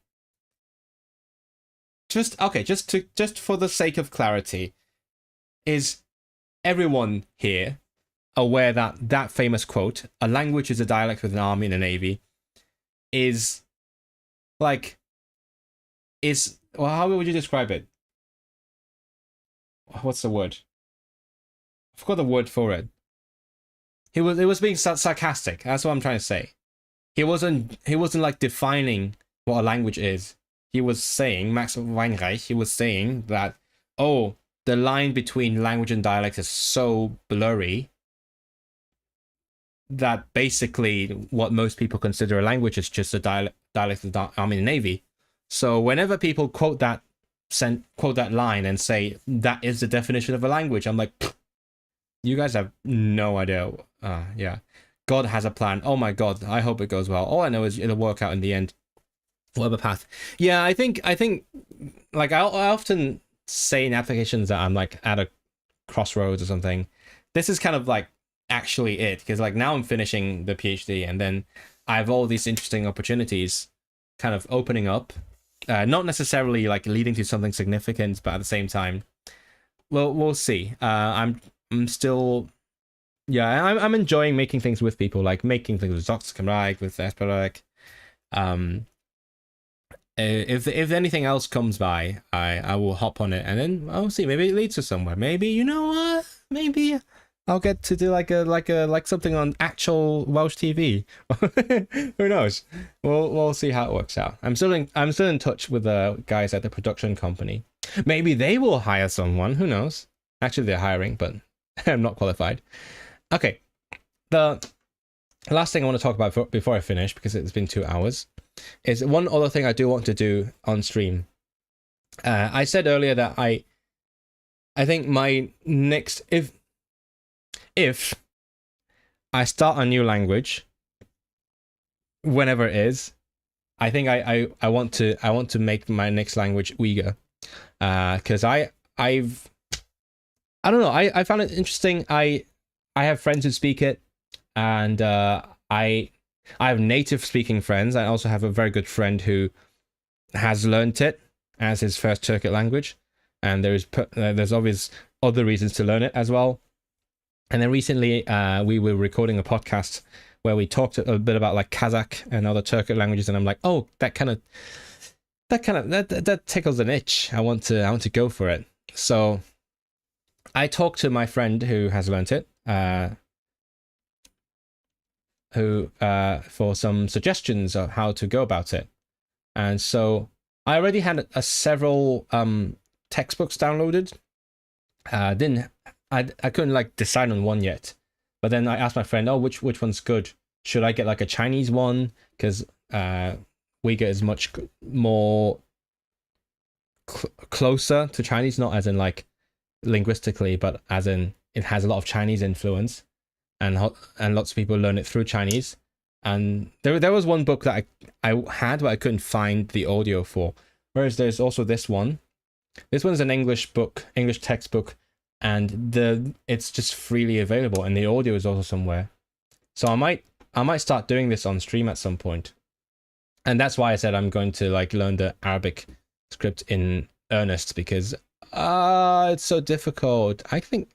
Just for the sake of clarity, is everyone here aware that that famous quote, "A language is a dialect with an army and a navy," is like, well, how would you describe it? What's the word? I forgot the word for it. It was being sarcastic. That's what I'm trying to say. He wasn't like defining what a language is. He was saying, Max Weinreich, he was saying that, oh, the line between language and dialect is so blurry that basically what most people consider a language is just a dialect of the army and navy. So whenever people quote that line and say that is the definition of a language, I'm like, you guys have no idea. Yeah, God has a plan. Oh my God, I hope it goes well. All I know is it'll work out in the end, whatever path. Yeah, I think like I often say in applications that I'm like at a crossroads or something. This is kind of like actually it, because like now I'm finishing the PhD and then I have all these interesting opportunities kind of opening up, not necessarily like leading to something significant, but at the same time, we'll see. I'm still, yeah, I'm enjoying making things with people, like making things with Zox Cymraeg, with Eisteddfod. If anything else comes by, I will hop on it and then I'll see. Maybe it leads to somewhere. Maybe, you know what? Maybe I'll get to do like something on actual Welsh TV. Who knows? We'll see how it works out. I'm still in touch with the guys at the production company. Maybe they will hire someone. Who knows? Actually, they're hiring, but I'm not qualified. Okay, the last thing I want to talk about before I finish, because it's been 2 hours, is one other thing I do want to do on stream. I said earlier that I think my next, if I start a new language, whenever it is, I think I want to make my next language Uyghur, because I don't know, I found it interesting. I have friends who speak it, and I have native speaking friends. I also have a very good friend who has learned it as his first Turkic language, and there's obvious other reasons to learn it as well. And then recently we were recording a podcast where we talked a bit about like Kazakh and other Turkic languages, and I'm like, oh, that tickles an itch. I want to go for it. So I talked to my friend who has learnt it, for some suggestions of how to go about it. And so I already had several textbooks downloaded. I couldn't like decide on one yet, but then I asked my friend, oh, which one's good? Should I get like a Chinese one, because Uyghur is much more closer to Chinese, not as in like linguistically, but as in it has a lot of Chinese influence, and lots of people learn it through Chinese. And there was one book that I had, but I couldn't find the audio for. Whereas there's also this one. This one's an English textbook, and it's just freely available, and the audio is also somewhere. So I might start doing this on stream at some point. And that's why I said I'm going to like learn the Arabic script in earnest, because it's so difficult. I think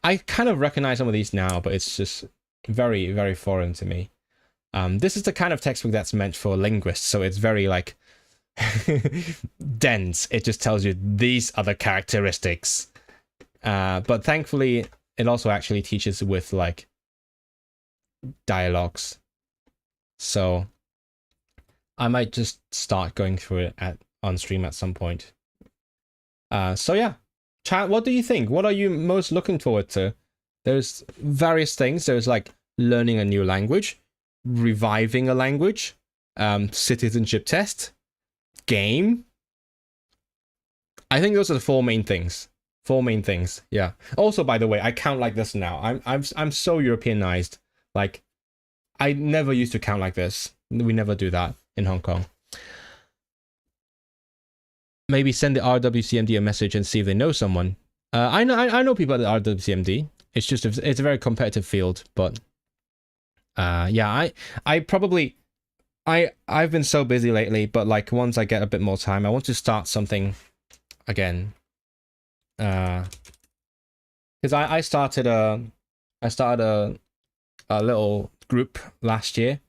I kind of recognize some of these now, but it's just very, very foreign to me. This is the kind of textbook that's meant for linguists, so it's very like dense. It just tells you these are the characteristics. But thankfully, it also actually teaches with like dialogues. So I might just start going through it on stream at some point. So yeah, chat, what do you think? What are you most looking forward to There's various things. There's like learning a new language, reviving a language, citizenship test, game. I think those are the four main things. Four main things. Yeah. Also, by the way, I count like this now. I'm so Europeanized. Like, I never used to count like this. We never do that in Hong Kong. Maybe send the RWCMD a message and see if they know someone. I know people at the RWCMD. It's just it's a very competitive field, but yeah, I've been so busy lately, but like once I get a bit more time, I want to start something again. Because I started a little group last year.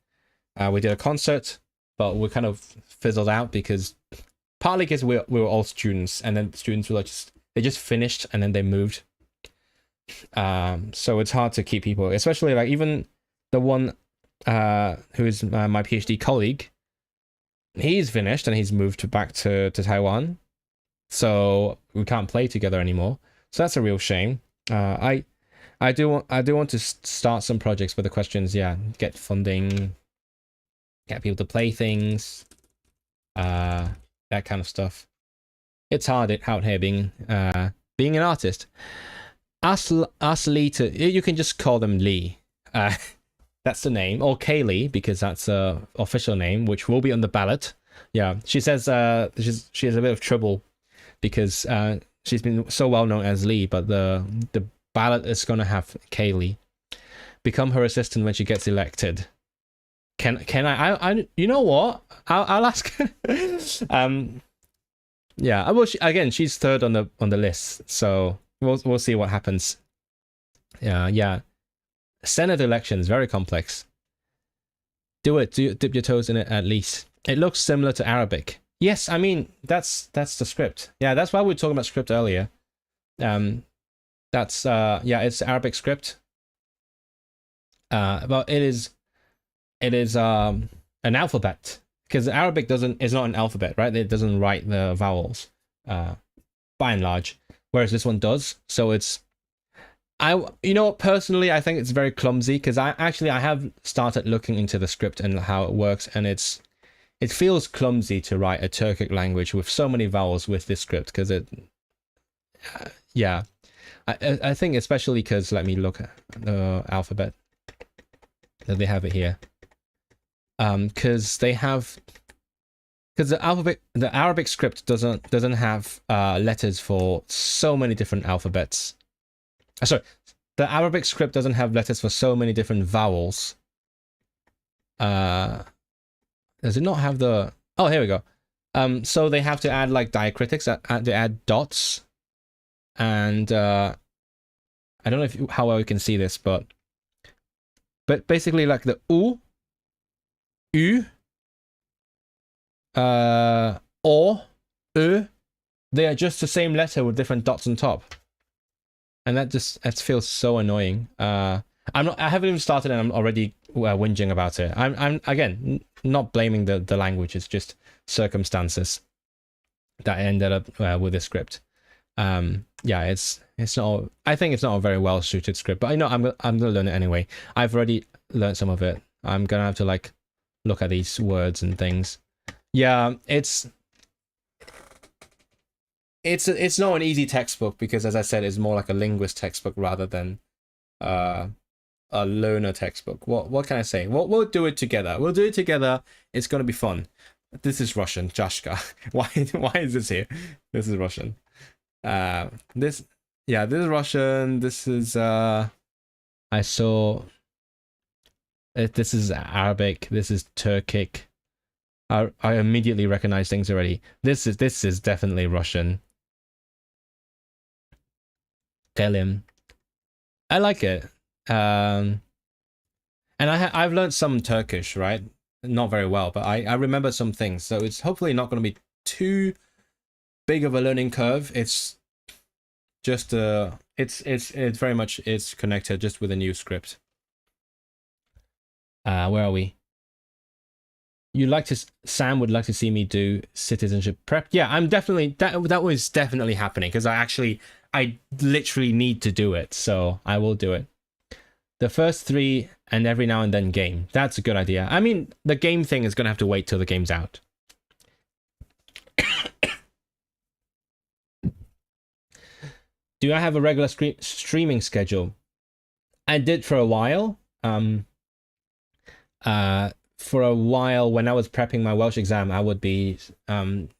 We did a concert, but we kind of fizzled out because partly because we were all students, and then students were like they just finished and then they moved. So it's hard to keep people, especially like even the one who is my PhD colleague. He's finished and he's moved back to Taiwan, so we can't play together anymore. So that's a real shame. I do want to start some projects, but the question is, yeah, get funding, get people to play things, that kind of stuff. It's hard out here being an artist. Ask Lee to, you can just call them Lee. That's the name, or Kaylee, because that's a official name, which will be on the ballot. Yeah, she says she has a bit of trouble because she's been so well known as Lee, but the ballot is gonna have Kaylee. Become her assistant when she gets elected. Can I you know what? I'll ask her. Yeah, well, again, she's third on the list, so we'll see what happens. Yeah. Senate elections, very complex. Do it. Dip your toes in it at least. It looks similar to Arabic. Yes, I mean that's the script. Yeah, that's why we were talking about script earlier. That's yeah, it's Arabic script. But it is an alphabet, because Arabic is not an alphabet, right? It doesn't write the vowels, by and large, whereas this one does. So it's personally, I think it's very clumsy, because I have started looking into the script and how it works, and it feels clumsy to write a Turkic language with so many vowels with this script, because yeah, I think especially because, let me look at the alphabet that they have it here, because the Arabic script doesn't have letters for so many different alphabets. Sorry, the Arabic script doesn't have letters for so many different vowels. Does it not have the? Oh, here we go. So they have to add like diacritics. They add dots, and I don't know how well you can see this, but basically like the u, or, they are just the same letter with different dots on top. And that feels so annoying. I haven't even started and I'm already whinging about it. I'm again not blaming the language. It's just circumstances that ended up with the script. Yeah, it's not. I think it's not a very well suited script, but I know I'm gonna learn it anyway. I've already learned some of it. I'm gonna have to like look at these words and things. Yeah, it's not an easy textbook, because, as I said, it's more like a linguist textbook rather than a learner textbook. What can I say? We'll do it together. We'll do it together. It's gonna be fun. This is Russian, Jashka. Why is this here? This is Russian. This is Russian. This is I saw. This is Arabic. This is Turkic. I immediately recognize things already. This is definitely Russian. Kelim. I like it. And I've learned some Turkish, right? Not very well, but I remember some things. So it's hopefully not going to be too big of a learning curve. It's just it's very much connected just with a new script. Where are we? Sam would like to see me do citizenship prep. Yeah, I'm definitely that was definitely happening, because I literally need to do it, so I will do it. The first 3 and every now and then game. That's a good idea. I mean, the game thing is gonna have to wait till the game's out. Do I have a regular streaming schedule? I did for a while. For a while when I was prepping my Welsh exam, I would be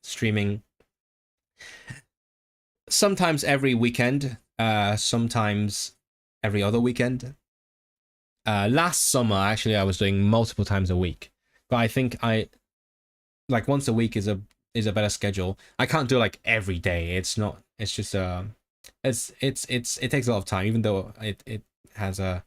streaming sometimes every weekend, sometimes every other weekend. Last summer, actually, I was doing multiple times a week, but I think like once a week is a better schedule. I can't do like every day. It's not. It's just it takes a lot of time, even though it has a.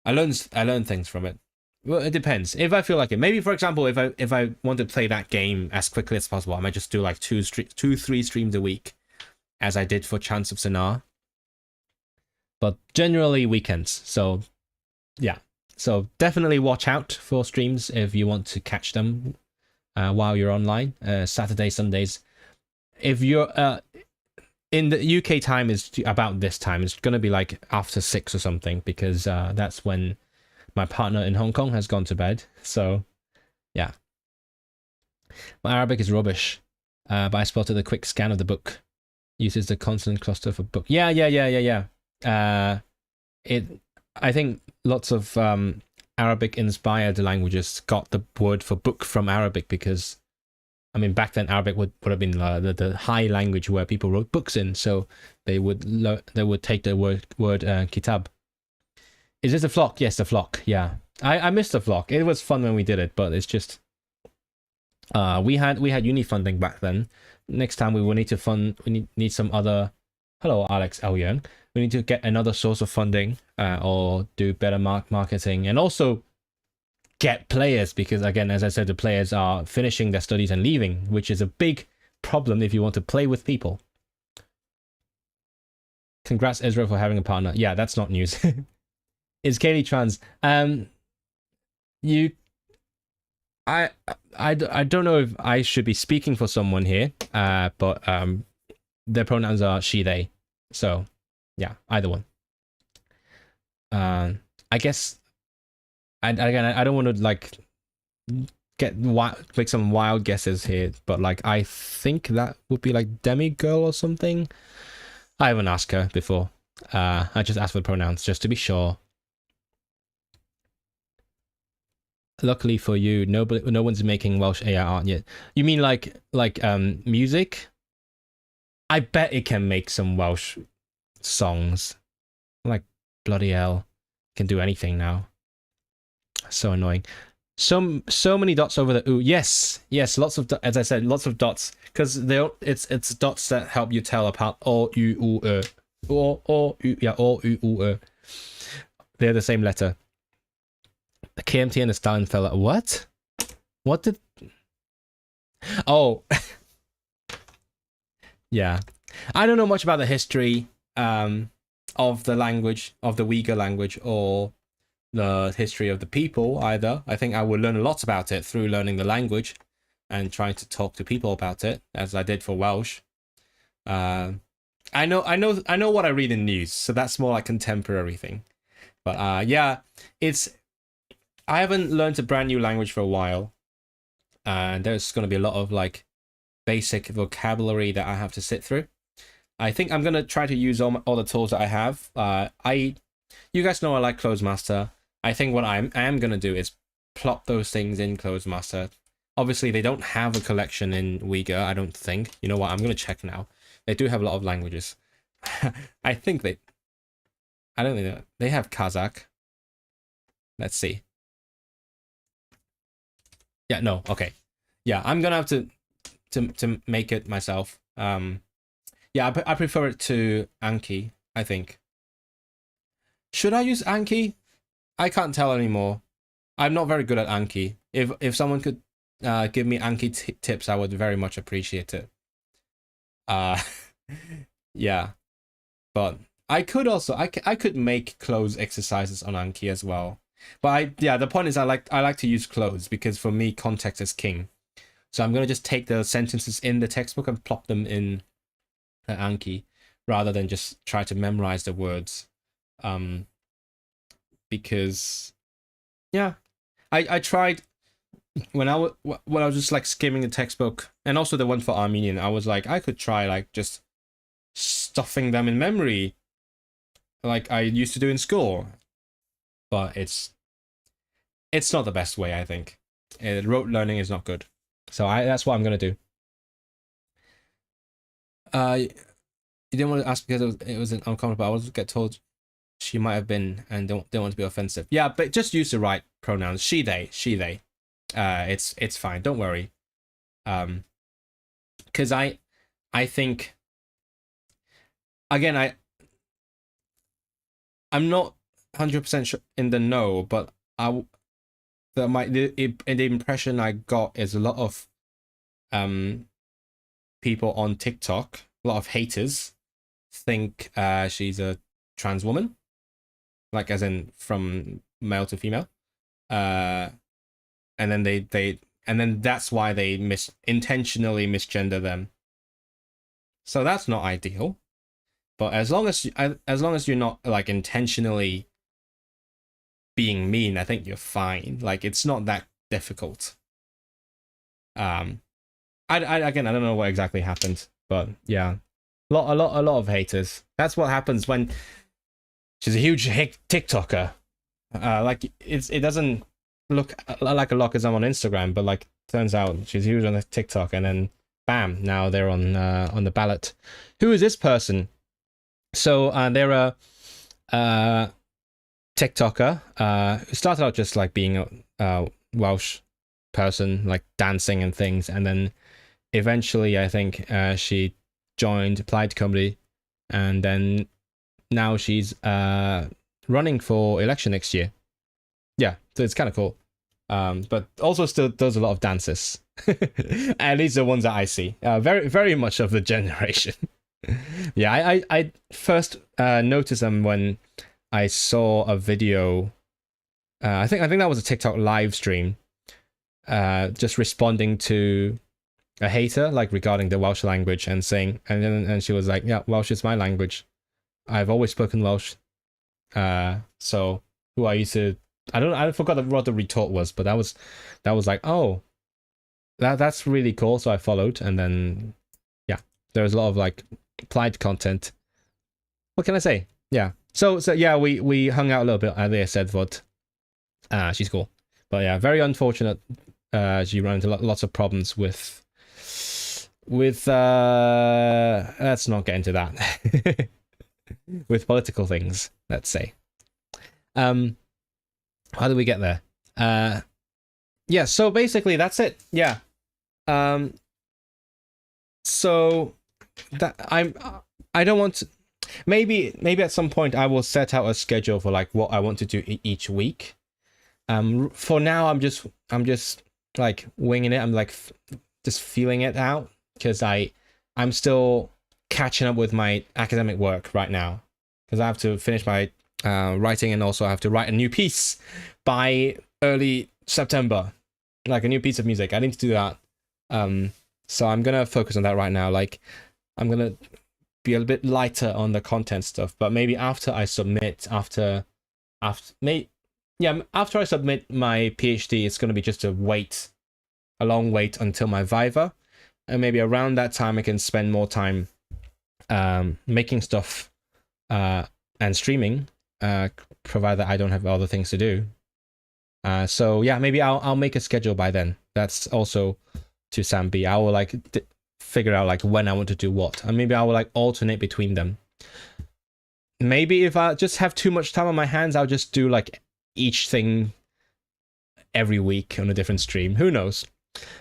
I learn things from it. Well, it depends. If I feel like it, maybe for example, if I want to play that game as quickly as possible, I might just do like 2-3 streams a week, as I did for Chance of Sinar. But generally weekends. So yeah. So definitely watch out for streams if you want to catch them while you're online. Saturday, Sundays. If you're in the UK time is about this time. It's gonna be like after 6 or something, because that's when my partner in Hong Kong has gone to bed. So yeah. My Arabic is rubbish, but I spotted a quick scan of the book. Uses the consonant cluster for book. Yeah. I think lots of Arabic inspired languages got the word for book from Arabic, because I mean, back then Arabic would have been the high language where people wrote books in, so they would take the word kitab. Is this a vlog? Yes, the vlog. Yeah, I missed the vlog. It was fun when we did it, but it's just we had uni funding back then. Next time we will need to fund. We need some other. Hello, Alex Young. We need to get another source of funding, or do better marketing, and also get players, because again, as I said, the players are finishing their studies and leaving, which is a big problem if you want to play with people. Congrats, Ezra, for having a partner. Yeah, that's not news. Is Kaylee trans? I don't know if I should be speaking for someone here, but their pronouns are she, they. So yeah, either one. I guess I don't want to like make some wild guesses here, but like I think that would be like demigirl or something. I haven't asked her before. I just asked for the pronouns just to be sure. Luckily for you, no one's making Welsh AI art yet. You mean like music? I bet it can make some Welsh songs. Like bloody hell, can do anything now. So annoying. So many dots over the ooh. Yes, lots of, as I said, lots of dots, because it's dots that help you tell apart o u u or yeah, o u u. They're the same letter. The KMT and the Stalin fella. What did? Oh, yeah. I don't know much about the history of the language, of the Uyghur language, or the history of the people either. I think I will learn a lot about it through learning the language and trying to talk to people about it, as I did for Welsh. I know what I read in news, so that's more like contemporary thing. But yeah, I haven't learned a brand new language for a while, and there's going to be a lot of like basic vocabulary that I have to sit through. I think I'm going to try to use all the tools that I have. You guys know I like Closemaster. I think what I am going to do is plop those things in Closemaster. Obviously, they don't have a collection in Uyghur, I don't think. You know what? I'm going to check now. They do have a lot of languages. I don't think they have Kazakh. Let's see. Yeah, no, okay. Yeah, I'm gonna have to make it myself. Yeah, I prefer it to Anki, I think. Should I use Anki? I can't tell anymore. I'm not very good at Anki. If someone could give me Anki tips, I would very much appreciate it. Yeah, but I could also I could make close exercises on Anki as well. But the point is I like to use close, because for me context is king. So I'm gonna just take the sentences in the textbook and plop them in Anki, rather than just try to memorize the words. because yeah, I tried when when I was just like skimming the textbook and also the one for Armenian. I was like, I could try like just stuffing them in memory like I used to do in school, but it's not the best way, I think. Rote learning is not good, so that's what I'm gonna do. You didn't want to ask because it was uncomfortable. I was get told she might have been and don't want to be offensive. Yeah, but just use the right pronouns. She, they. It's fine. Don't worry. Because I think again I'm not 100% sure in the know, but the impression I got is a lot of people on TikTok, a lot of haters, think she's a trans woman, like as in from male to female, and then and then that's why they intentionally misgender them. So that's not ideal. But as long as you're not like intentionally being mean, I think you're fine. Like it's not that difficult. I again I don't know what exactly happened, but yeah, a lot of haters. That's what happens when she's a huge TikToker. Like it doesn't look like a lockism on Instagram, but like turns out she's huge on the TikTok, and then bam, now they're on the ballot. Who is this person? So they're a TikToker who started out just like being a Welsh person, like dancing and things, and then eventually I think she applied to comedy, and then now she's running for election next year. Yeah, so it's kind of cool. But also still does a lot of dances. At least the ones that I see. Very, very much of the generation. Yeah, I first noticed them when I saw a video. I think that was a TikTok live stream. Just responding to a hater, like regarding the Welsh language, and saying, and she was like, "Yeah, Welsh is my language. I've always spoken Welsh. So who are you to?" I forgot what the retort was, but that was like, oh, that's really cool. So I followed, and then yeah, there was a lot of like applied content. What can I say? Yeah. So yeah, we hung out a little bit at the Eisteddfod. She's cool, but yeah, very unfortunate. She ran into lots of problems with let's not get into that. With political things, let's say. How did we get there? Yeah, so basically that's it. Yeah. So that I don't want to, maybe at some point I will set out a schedule for like what I want to do each week. For now I'm just like winging it. I'm like just feeling it out because I'm still catching up with my academic work right now because I have to finish my writing, and also I have to write a new piece by early September, like a new piece of music. I need to do that. So I'm gonna focus on that right now. Like I'm gonna be a bit lighter on the content stuff, but maybe after I submit, after I submit my PhD, it's gonna be just a long wait until my Viva, and maybe around that time I can spend more time making stuff and streaming, provided that I don't have other things to do. So yeah, maybe I'll make a schedule by then. That's also to Sam B. I will like figure out like when I want to do what, and maybe I will like alternate between them. Maybe if I just have too much time on my hands, I'll just do like each thing every week on a different stream. Who knows?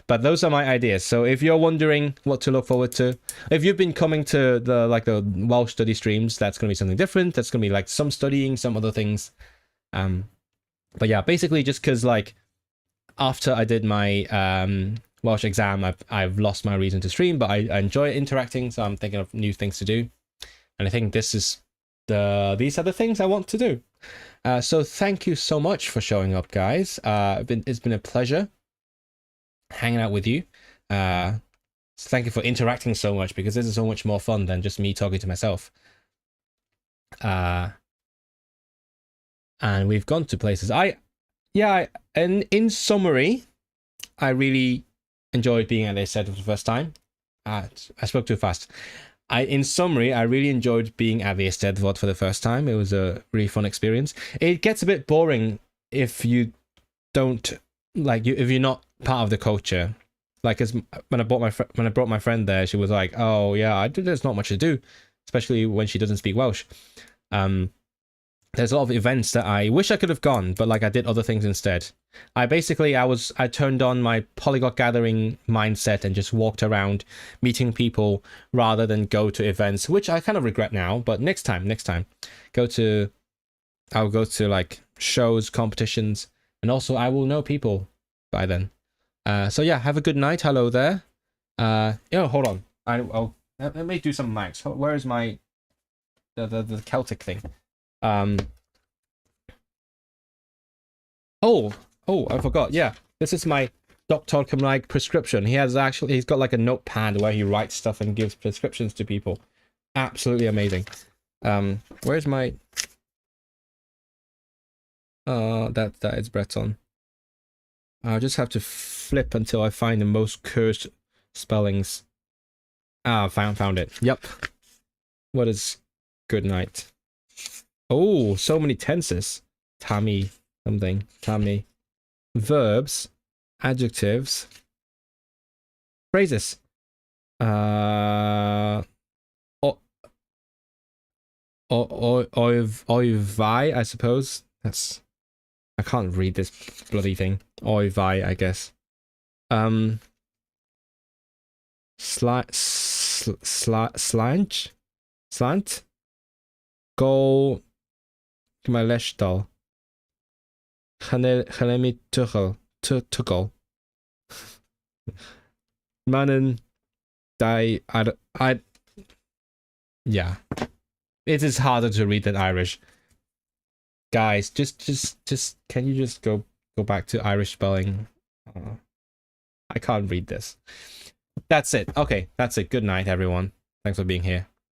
But those are my ideas. So if you're wondering what to look forward to, if you've been coming to the Welsh study streams, that's going to be something different. That's going to be like some studying, some other things. But yeah, basically just because like after I did my Welsh exam, I've lost my reason to stream, but I enjoy interacting, so I'm thinking of new things to do. And I think these are the things I want to do. So thank you so much for showing up, guys. It's been a pleasure hanging out with you. So thank you for interacting so much, because this is so much more fun than just me talking to myself. and we've gone to places. And in summary, I really enjoyed being at Eisteddfod for the first time. I spoke too fast. In summary, I really enjoyed being at the Eisteddfod for the first time. It was a really fun experience. It gets a bit boring if you don't if you're not part of the culture. Like, as when I brought my friend there, she was like, "Oh yeah, there's not much to do," especially when she doesn't speak Welsh. There's a lot of events that I wish I could have gone, but like I did other things instead. I turned on my polyglot gathering mindset and just walked around meeting people rather than go to events, which I kind of regret now. But next time, I'll go to like shows, competitions, and also I will know people by then. So yeah, have a good night. Hello there. Hold on. Let me do some mics. Where is my the Celtic thing? I forgot. Yeah, this is my Dr. Cymraeg prescription. He's got like a notepad where he writes stuff and gives prescriptions to people. Absolutely amazing. Where's my that is Breton. I'll just have to flip until I find the most cursed spellings. Found it. Yep. What is good night? Oh, so many tenses. Tammy something. Tammy. Verbs. Adjectives. Phrases. Oivai, I suppose. I can't read this bloody thing. Oivai, I guess. Slant. Go Maleshtal. Chalemi Tuchel. Mannen die yeah. It is harder to read than Irish. Guys, just can you just go back to Irish spelling? I can't read this. That's it. Okay, that's it. Good night, everyone. Thanks for being here.